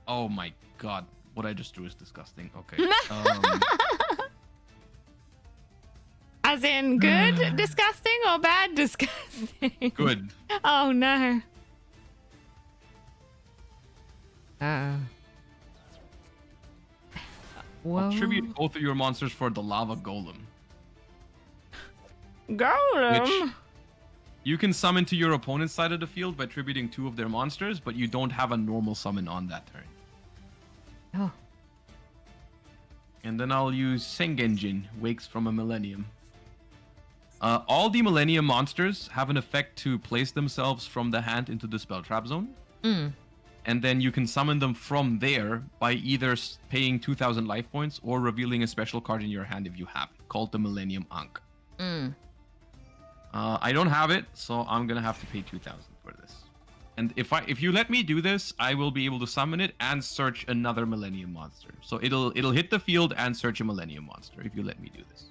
Oh my god. What I just drew is disgusting. Okay. As in good disgusting or bad disgusting? Good. Oh no. I'll tribute both of your monsters for the Lava Golem. Golem? Which you can summon to your opponent's side of the field by tributing 2 of their monsters, but you don't have a normal summon on that turn. Oh. And then I'll use Sengenjin, Wakes from a Millennium. All the Millennium monsters have an effect to place themselves from the hand into the spell trap zone. And then you can summon them from there by either paying 2,000 life points or revealing a special card in your hand if you have it, called the Millennium Ankh. I don't have it, so I'm gonna have to pay 2,000 for this. And if you let me do this, I will be able to summon it and search another Millennium monster. So it'll hit the field and search a Millennium monster if you let me do this.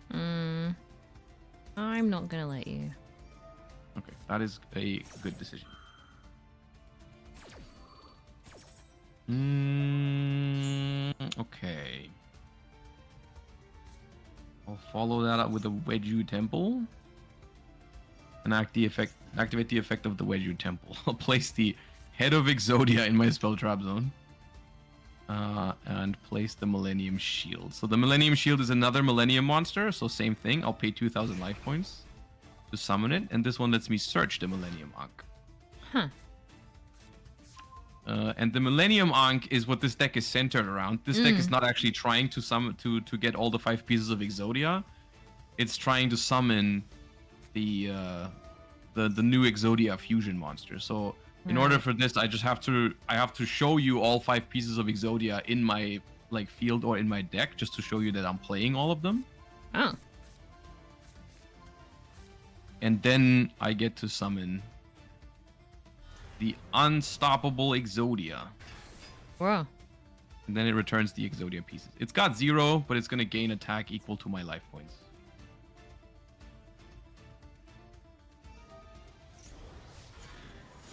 I'm not gonna let you. Okay, that is a good decision. Okay. I'll follow that up with a Wedju Temple. And activate the effect of the Wedju Temple. I'll place the Head of Exodia in my spell trap zone. And place the Millennium Shield. So the Millennium Shield is another Millennium monster, so same thing. I'll pay 2,000 life points to summon it, and this one lets me search the Millennium Ankh. And the Millennium Ankh is what this deck is centered around. This deck is not actually trying to summon to get all the 5 pieces of Exodia. It's trying to summon the new Exodia fusion monster. So in order for this, I have to show you all 5 pieces of Exodia in my field or in my deck, just to show you that I'm playing all of them. Oh. And then I get to summon the Unstoppable Exodia. Wow. And then it returns the Exodia pieces. It's got 0, but it's going to gain attack equal to my life points.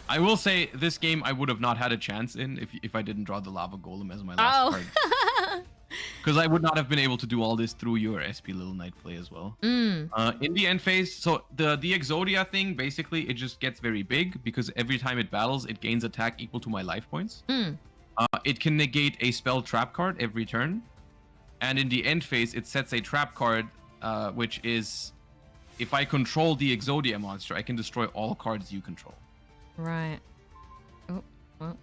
I will say, this game I would have not had a chance in if I didn't draw the Lava Golem as my last card. Because I would not have been able to do all this through your SP Little Knight play as well. In the end phase, so the Exodia thing, basically, it just gets very big because every time it battles, it gains attack equal to my life points. It can negate a spell trap card every turn. And in the end phase, it sets a trap card, which is, if I control the Exodia monster, I can destroy all cards you control. Right. Oh, well.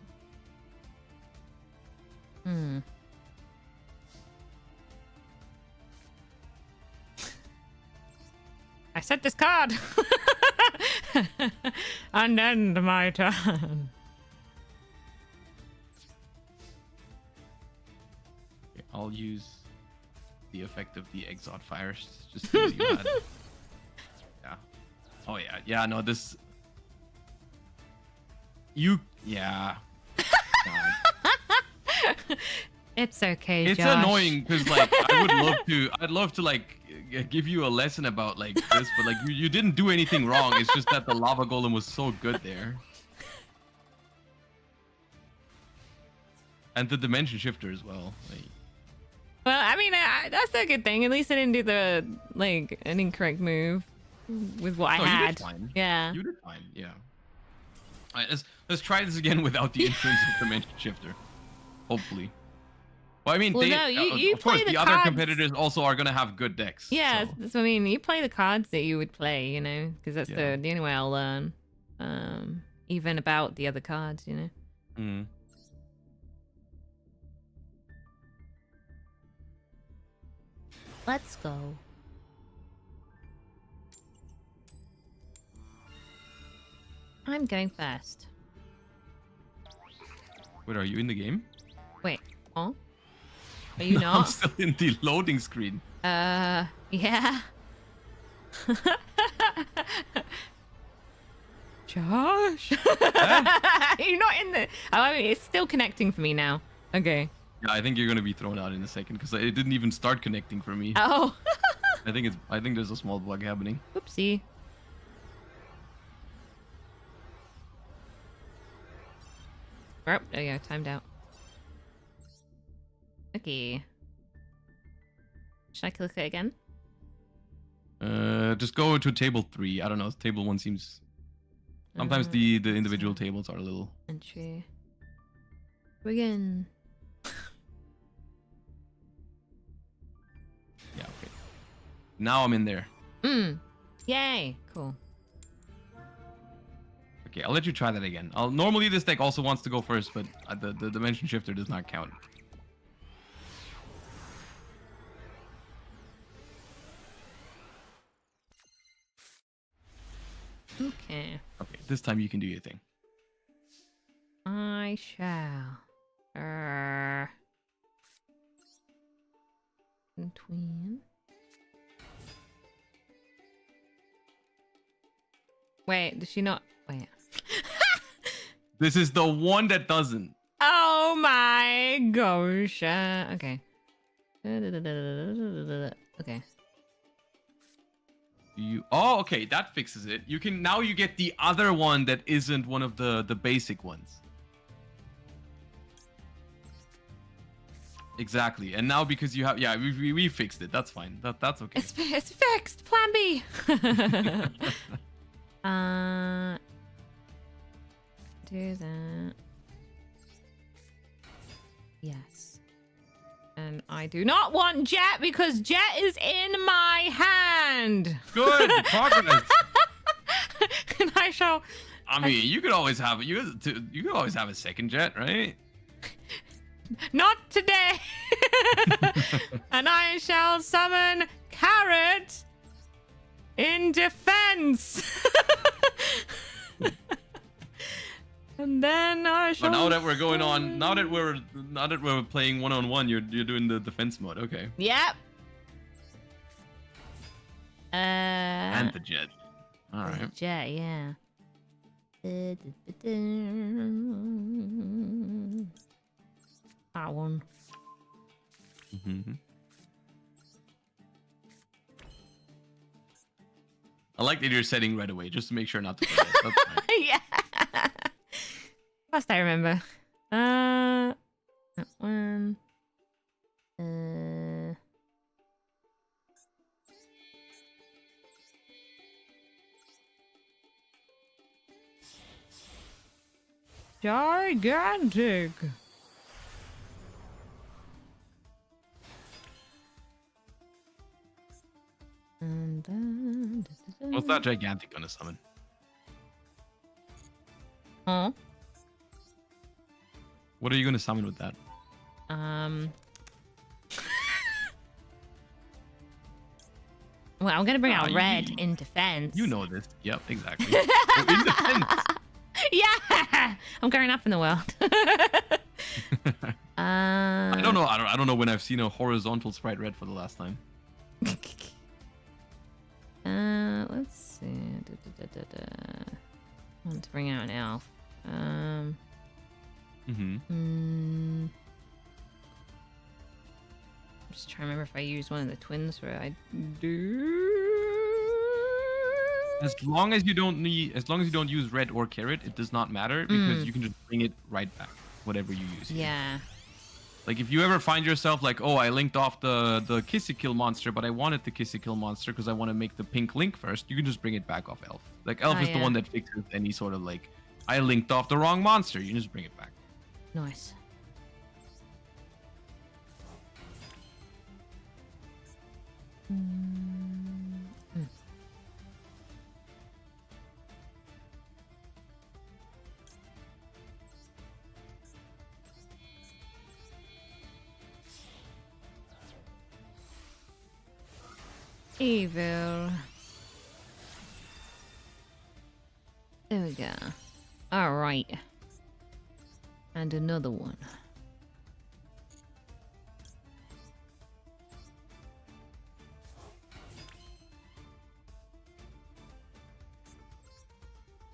I set this card and end my turn. I'll use the effect of the Exot Fires just so you had. Yeah. Oh yeah. Yeah. No. This. Yeah. It's okay, It's Josh. annoying because like I'd love to like give you a lesson about like this, but like you didn't do anything wrong. It's just that the lava golem was so good there. And the dimension shifter as well. Like, Well, I mean, that's a good thing. At least I didn't do the like an incorrect move with what I had. You did fine. Yeah. You did fine. Yeah. All right, let's try this again without the influence of dimension shifter. Hopefully. Well, I mean, Well, no, you of course, play the other cards. Competitors also are gonna have good decks. Yeah, so. that's what I mean. You play the cards that you would play, you know, because that's Yeah. the only way I'll learn, even about the other cards, you know. Mm. Let's go. I'm going first. Wait, are you in the game? Wait, huh? Are you I'm not? still in the loading screen. Yeah. Josh? You're not in the... Oh, I mean, it's still connecting for me now. Okay. Yeah, I think you're gonna be thrown out in a second because it didn't even start connecting for me. Oh. I think there's a small bug happening. Oopsie. Oh, there you go. Timed out. Okay. Should I click it again? Just go to table 3. I don't know. Table 1 seems. Sometimes the individual tables are a little. Entry. Begin. Yeah. Okay. Now I'm in there. Yay. Cool. Okay, I'll let you try that again. Normally this deck also wants to go first, but the dimension shifter does not count. Okay. Okay, this time you can do your thing. I shall. Between. Wait, does she not? Wait. This is the one that doesn't. Oh my gosh. Okay. Okay. Oh, okay, that fixes it. You get the other one that isn't one of the basic ones. Exactly. And now because you have, yeah, we fixed it. That's fine. That's okay. It's fixed. Plan B. Do that. Yes. And I do not want Jet because Jet is in my hand. Good progress. And I shall. I mean, you could always have a second Jet, right? Not today. And I shall summon Carrot in defense. And then I shall. Oh, now that we're going on, now that we're playing 1-on-1, you're doing the defense mode. Okay. Yep. And the Jet. All right. Jet, yeah. That one. Mm-hmm. I like that you're setting right away, just to make sure not to forget. That's fine. Yeah. First I remember. That one. Gigantic. And then... What's that gigantic gonna summon? Huh? What are you gonna summon with that? Well, I'm gonna bring out red in defense. You know this. Yep, exactly. Oh, in defense. Yeah, I'm going up in the world. I don't know. I don't know when I've seen a horizontal sprite red for the last time. Let's see. I want to bring out an elf. I'm just trying to remember if I use one of the twins where I do. As long as you don't use red or carrot, it does not matter because you can just bring it right back, whatever you use. Yeah. Like if you ever find yourself like, oh, I linked off the Kissy Kill monster, but I wanted the Kissy Kill monster because I want to make the pink link first, you can just bring it back off Elf. Like Elf is the one that fixes any sort of like, I linked off the wrong monster. You can just bring it back. Nice. Evil. There we go. All right. And another one.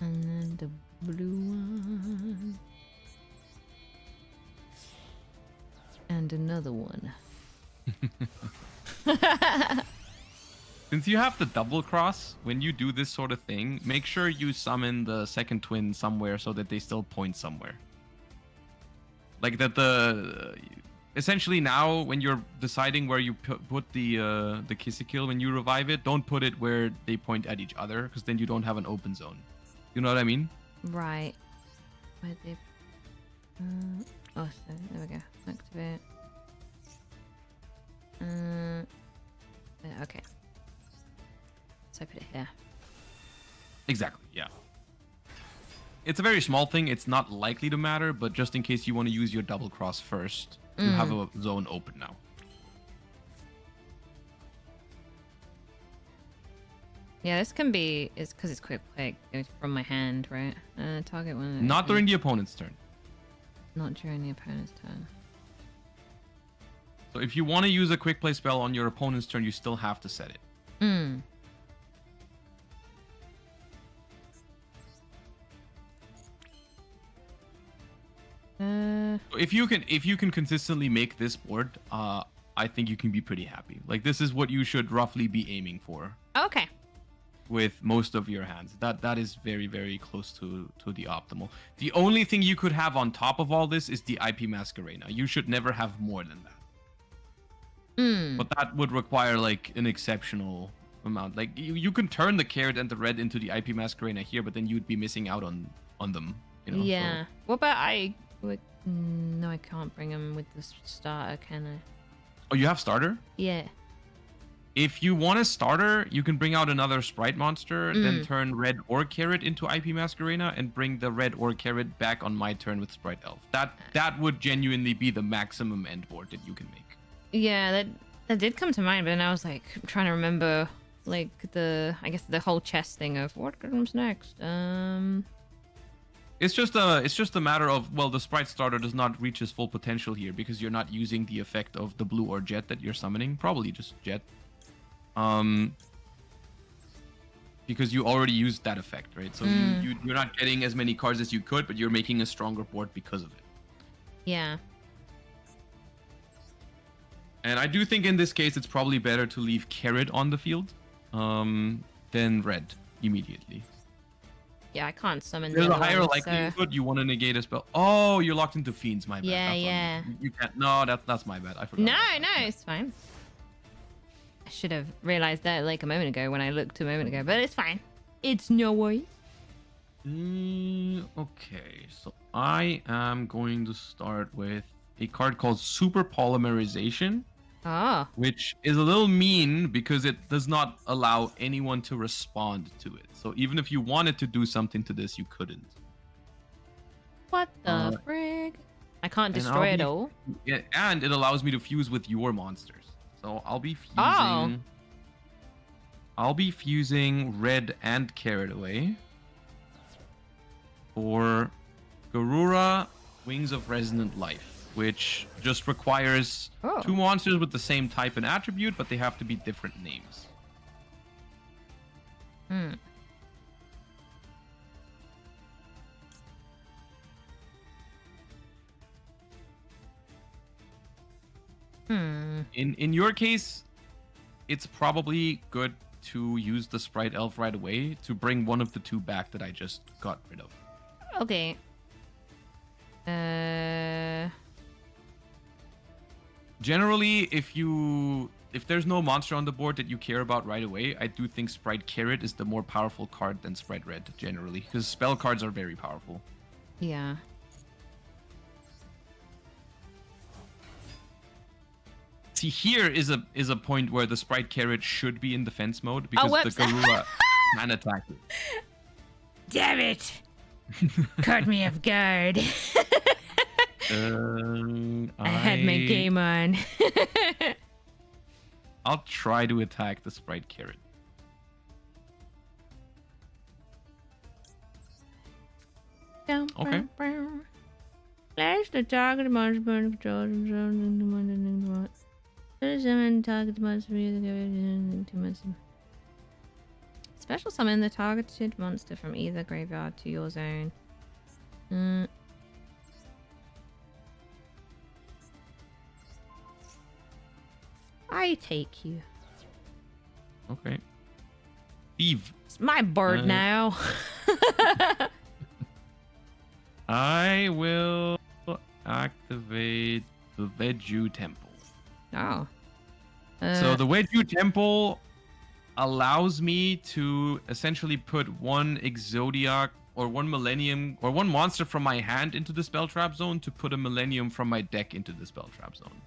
And then the blue one. And another one. Since you have the double cross, when you do this sort of thing, make sure you summon the second twin somewhere so that they still point somewhere. Like that essentially now when you're deciding where you put the Kissy Kill when you revive it, don't put it where they point at each other because then you don't have an open zone. You know what I mean? Right. Where they... oh, so there we go. Activate. Okay. So I put it here. Exactly, yeah. It's a very small thing. It's not likely to matter, but just in case you want to use your double cross first, you have a zone open now. Yeah, this can be... It's because it's quick play. It goes from my hand, right? Target one... Not during the opponent's turn. Not during the opponent's turn. So if you want to use a quick play spell on your opponent's turn, you still have to set it. If you can consistently make this board, I think you can be pretty happy. Like this is what you should roughly be aiming for. Okay. With most of your hands, that is very, very close to the optimal. The only thing you could have on top of all this is the IP Masquerena. You should never have more than that. But that would require like an exceptional amount. Like you can turn the carrot and the red into the IP Masquerena here, but then you'd be missing out on them. You know? Yeah. So... What about no, I can't bring them with the starter, can I? Oh, you have starter? Yeah. If you want a starter, you can bring out another sprite monster, then turn red or carrot into IP Masquerena and bring the red or carrot back on my turn with Sprite Elf. That would genuinely be the maximum end board that you can make. Yeah, that did come to mind, but then I was like trying to remember like the whole chess thing of what comes next. It's just a matter of, well, the sprite starter does not reach its full potential here because you're not using the effect of the blue or jet that you're summoning. Probably just jet. Because you already used that effect, right? So you're not getting as many cards as you could, but you're making a stronger board because of it. Yeah. And I do think in this case it's probably better to leave carrot on the field than red immediately. Yeah, I can't summon. There's a higher likelihood you want to negate a spell. Oh, you're locked into fiends. My bad. Yeah, yeah. You can't. No, that's my bad. I forgot. No, it's fine. I should have realized that like a moment ago when I looked a moment ago, but it's fine. It's no worries. Okay, so I am going to start with a card called Super Polymerization, Oh. which is a little mean because it does not allow anyone to respond to it. So even if you wanted to do something to this, you couldn't. What the frig? I can't destroy it all. Yeah, and it allows me to fuse with your monsters. So I'll be fusing. Oh. I'll be fusing red and carrot away for Garura, Wings of Resonant Life, which just requires 2 monsters with the same type and attribute, but they have to be different names. In your case, it's probably good to use the Spright Elf right away to bring one of the 2 back that I just got rid of. Okay. Generally, if there's no monster on the board that you care about right away, I do think Spright Carrot is the more powerful card than Spright Red, generally, because spell cards are very powerful. Yeah. See, here is a point where the Spright Carrot should be in defense mode because the Garura can attack it. Damn it! Caught me off guard. I had my game on. I'll try to attack the Spright Carrot. Okay. Flash the target monster burn control. Target monster 2 months. Special summon the targeted monster from either graveyard to your zone. I take you. Okay. Thief. It's my bird now. I will activate the Veju Temple. Oh. So the Veju Temple allows me to essentially put 1 Exodia or 1 Millennium or 1 monster from my hand into the spell trap zone to put a Millennium from my deck into the spell trap zone.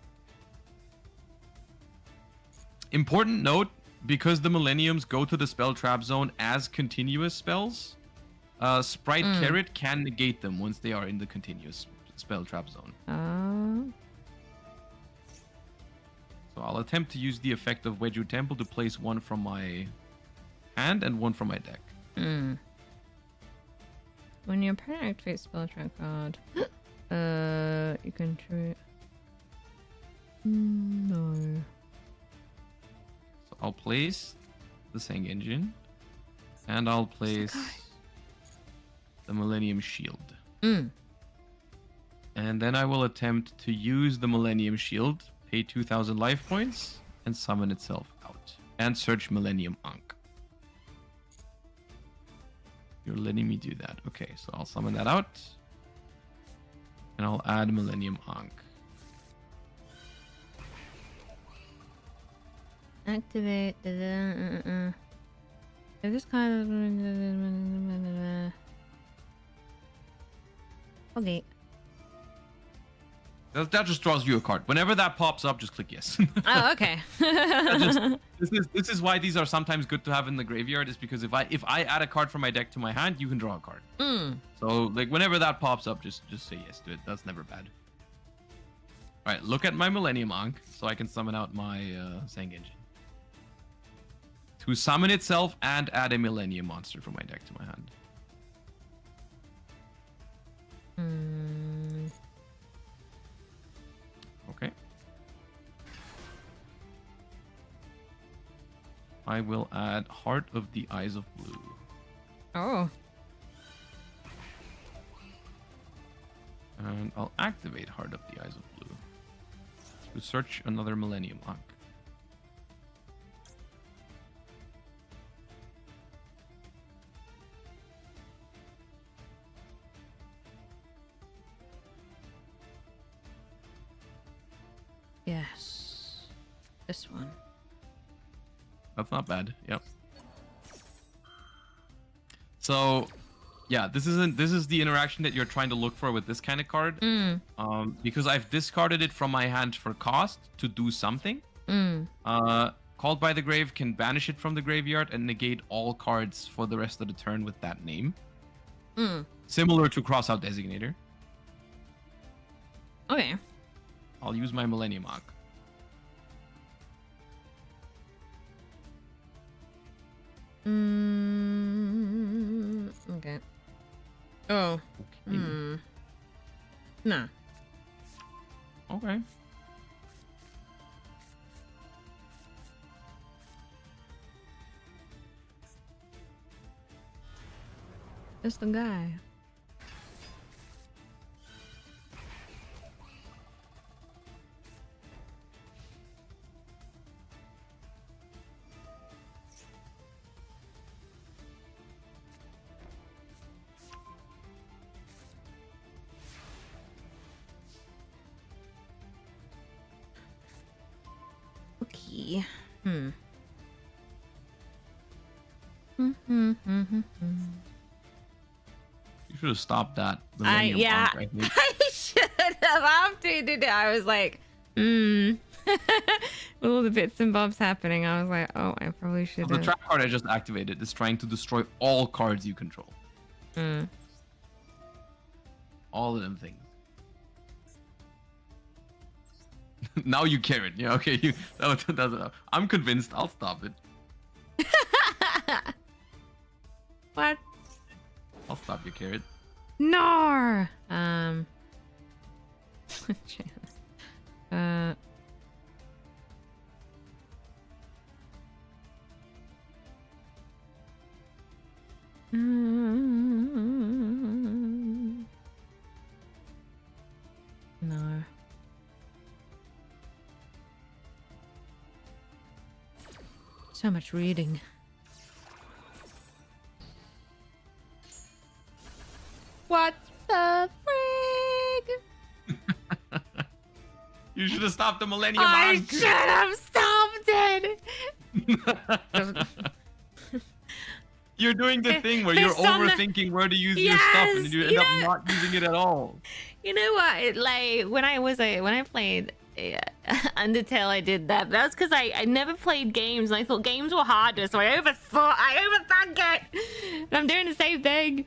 Important note, because the Millenniums go to the spell trap zone as continuous spells, Spright Carrot can negate them once they are in the continuous spell trap zone. So I'll attempt to use the effect of Veju Temple to place 1 from my hand and 1 from my deck. When your opponent activates spell trap card, you can true. No. So I'll place the Sang Engine, and I'll place the Millennium Shield. And then I will attempt to use the Millennium Shield, pay 2,000 life points, and summon itself out. And search Millennium Ankh. You're letting me do that. Okay, so I'll summon that out. And I'll add Millennium Ankh. Activate the this kind of okay. That just draws you a card. Whenever that pops up, just click yes. Oh, okay. This is why these are sometimes good to have in the graveyard, is because if I add a card from my deck to my hand, you can draw a card. So like whenever that pops up, just say yes to it. That's never bad. All right, look at my Millennium Ankh so I can summon out my Sang Engine. To summon itself and add a Millennium monster from my deck to my hand. Okay. I will add Heart of the Eyes of Blue. Oh. And I'll activate Heart of the Eyes of Blue to search another Millennium Ankh. Yes. This one. That's not bad. Yep. So Yeah, this is the interaction that you're trying to look for with this kind of card. Because I've discarded it from my hand for cost to do something. Called by the Grave can banish it from the graveyard and negate all cards for the rest of the turn with that name. Similar to Crossout Designator. Okay. I'll use my Millennium Arc. Okay. Oh. Okay. No. Okay. It's the guy. Okay. You should have stopped that. Yeah. Arc, I think. I should have after you did it. I was like, all the bits and bobs happening. I was like, oh, I probably should The have. trap card I just activated is trying to destroy all cards you control. All of them things. Now you care it. Yeah, okay. I'm convinced. I'll stop it. What? I'll stop your carrot. No. No. So much reading. What the frig? You should have stopped the Millennium I Arc. should have stopped it. You're doing the thing where you're Fist on the- overthinking where to use your stuff, and Yes, you end up not using it at all. You know what? Like when I played Undertale, I did that. But that was because I never played games, and I thought games were harder, so I overthunk it. And I'm doing the same thing.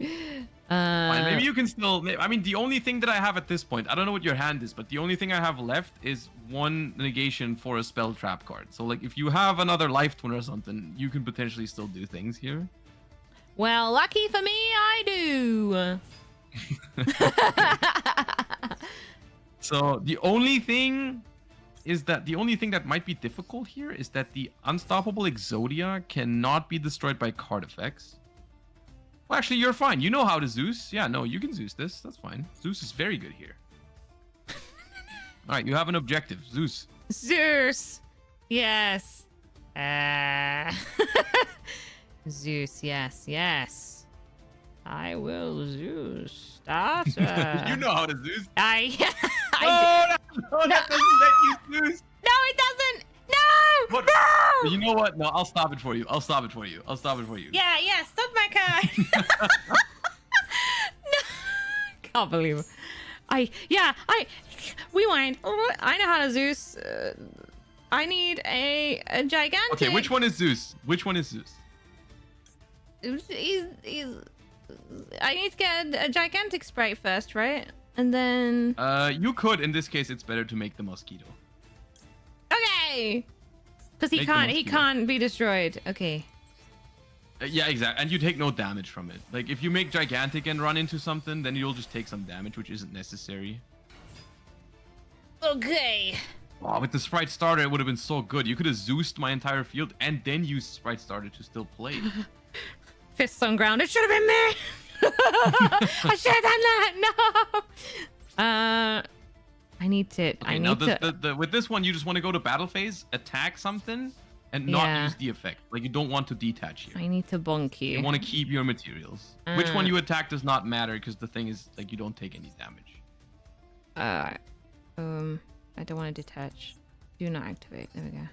Fine, maybe you can still. I mean, the only thing that I have at this point, I don't know what your hand is, but the only thing I have left is one negation for a spell trap card. So, like, if you have another life twin or something, you can potentially still do things here. Well, lucky for me, I do. So the only thing that might be difficult here is that the unstoppable Exodia cannot be destroyed by card effects. Well, actually, you're fine. You know how to Zeus. Yeah, no, you can Zeus this. That's fine. Zeus is very good here. All right, you have an objective. Zeus. Zeus. Yes. Zeus. Yes. Yes. I will Zeus. Start. You know how to Zeus. No, That doesn't let you Zeus. No, it doesn't. No. What? No. You know what? No, I'll stop it for you. I'll stop it for you. Yeah. Stop my card. No. Can't believe it. Rewind. I know how to Zeus. I need a gigantic. Okay, which one is Zeus? I need to get a gigantic Spright first, right? And then. You could. In this case, it's better to make the mosquito. Okay. Because he Make the can't be destroyed. Okay. Yeah, exactly. And you take no damage from it. Like, if you make gigantic and run into something, then you'll just take some damage, which isn't necessary. Okay. Oh, with the Spright starter, it would have been so good. You could have Zeused my entire field and then used Spright starter to still play. Fists on ground. It should have been me. I should have done that. No. I need to. Okay, I now need to. with this one, you just want to go to battle phase, attack something, and not use the effect. Like, you don't want to detach here. I need to bonk you. You want to keep your materials. Which one you attack does not matter, because the thing is, like, you don't take any damage. I don't want to detach. Do not activate. There we go.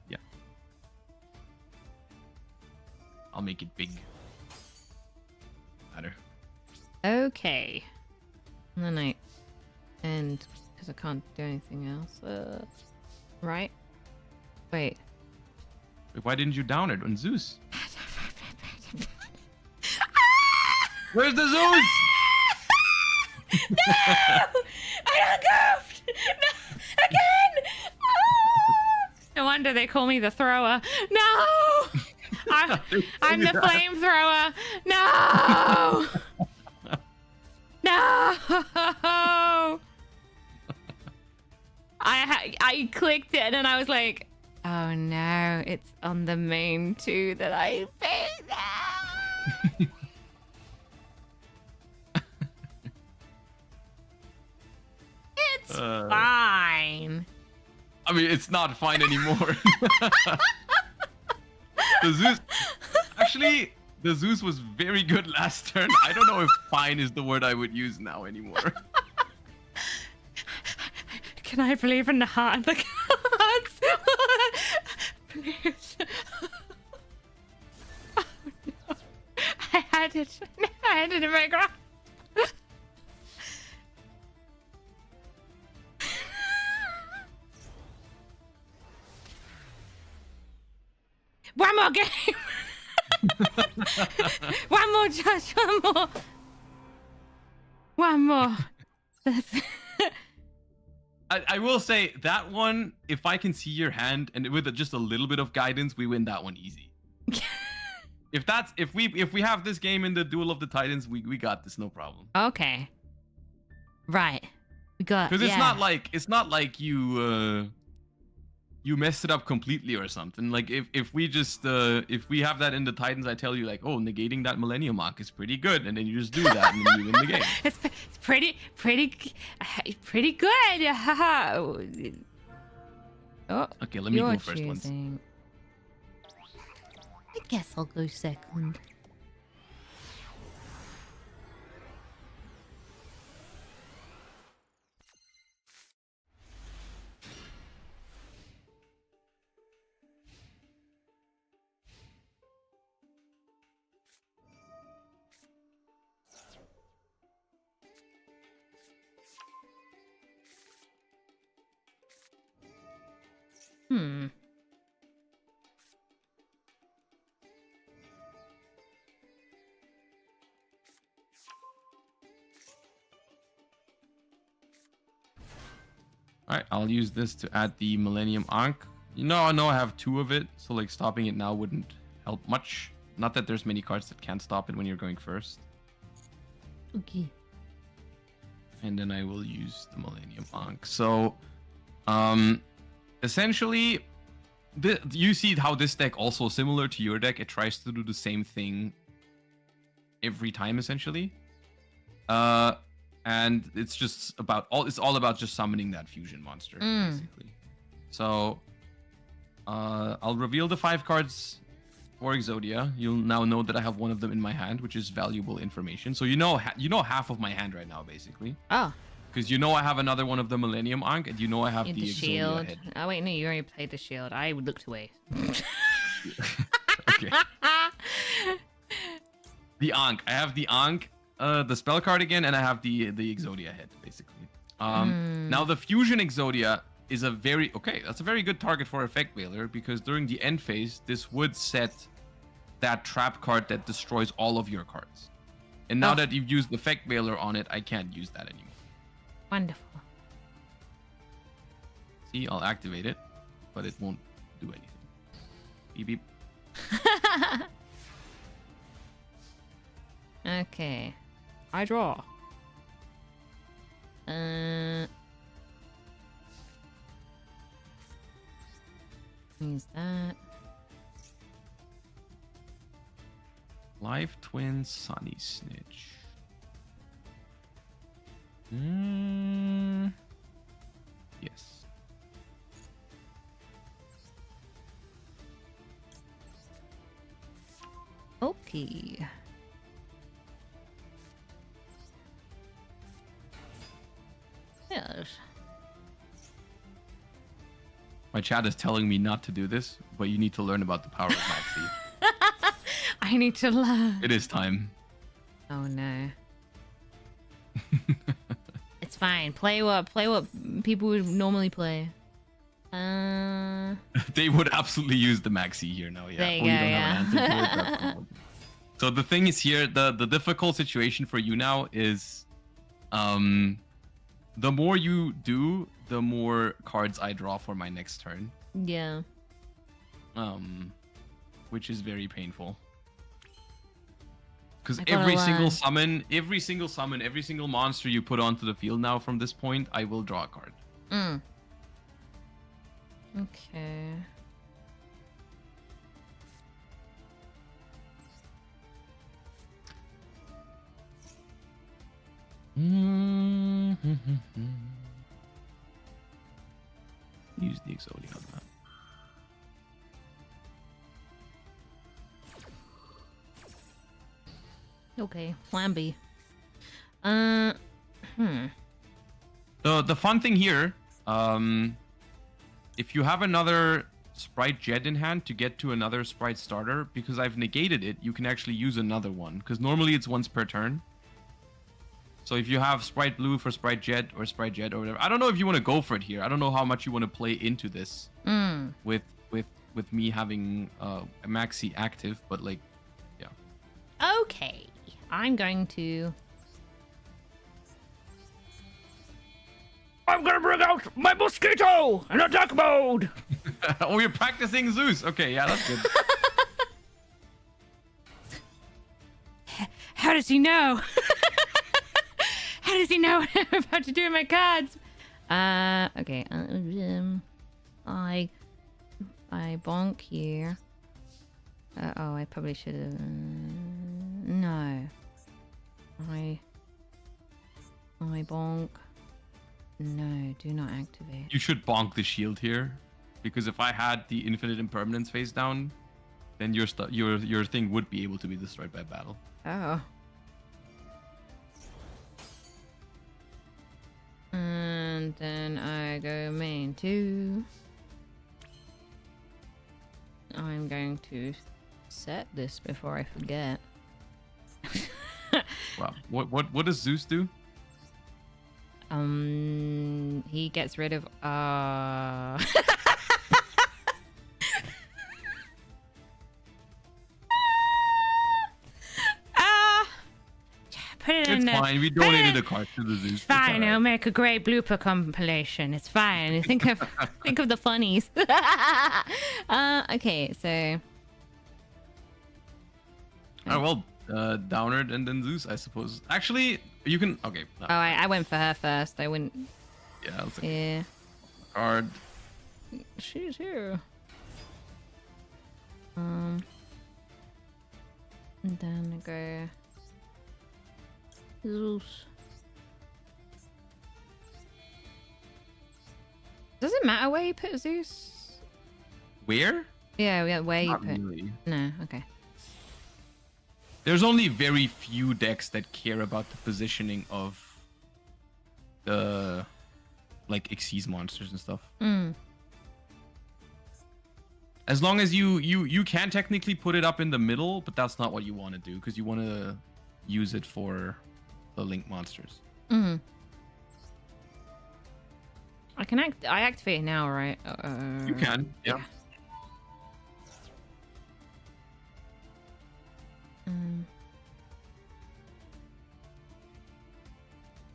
Yeah. I'll make it big. Matter. Okay. And then I end because I can't do anything else. Right? Wait. Why didn't you down it on Zeus? Where's the Zeus? No! I got goofed! No! Again! Ah! No wonder they call me the thrower. No! I'm the flamethrower. No! No! I clicked it and I was like, oh no, it's on the main two that I picked. No! It's fine. I mean, it's not fine anymore. The Zeus, actually, the Zeus was very good last turn. I don't know if fine is the word I would use now anymore. Can I believe in the heart and the cards? Please. Oh no. I had it. I had it in my grasp. One more game. One more, Josh. One more. One more. I will say that one, if I can see your hand and with just a little bit of guidance, we win that one easy. if we have this game in the Duel of the Titans, we got this, no problem. Okay. Right. We got. Because it's not like you messed it up completely or something. Like if we have that in the Titans, I tell you like, oh, negating that Millennium Mark is pretty good, and then you just do that and then you win the game. It's pretty good. Oh, okay, let me go first once. I guess I'll go second. All right, I'll use this to add the Millennium Ankh. You know, I know I have 2 of it, so like stopping it now wouldn't help much. Not that there's many cards that can't stop it when you're going first. Okay. And then I will use the Millennium Ankh. So, essentially, you see how this deck also similar to your deck. It tries to do the same thing every time, essentially. And it's just about it's all about just summoning that fusion monster, basically. So, I'll reveal the 5 cards for Exodia. You'll now know that I have one of them in my hand, which is valuable information. So you know half of my hand right now, basically. Oh. Because you know I have another one of the Millennium Ankh, and you know I have the shield. Exodia head. Oh wait, no, you already played the shield. I looked away. Okay. The Ankh. I have the Ankh, the spell card again, and I have the Exodia head, basically. Now the Fusion Exodia is that's a very good target for Effect Veiler, because during the end phase, this would set that trap card that destroys all of your cards. And now that you've used Effect Veiler on it, I can't use that anymore. Wonderful. See, I'll activate it, but it won't do anything. Beep beep. Okay. I draw. Use that. Live Twin Sunny Snitch. Yes. Okay. Yes. My chat is telling me not to do this, but you need to learn about the power of Maxi. I need to learn. It is time. Oh no. It's fine. Play what people would normally play. They would absolutely use the maxi here now. Yeah. There you Oh, go, you don't yeah. have an answer to it. That's fine. So the thing is here, the difficult situation for you now is, the more you do, the more cards I draw for my next turn. Yeah. Which is very painful. Because I gotta every single learn. summon, every single monster you put onto the field now from this point, I will draw a card. Okay. Use the Exodia on that. Okay. Plan B. The fun thing here, if you have another Spright Jet in hand to get to another Spright starter, because I've negated it, you can actually use another one. Because normally it's once per turn. So if you have Spright Blue for Spright Jet or Spright Jet or whatever, I don't know if you want to go for it here. I don't know how much you want to play into this with me having a maxi active, but like, yeah. Okay. I'm going to bring out my mosquito in attack mode. Oh, you're practicing Zeus. Okay, yeah, that's good. How does he know? How does he know what I'm about to do with my cards? Okay. I bonk here. Oh, I probably should have. No. I bonk. No, do not activate. You should bonk the shield here, because if I had the infinite impermanence face down, then your thing would be able to be destroyed by battle. Oh. And then I go main 2. I'm going to set this before I forget. Wow. What does Zeus do? He gets rid of put it in It's there. fine. We donated a card to the Zeus. It's fine. I'll make a great blooper compilation. It's fine. Think of the funnies. Okay, so. Oh well, Downard and then Zeus, I suppose. Actually, you can. Okay. Oh, I went for her first. I wouldn't. Yeah. I'll take Yeah. card. She's here. And then I go. Zeus. Does it matter where you put Zeus? Where? Yeah, where you Not put. really. No, okay. There's only very few decks that care about the positioning of the like Xyz monsters and stuff. As long as you can technically put it up in the middle, but that's not what you want to do, because you want to use it for the link monsters. I activate it now, right? You can, yeah.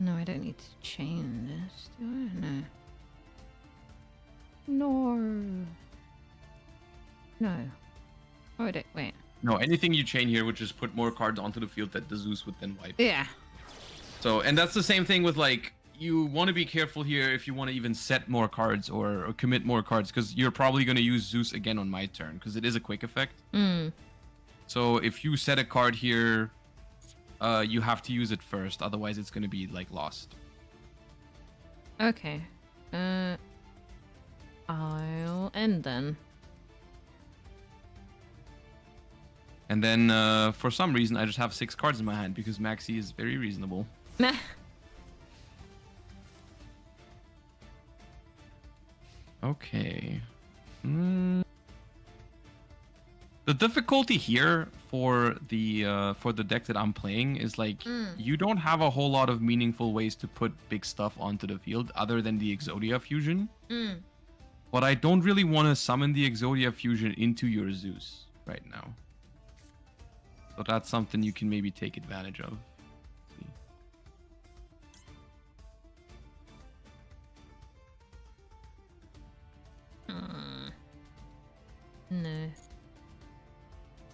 No, I don't need to chain this, do I? No. No. Oh, I don't. Wait. No, anything you chain here would just put more cards onto the field that the Zeus would then wipe. Yeah. So, and that's the same thing with like, you want to be careful here if you want to even set more cards or commit more cards, because you're probably going to use Zeus again on my turn, because it is a quick effect. So if you set a card here, you have to use it first, otherwise it's going to be like lost. Okay. I'll end then. And then for some reason I just have 6 cards in my hand, because Maxi is very reasonable. Meh. Okay. The The difficulty here for the deck that I'm playing is like you don't have a whole lot of meaningful ways to put big stuff onto the field other than the Exodia fusion. But I don't really want to summon the Exodia fusion into your Zeus right now. So that's something you can maybe take advantage of. No.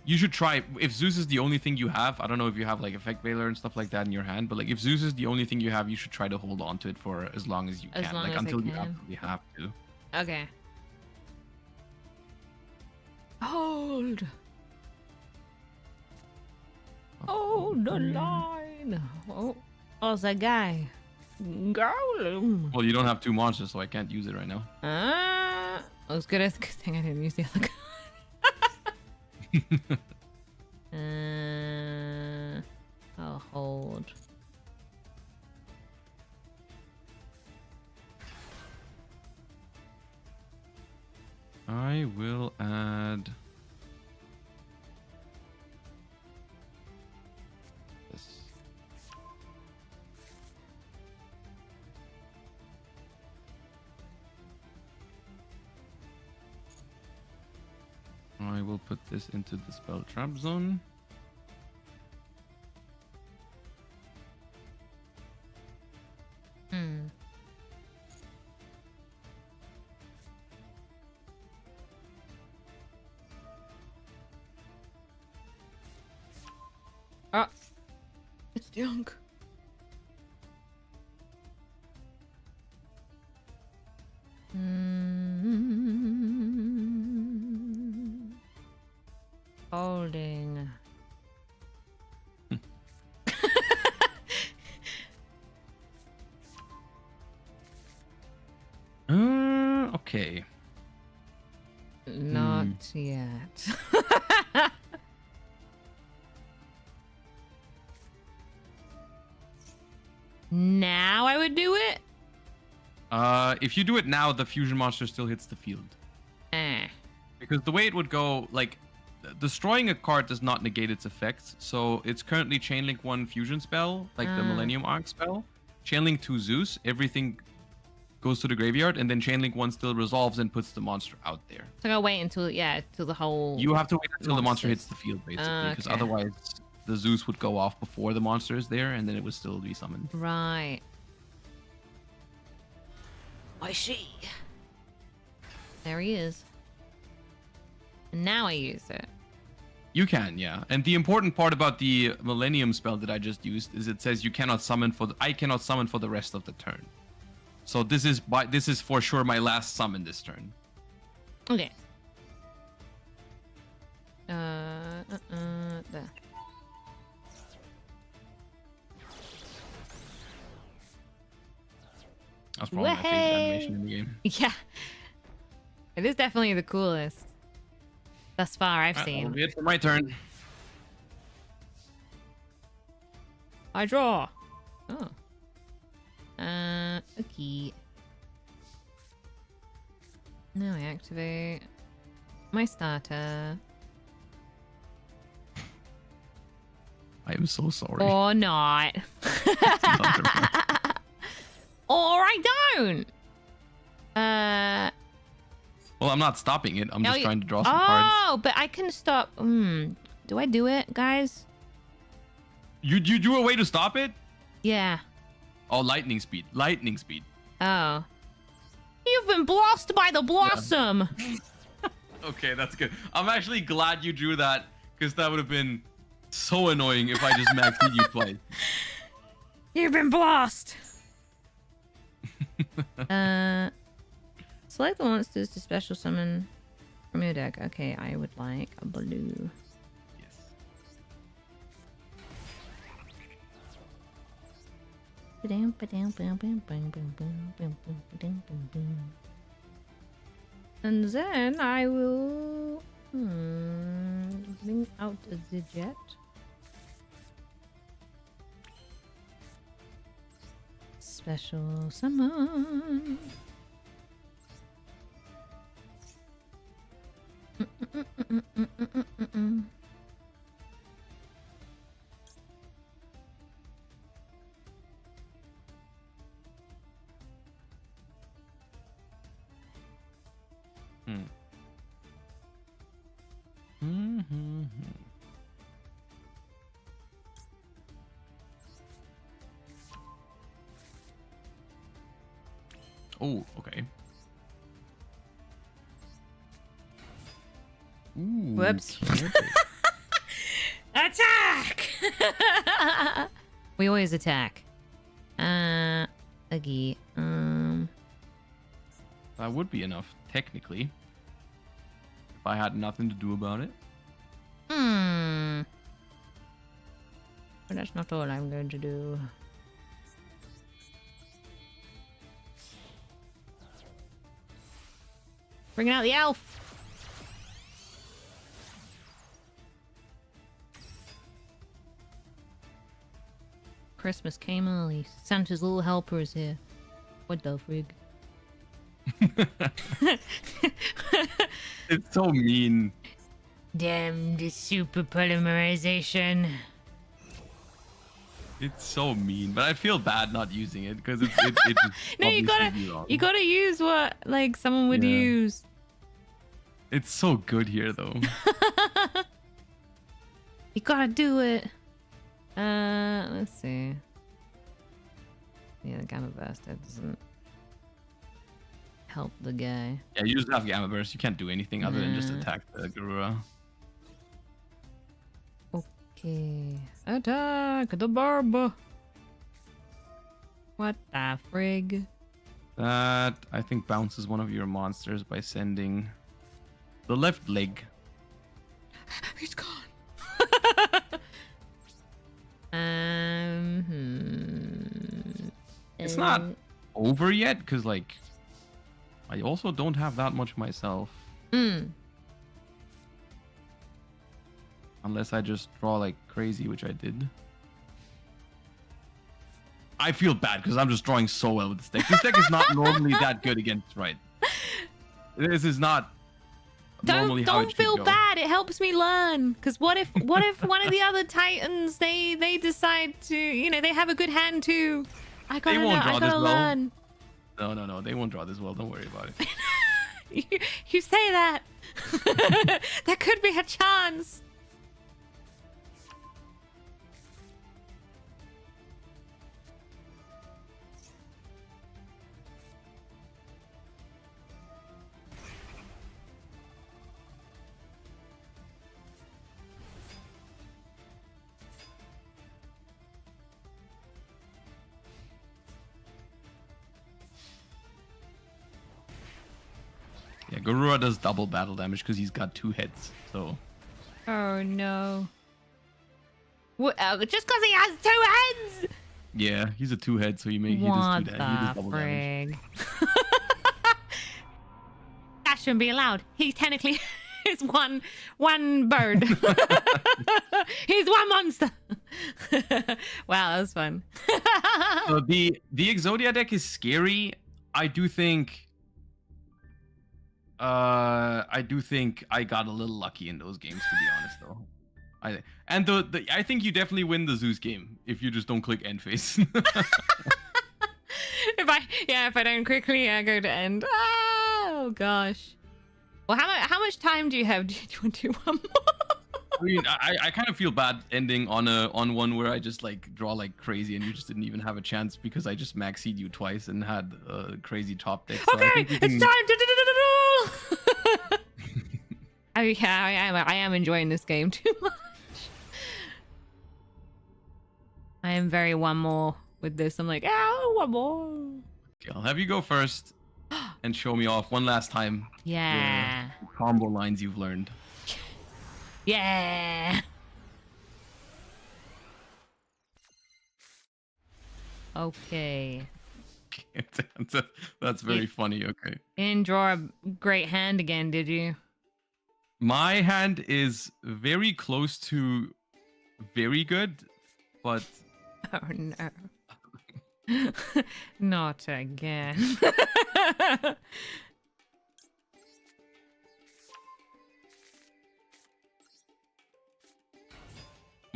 You should try, if Zeus is the only thing you have, I don't know if you have like Effect Veiler and stuff like that in your hand, but like if Zeus is the only thing you have, you should try to hold on to it for as long as you can. Like until you absolutely have to. Okay. Hold. Hold the line. Oh, it's that guy. Golem. Well, you don't have 2 monsters, so I can't use it right now. It was good thing I didn't use the other guy. I'll hold. I will add this. I will put this into the spell trap zone. Ah, it's junk. Holding. Okay. Not yet. Now I would do it? If you do it now, the fusion monster still hits the field. Because the way it would go, like, destroying a card does not negate its effects. So it's currently Chainlink 1 fusion spell, like the Millennium Arc spell. Chainlink 2 Zeus, everything goes to the graveyard, and then Chainlink 1 still resolves and puts the monster out there. So I'll wait until, till the whole... You have to wait until the monster hits the field, basically, because otherwise the Zeus would go off before the monster is there, and then it would still be summoned. Right. I see. There he is. And now I use it. You can, yeah. And the important part about the Millennium spell that I just used is it says you cannot summon I cannot summon for the rest of the turn. So this is for sure my last summon this turn. Okay. There. That's probably my favorite animation in the game. Yeah. It is definitely the coolest. Thus far, I've seen. That'll be it for my turn. I draw. Oh. Okay. Now I activate my starter. I am so sorry. Or not. Or I don't. Well, I'm not stopping it. I'm just trying to draw some cards. Oh, but I can stop. Do I do it, guys? You do a way to stop it? Yeah. Oh, lightning speed. Lightning speed. Oh. You've been blasted by the blossom. Yeah. Okay, that's good. I'm actually glad you drew that, because that would have been so annoying if I just maxed you twice. You've been blasted. Select the monsters to special summon from your deck. Okay, I would like a blue. Yes. And then I will bring out the jet. Special summon. Oh, okay. Ooh, Whoops. okay. Attack! We always attack. Again. That would be enough, technically. If I had nothing to do about it. But that's not all I'm going to do. Bring out the elf! Christmas came early. Santa's little helper is here. What the frig? It's so mean. Damn the super polymerization. It's so mean, but I feel bad not using it because it just No, you gotta use what like someone would use. It's so good here though. You gotta do it. Let's see. Yeah, the Gamma Burst, that doesn't help the guy. Yeah, you just have Gamma Burst. You can't do anything other than just attack the Garura. Okay. Attack the barb. What the frig? That, I think, bounces one of your monsters by sending the left leg. He's gone. It's not over yet, because, like, I also don't have that much myself. Unless I just draw like crazy, which I did. I feel bad because I'm just drawing so well with this deck. This deck is not normally that good against Spright. This is not normally how it should feel go. bad. It helps me learn. Because what if one of the other Titans they decide to, you know, they have a good hand too. I gotta know. I gotta learn. No, they won't draw this well. Don't worry about it. you say that. There could be a chance. Yeah, Garura does double battle damage because he's got 2 heads. So. Oh no. What? Just because he has 2 heads? Yeah, he's a 2-head, so he does double damage. That shouldn't be allowed. He technically is one bird. He's one monster. Wow, that was fun. So the Exodia deck is scary. I do think I got a little lucky in those games, to be honest, though. I think you definitely win the Zeus game if you just don't click end phase. if I don't quickly go to end. Oh gosh. Well, how much time do you have? Do you want to do one more? I mean, I kind of feel bad ending on one where I just like draw like crazy and you just didn't even have a chance because I just maxed you twice and had a crazy top deck. So Okay, I think we can... it's time. Oh yeah, I am enjoying this game too much. I am very one more with this. I'm like, oh, one more. Okay, I'll have you go first and show me off one last time. Yeah. The combo lines you've learned. Yeah. Okay. That's very funny. Okay. You didn't draw a great hand again, did you? My hand is very close to very good, but... Oh no. Not again.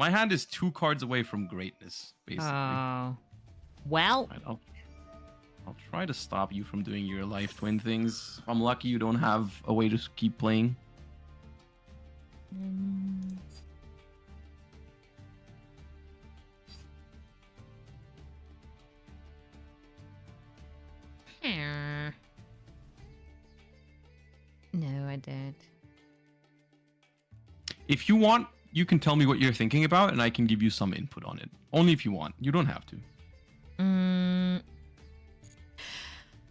My hand is 2 cards away from greatness, basically. Oh. Well. Right, I'll try to stop you from doing your life twin things. If I'm lucky, you don't have a way to keep playing. No, I don't. If you want, you can tell me what you're thinking about, and I can give you some input on it. Only if you want. You don't have to.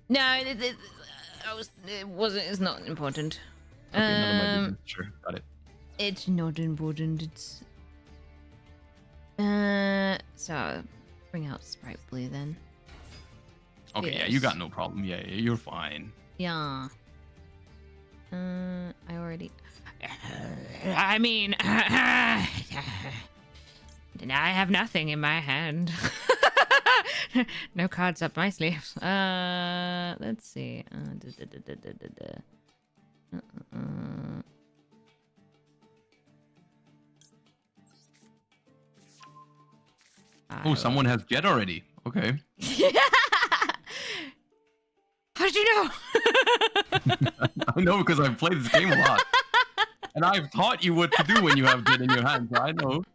No, it's not important. Okay, none of my business. Sure, got it. It's not important. It's so bring out Spright Blue then. Okay, yeah, you got no problem. Yeah, you're fine. Yeah. I already. I mean, I have nothing in my hand. No cards up my sleeves. Let's see. Oh, someone has Jet already. Okay. How did you know? I know because I've played this game a lot. And I've taught you what to do when you have Jet in your hand, so I know.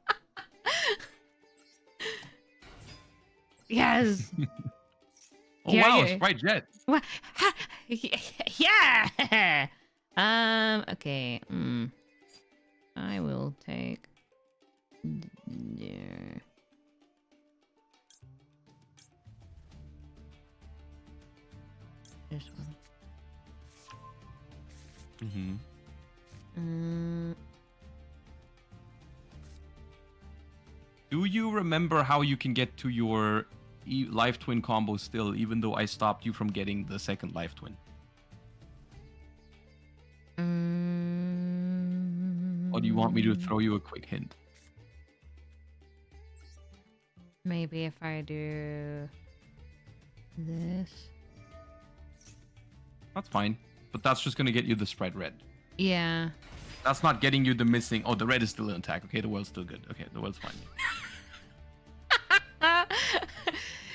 Yes. Oh Yeah, wow, yeah. Sprite Jet. What? Yeah. Okay. I will take. There. This one. Do you remember how you can get to your life twin combo still, even though I stopped you from getting the second life twin? Or do you want me to throw you a quick hint? Maybe if I do this. That's fine. But that's just going to get you the Sprite red. Yeah. That's not getting you the missing... Oh, the red is still in attack. Okay, the world's still good. Okay, the world's fine.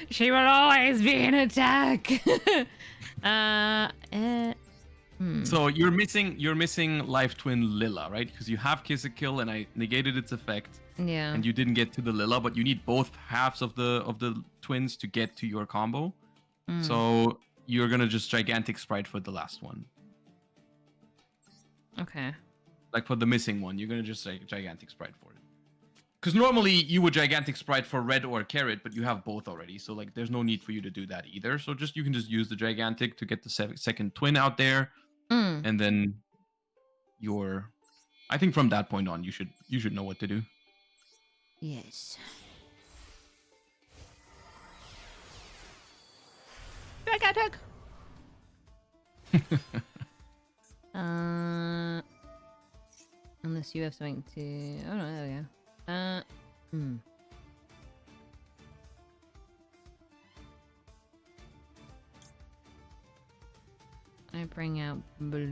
She will always be in attack. So you're missing life twin Lilla, right? Because you have Kiss a Kill and I negated its effect. Yeah. And you didn't get to the Lilla, but you need both halves of the twins to get to your combo. So you're gonna just gigantic Sprite for the last one. Okay. Like for the missing one, you're gonna just say gigantic Sprite for it. Because normally you would gigantic Sprite for red or carrot, but you have both already, so like there's no need for you to do that either. So you can just use the gigantic to get the second twin out there, and then I think from that point on you should know what to do. Yes. Gigantic. Unless you have something to. Oh no, there we go. I bring out blue.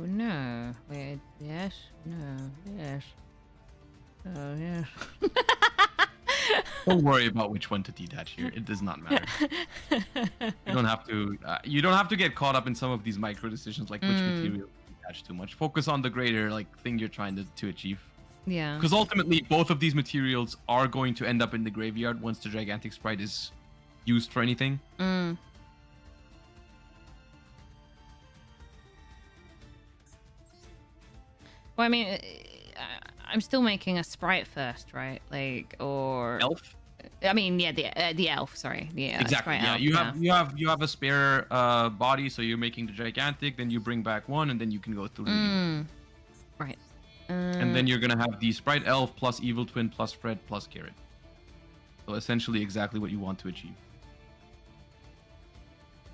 No. Wait. Yes. No. Yes. Oh yes. Don't worry about which one to detach here. It does not matter. You don't have to. You don't have to get caught up in some of these micro decisions, like which material to detach too much. Focus on the greater thing you're trying to achieve. Yeah. Because ultimately, both of these materials are going to end up in the graveyard once the gigantic Sprite is used for anything. Well, I mean, I'm still making a Sprite first, right? Like, or Elf. I mean, yeah, the elf. Sorry, yeah, Exactly. Sprite Yeah, elf, you have a spare body, so you're making the gigantic. Then you bring back one, and then you can go through. Right. And then you're gonna have the Sprite elf plus evil twin plus Fred plus carrot. So essentially, exactly what you want to achieve.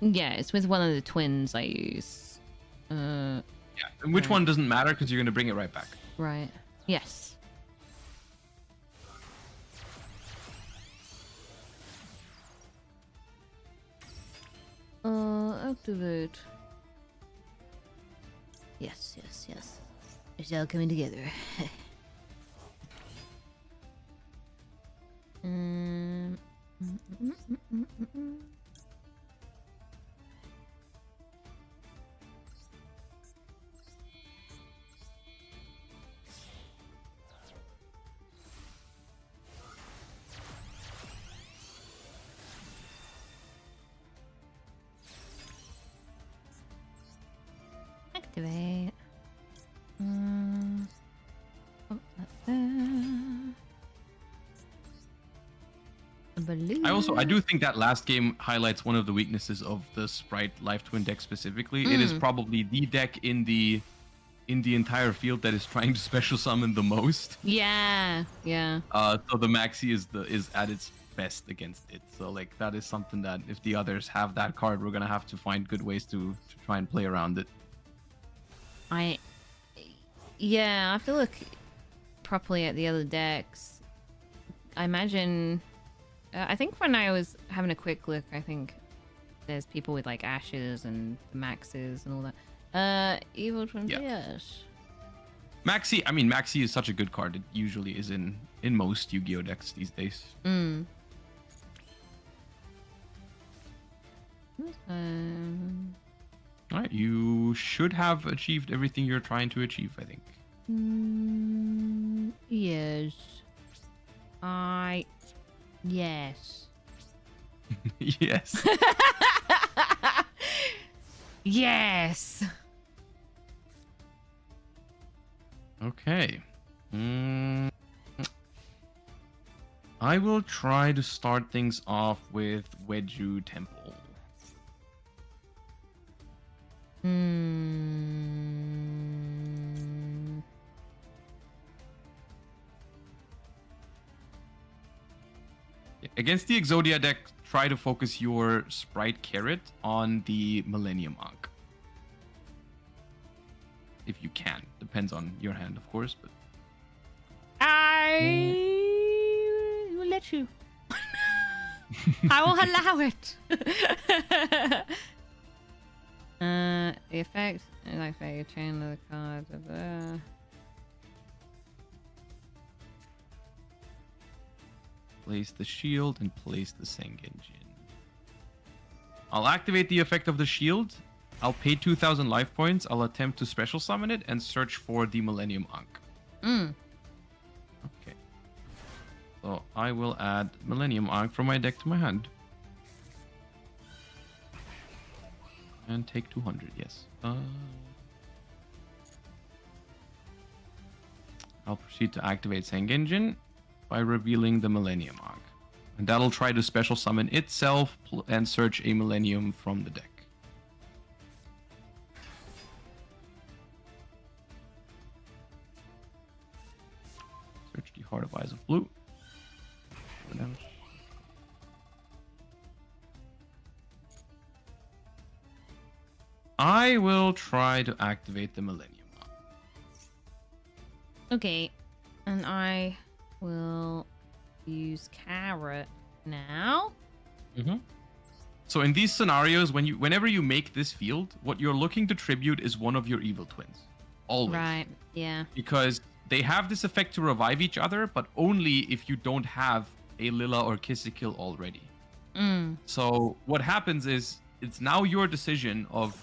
Yeah, it's with one of the twins I use. Yeah, and which one doesn't matter because you're gonna bring it right back. Right. Yes. Activate. Yes. It's all coming together. Activate. Oh, that's there. A balloon. I do think that last game highlights one of the weaknesses of the Spright Life Twin deck specifically. It is probably the deck in the entire field that is trying to special summon the most. Yeah, yeah. So the Maxi is at its best against it. So like that is something that if the others have that card, we're gonna have to find good ways to try and play around it. Yeah, I have to look properly at the other decks. I imagine. I think when I was having a quick look, I think there's people with like Ashes and the Maxes and all that. Evil Twin, yes. Maxi, I mean, Maxi is such a good card. It usually is in most Yu-Gi-Oh decks these days. All right, you should have achieved everything you're trying to achieve, I think. Yes. Yes. Yes. Yes. Okay. I will try to start things off with Wedju Temple. Against the Exodia deck, try to focus your Spright Carrot on the Millennium Ankh. If you can. Depends on your hand, of course, but... I will let you. I will allow it. The effect, like a chain of the cards. Place the shield and place the Sengenjin. I'll activate the effect of the shield. I'll pay 2,000 life points. I'll attempt to special summon it and search for the Millennium Ankh. Okay. So I will add Millennium Ankh from my deck to my hand. And take 200, yes. I'll proceed to activate Sengenjin by revealing the Millennium Ankh. And that'll try to special summon itself and search a Millennium from the deck. Search the Heart of Eyes of Blue. I will try to activate the Millennium. Okay, and I will use Carrot now. So in these scenarios, whenever you make this field, what you're looking to tribute is one of your evil twins. Always. Right, yeah. Because they have this effect to revive each other, but only if you don't have a Lila or Kissikil already. So what happens is, it's now your decision of,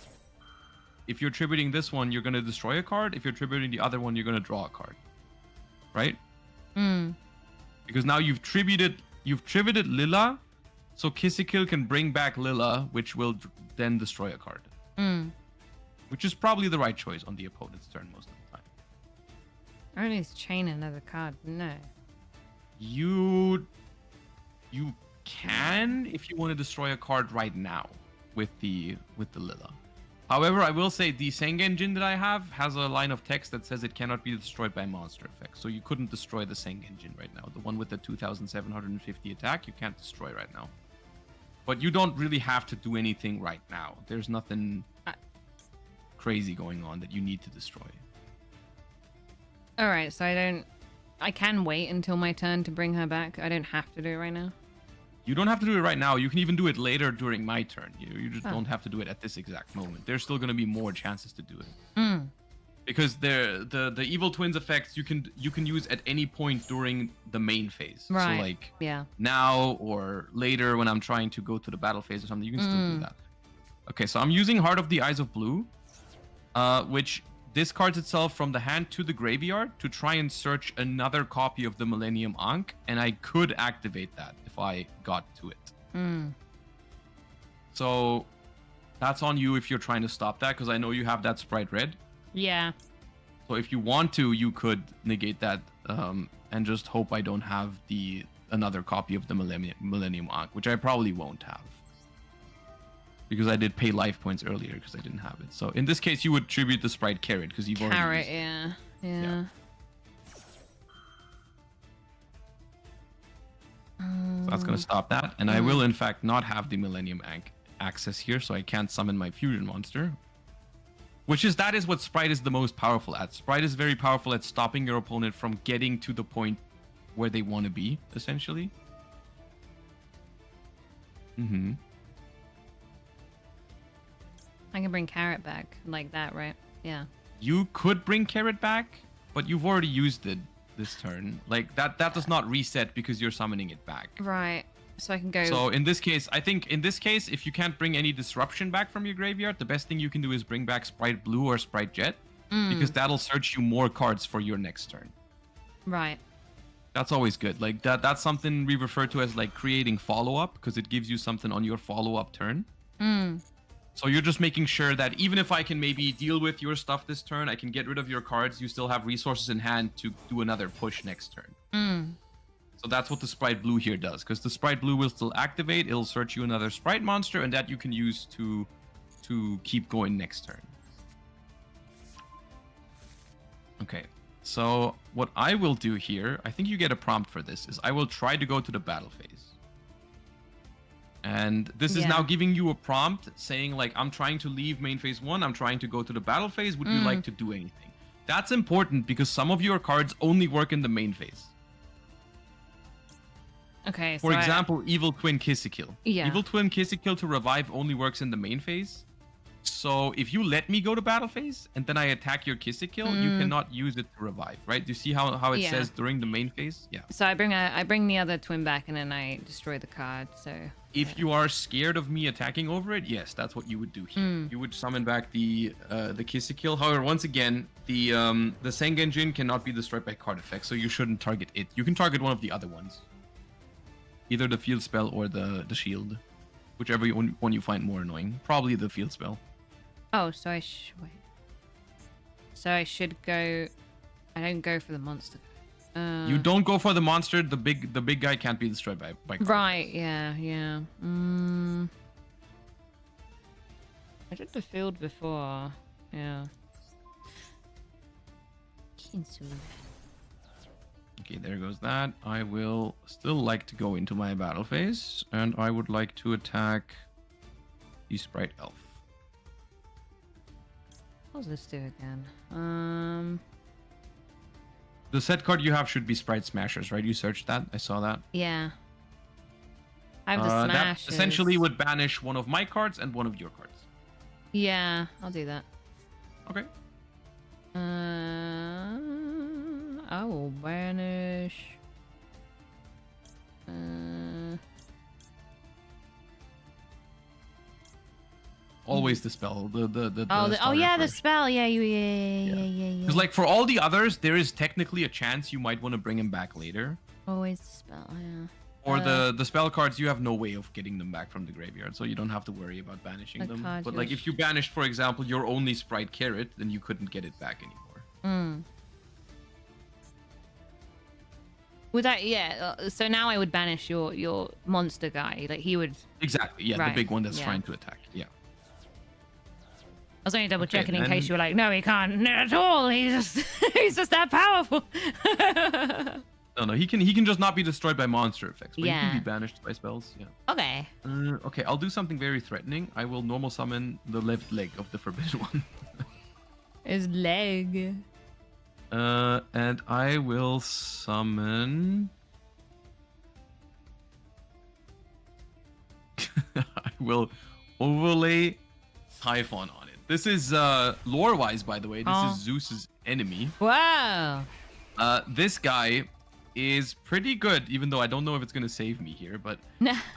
if you're tributing this one, you're going to destroy a card. If you're tributing the other one, you're going to draw a card. Right? Because now you've tributed Lila, so Kissikil can bring back Lila, which will then destroy a card. Which is probably the right choice on the opponent's turn most of the time. I need to chain another card. No. You can if you want to destroy a card right now with the Lila. However, I will say the Sengenjin that I have has a line of text that says it cannot be destroyed by monster effects. So you couldn't destroy the Sengenjin right now. The one with the 2,750 attack, you can't destroy right now. But you don't really have to do anything right now. There's nothing crazy going on that you need to destroy. Alright, so I can wait until my turn to bring her back. I don't have to do it right now. You don't have to do it right now. You can even do it later during my turn. You just don't have to do it at this exact moment. There's still going to be more chances to do it. Because the evil twins effects you can use at any point during the main phase. Right. So like Yeah. now or later when I'm trying to go to the battle phase or something, you can still do that. Okay, so I'm using Heart of the Eyes of Blue, which discards itself from the hand to the graveyard to try and search another copy of the Millennium Ankh, and I could activate that if I got to it. So that's on you if you're trying to stop that, because I know you have that Spright red. Yeah. So if you want to, you could negate that and just hope I don't have another copy of the Millennium Ankh, which I probably won't have. Because I did pay life points earlier because I didn't have it. So in this case, you would tribute the Spright Carrot because you've already used it. Yeah. So that's going to stop that. And I will, in fact, not have the Millennium Ankh access here, so I can't summon my fusion monster. That is what Spright is the most powerful at. Spright is very powerful at stopping your opponent from getting to the point where they want to be, essentially. I can bring Carrot back like that, right? Yeah. You could bring Carrot back, but you've already used it this turn. Like that does not reset because you're summoning it back. Right. So I can go. So in this case, I think if you can't bring any disruption back from your graveyard, the best thing you can do is bring back Spright Blue or Spright Jet, because that'll search you more cards for your next turn. Right. That's always good. Like that's something we refer to as like creating follow-up, because it gives you something on your follow-up turn. So you're just making sure that even if I can maybe deal with your stuff this turn, I can get rid of your cards, you still have resources in hand to do another push next turn. So that's what the Spright Blue here does, because the Spright Blue will still activate. It'll search you another Spright monster, and that you can use to keep going next turn. Okay, so what I will do here, I think you get a prompt for this, is I will try to go to the battle phase. And this is now giving you a prompt saying, like, I'm trying to leave main phase 1. I'm trying to go to the battle phase. Would you like to do anything? That's important because some of your cards only work in the main phase. Okay. For example, Evil Twin Kissikill. Yeah. Evil Twin Kissikill to revive only works in the main phase. So if you let me go to battle phase and then I attack your Kissikill, you cannot use it to revive, right? Do you see how it says during the main phase? Yeah. So I bring the other twin back and then I destroy the card. So if you are scared of me attacking over it, yes, that's what you would do here. You would summon back the Kissikill. However, once again, the Sengenjin cannot be destroyed by card effects, so you shouldn't target it. You can target one of the other ones, either the field spell or the shield, whichever one you find more annoying. Probably the field spell. Oh, so wait. So I should go. I don't go for the monster. You don't go for the monster. The big guy can't be destroyed by cards. Right. Yeah. I did the field before. Yeah. Okay, there goes that. I will still like to go into my battle phase, and I would like to attack the Spright Elf. What does this do again? The set card you have should be Spright Smashers, right? You searched that? I saw that. Yeah. I have the Smashers. That essentially would banish one of my cards and one of your cards. Yeah, I'll do that. Okay. I will banish. Always the spell. The spell. Yeah. Because like for all the others, there is technically a chance you might want to bring him back later. Always the spell. Yeah. Or the spell cards, you have no way of getting them back from the graveyard, so you don't have to worry about banishing them. But like if you banished, for example, your only Spright Carrot, then you couldn't get it back anymore. Would that? Yeah. So now I would banish your monster guy. Like he would. Exactly. Yeah. Right, the big one that's trying to attack. Yeah. I was only double checking in case you were like, no, he can't at all. He's just that powerful. No, he can just not be destroyed by monster effects, but he can be banished by spells. Yeah. Okay. Okay, I'll do something very threatening. I will normal summon the left leg of the Forbidden One. His leg. And I will summon. I will overlay Typhon on it. This is lore-wise, by the way. This is Zeus's enemy. Wow. This guy is pretty good, even though I don't know if it's gonna save me here. But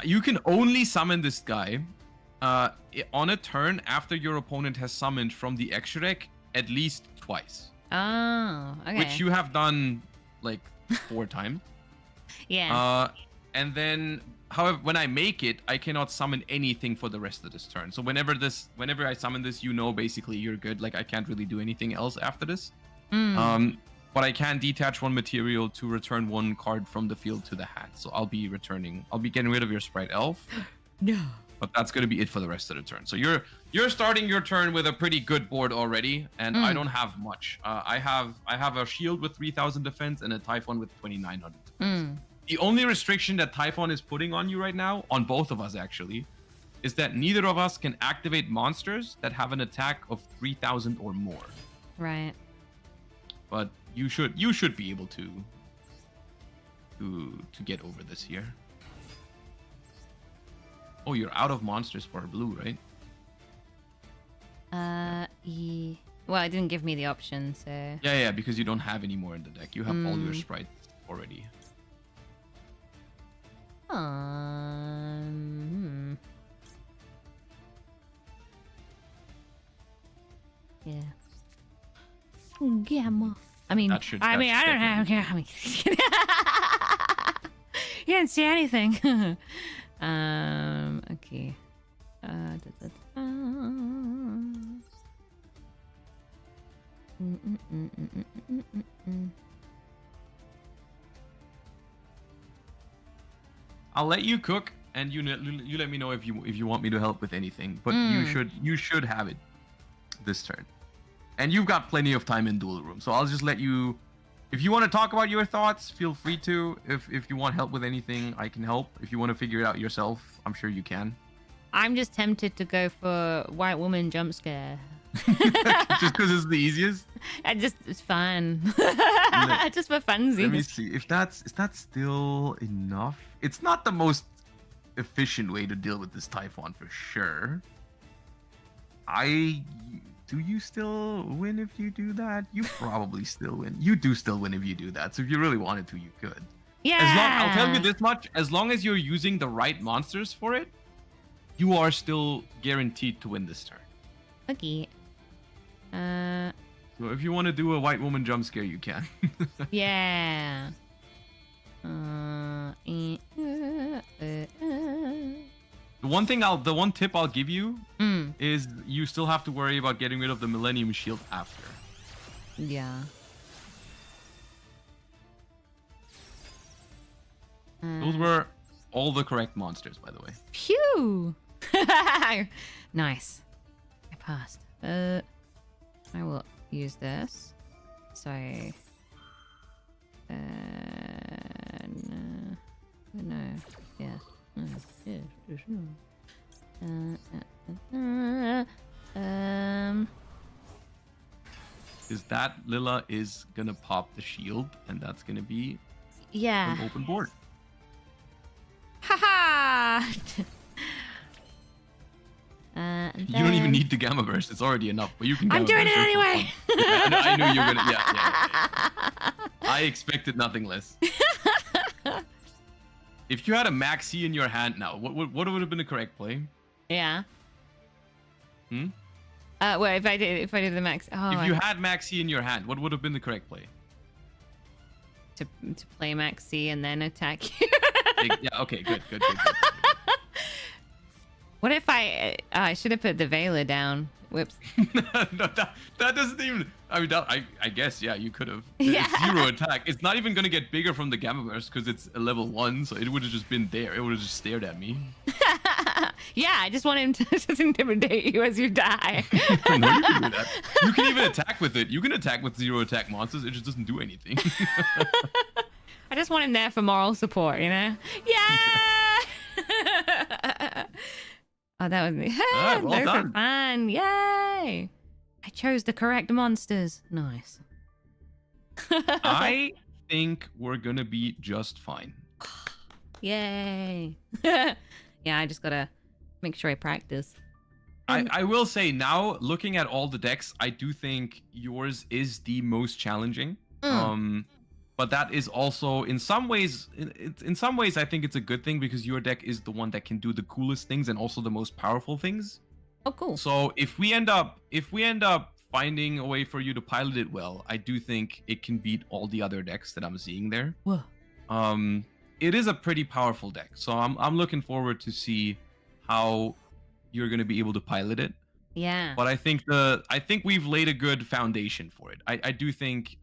you can only summon this guy on a turn after your opponent has summoned from the extra deck at least twice. Oh, okay. Which you have done like 4 times. Yeah. And then, however, when I make it, I cannot summon anything for the rest of this turn. So whenever I summon this, you know, basically you're good. Like I can't really do anything else after this. But I can detach 1 material to return 1 card from the field to the hand. So I'll be getting rid of your Spright Elf. No. But that's going to be it for the rest of the turn. So you're starting your turn with a pretty good board already, and I don't have much. I have a shield with 3,000 defense and a Typhon with 2,900 defense. The only restriction that Typhon is putting on you right now, on both of us actually, is that neither of us can activate monsters that have an attack of 3,000 or more. Right. But you should be able to get over this here. Oh, you're out of monsters for blue, right? Yeah. Well, it didn't give me the option, so. Yeah, because you don't have any more in the deck. You have all your sprites already. Yeah. Gamma. I mean, I don't have. I mean, you didn't see anything. Okay. I'll let you cook, and you let me know if you want me to help with anything. But you should have it this turn, and you've got plenty of time in duel room. So I'll just let you. If you want to talk about your thoughts, feel free to. If you want help with anything, I can help. If you want to figure it out yourself, I'm sure you can. I'm just tempted to go for white woman jump scare. Just because it's the easiest? It's fun. Just for funsies. Let me see if that's still enough. It's not the most efficient way to deal with this Typhon for sure. Do you still win if you do that? You probably still win. You do still win if you do that. So if you really wanted to, you could. Yeah. I'll tell you this much. As long as you're using the right monsters for it, you are still guaranteed to win this turn. Okay. So if you want to do a white woman jump scare, you can. Yeah. The one tip I'll give you is you still have to worry about getting rid of the Millennium Shield after. Yeah. Those were all the correct monsters, by the way. Phew! Nice. I passed. I will use this. So. No. Yes. Is that Lilla is gonna pop the shield, and that's gonna be an open board. Haha! You don't even need the Gamma Burst; it's already enough. But you can. I'm doing it anyway. I knew you were gonna. Yeah. I expected nothing less. If you had a Maxi in your hand now, what would have been the correct play? Yeah. Well, if I did the max. Oh, if you had Maxi in your hand, what would have been the correct play? To play Maxi and then attack you. Yeah. Okay. Good. What if I should have put the Veiler down? Whoops. No, that doesn't even. I mean, I guess you could have. Yeah. It's 0 attack. It's not even gonna get bigger from the Gamma Burst because it's a level 1, so it would have just been there. It would have just stared at me. Yeah, I just want him to just intimidate you as you die. No, you can do that. You can even attack with it. You can attack with 0 attack monsters. It just doesn't do anything. I just want him there for moral support, you know? Yeah! Oh, that was me. Right, well done. For fun. Yay! I chose the correct monsters. Nice. I think we're gonna be just fine. Yay. Yeah, I just gotta make sure I practice. I will say now, looking at all the decks, I do think yours is the most challenging. But that is also in some ways, I think it's a good thing because your deck is the one that can do the coolest things and also the most powerful things. Oh, cool. So if we end up finding a way for you to pilot it well, I do think it can beat all the other decks that I'm seeing there. Whoa. It is a pretty powerful deck, so I'm looking forward to see how you're gonna be able to pilot it. Yeah. But I think we've laid a good foundation for it. I do think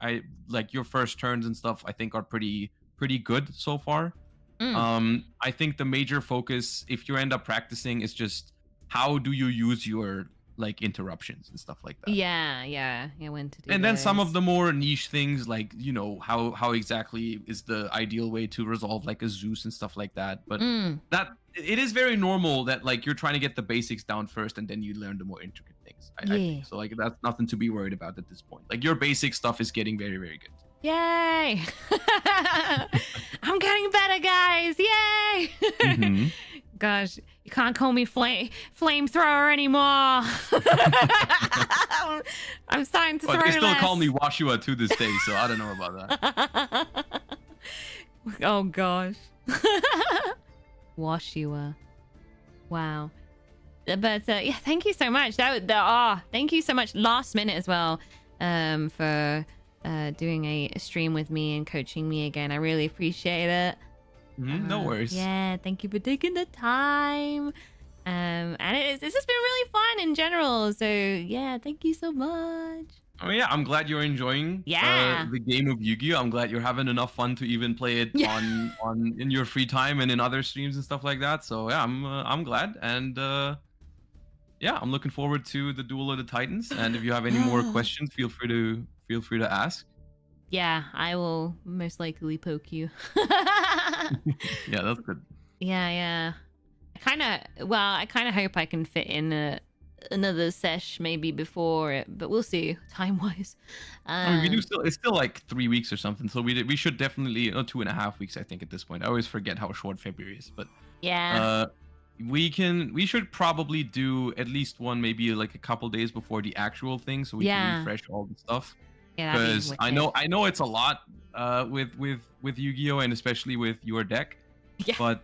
like your first turns and stuff I think are pretty good so far. I think the major focus if you end up practicing is just how do you use your like interruptions and stuff like that. Yeah, when to do and then some those. of the more niche things like, you know, how exactly is the ideal way to resolve like a Zeus and stuff like that. But that it is very normal that like you're trying to get the basics down first and then you learn the more intricate things. I think so. Like that's nothing to be worried about at this point. Like your basic stuff is getting very, very good. Yay! I'm getting better, guys! Yay! Gosh, you can't call me flamethrower anymore. I'm starting to throw But they still less. call me Joshua to this day, so I don't know about that. Oh gosh. Joshua. Wow. But yeah, thank you so much. Thank you so much last minute as well for doing a stream with me and coaching me again. I really appreciate it. No worries. Yeah, thank you for taking the time. And it's just been really fun in general. So yeah, thank you so much. Oh yeah, I'm glad you're enjoying the game of Yu-Gi-Oh. I'm glad you're having enough fun to even play it on in your free time and in other streams and stuff like that. So yeah, I'm glad, and yeah, I'm looking forward to the Duel of the Titans. And if you have any more questions, feel free to ask. Yeah, I will most likely poke you. Yeah, that's good. Yeah. I kind of hope I can fit in another sesh maybe before it, but we'll see time-wise. I mean, it's still like 3 weeks or something, so we should definitely 2.5 weeks I think at this point. I always forget how short February is, but yeah. We should probably do at least one, maybe like a couple days before the actual thing, so we can refresh all the stuff. Yeah, because I know it's a lot with Yu-Gi-Oh, and especially with your deck. Yeah. But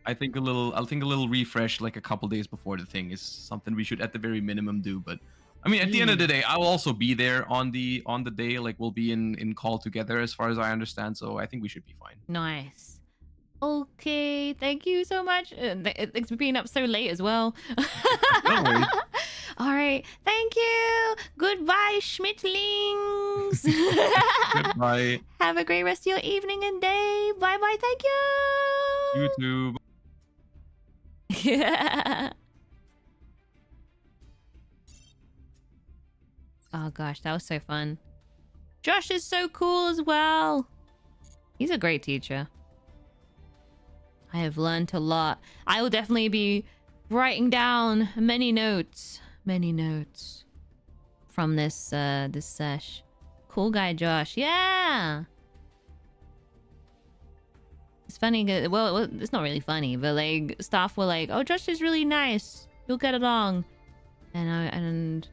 I think a little refresh like a couple days before the thing is something we should at the very minimum do. But I mean, at the end of the day, I will also be there on the day. Like we'll be in call together, as far as I understand. So I think we should be fine. Nice. Okay, thank you so much. Thanks for being up so late as well. No worries. All right, thank you. Goodbye, Schmidtlings. Goodbye. Have a great rest of your evening and day. Bye bye. Thank you. YouTube. Yeah. Oh gosh, that was so fun. Josh is so cool as well. He's a great teacher. I have learned a lot. I will definitely be writing down many notes from this this sesh. Cool guy Josh. Yeah. It's funny. Well, it's not really funny, but like staff were like, "Oh, Josh is really nice. You'll get along," and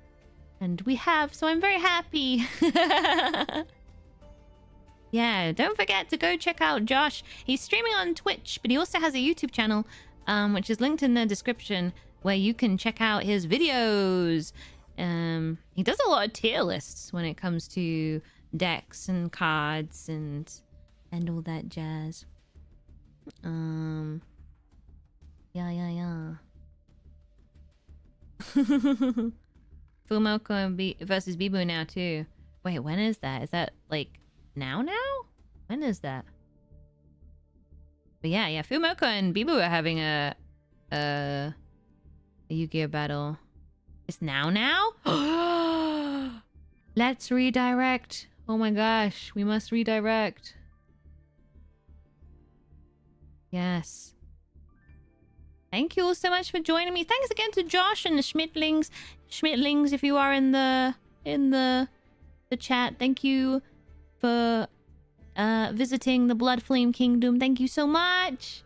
we have. So I'm very happy. Yeah, don't forget to go check out Josh. He's streaming on Twitch, but he also has a YouTube channel, which is linked in the description, where you can check out his videos. He does a lot of tier lists when it comes to decks and cards and all that jazz. Yeah. Fumoko versus Bibu now too. Wait, when is that? Is that like now? When is that? But yeah, Fumoko and Bibu are having a Yu-Gi-Oh battle. It's now? Let's redirect. Oh my gosh, we must redirect. Yes. Thank you all so much for joining me. Thanks again to Josh and the Schmidtlings. Schmidtlings, if you are in the chat, thank you for visiting the Bloodflame Kingdom. Thank you so much.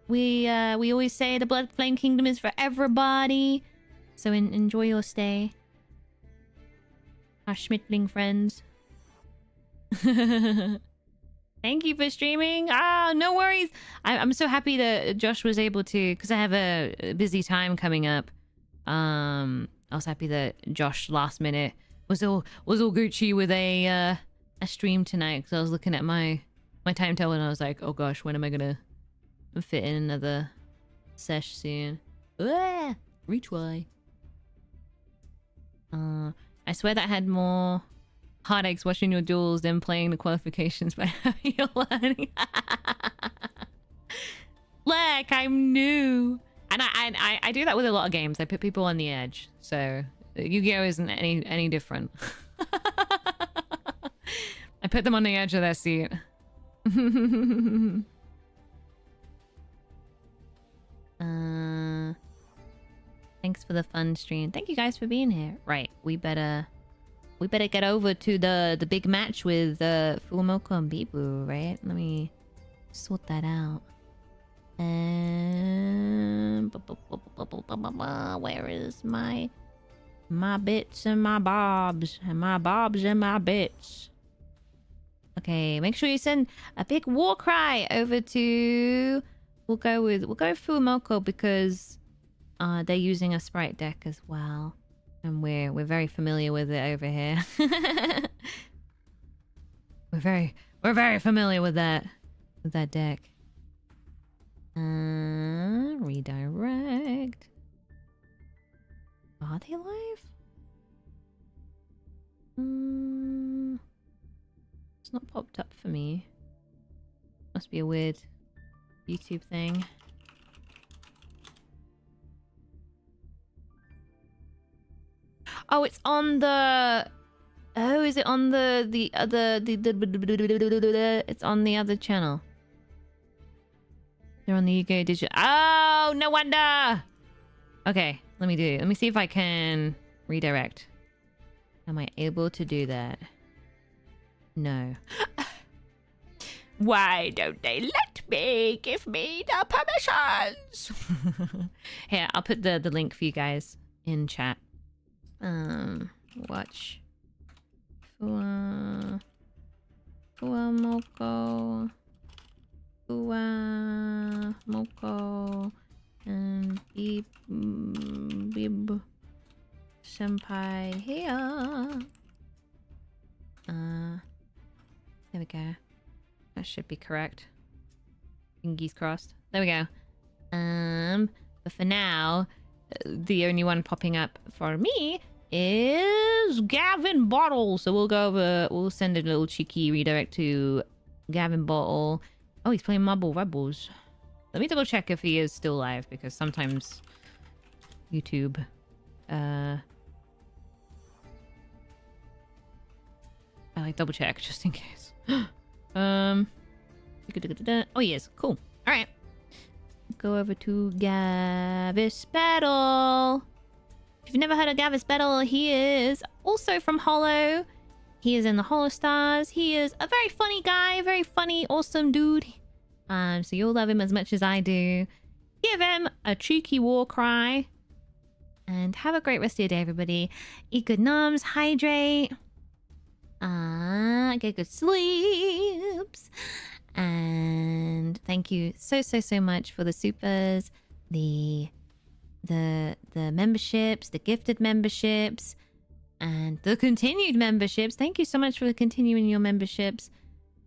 we always say the Bloodflame Kingdom is for everybody. So enjoy your stay. Our Schmidtling friends. Thank you for streaming. Ah, no worries. I'm so happy that Josh was able to, because I have a busy time coming up. I was happy that Josh last minute was all Gucci with a stream tonight, because I was looking at my timetable and I was like, oh gosh, when am I gonna fit in another sesh soon? Retry. I swear that I had more heartaches watching your duels than playing the qualifications by having your learning. Look, I'm new. And I do that with a lot of games. I put people on the edge. So Yu-Gi-Oh! Isn't any different. I put them on the edge of their seat. Thanks for the fun stream. Thank you guys for being here. Right, we better get over to the big match with Fumoco and Bibu, right? Let me sort that out. And where is my bits and my bobs and my bobs and my bits? Okay, make sure you send a big war cry over to. We'll go Fumoco because they're using a Spright deck as well. And we're very familiar with it over here. we're very familiar with that deck. Redirect. Are they live? It's not popped up for me. Must be a weird YouTube thing. Oh, it's on the. Oh, is it on the other? It's on the other channel. They're on the Yu-Gi-Oh! Digital. Oh, no wonder. Okay, let me see if I can redirect. Am I able to do that? No. Why don't they let me? Give me the permissions. Here, I'll put the link for you guys in chat. Watch. Fumoco. Moko and Bib Senpai here. There we go. That should be correct. Fingers crossed. There we go. But for now, the only one popping up for me is Gavin Bottle. So we'll send a little cheeky redirect to Gavin Bottle. Oh, he's playing Marble Rebels. Let me double check if he is still live, because sometimes YouTube I like double check just in case. Oh, he is. Cool. All right. Go over to Gavis Battle. If you've never heard of Gavis Battle, he is also from Holo. He is in the Holo Stars. He is a very funny guy, very funny, awesome dude. So you'll love him as much as I do. Give him a cheeky war cry. And have a great rest of your day, everybody. Eat good nums, hydrate. Get good sleeps. And thank you so much for the supers, the memberships, the gifted memberships, and the continued memberships. Thank you so much for continuing your memberships.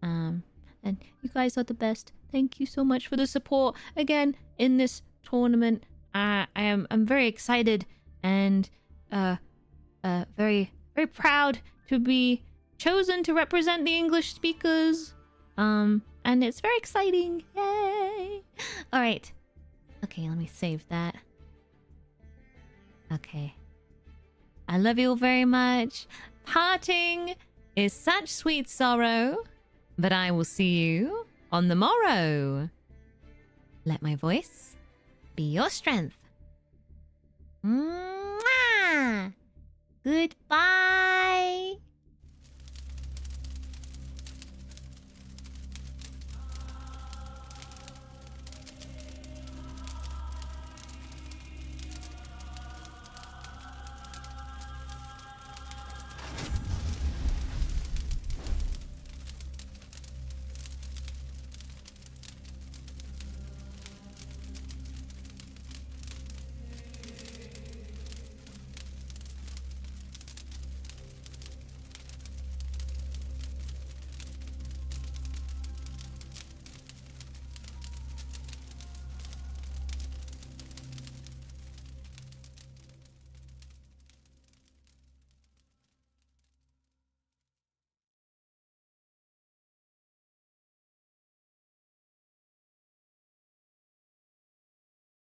And you guys are the best. Thank you so much for the support again in this tournament. I'm very excited and very proud to be chosen to represent the English speakers. And it's very exciting. Yay! All right. Okay, let me save that. Okay. I love you all very much. Parting is such sweet sorrow, but I will see you on the morrow. Let my voice be your strength. Mwah! Goodbye.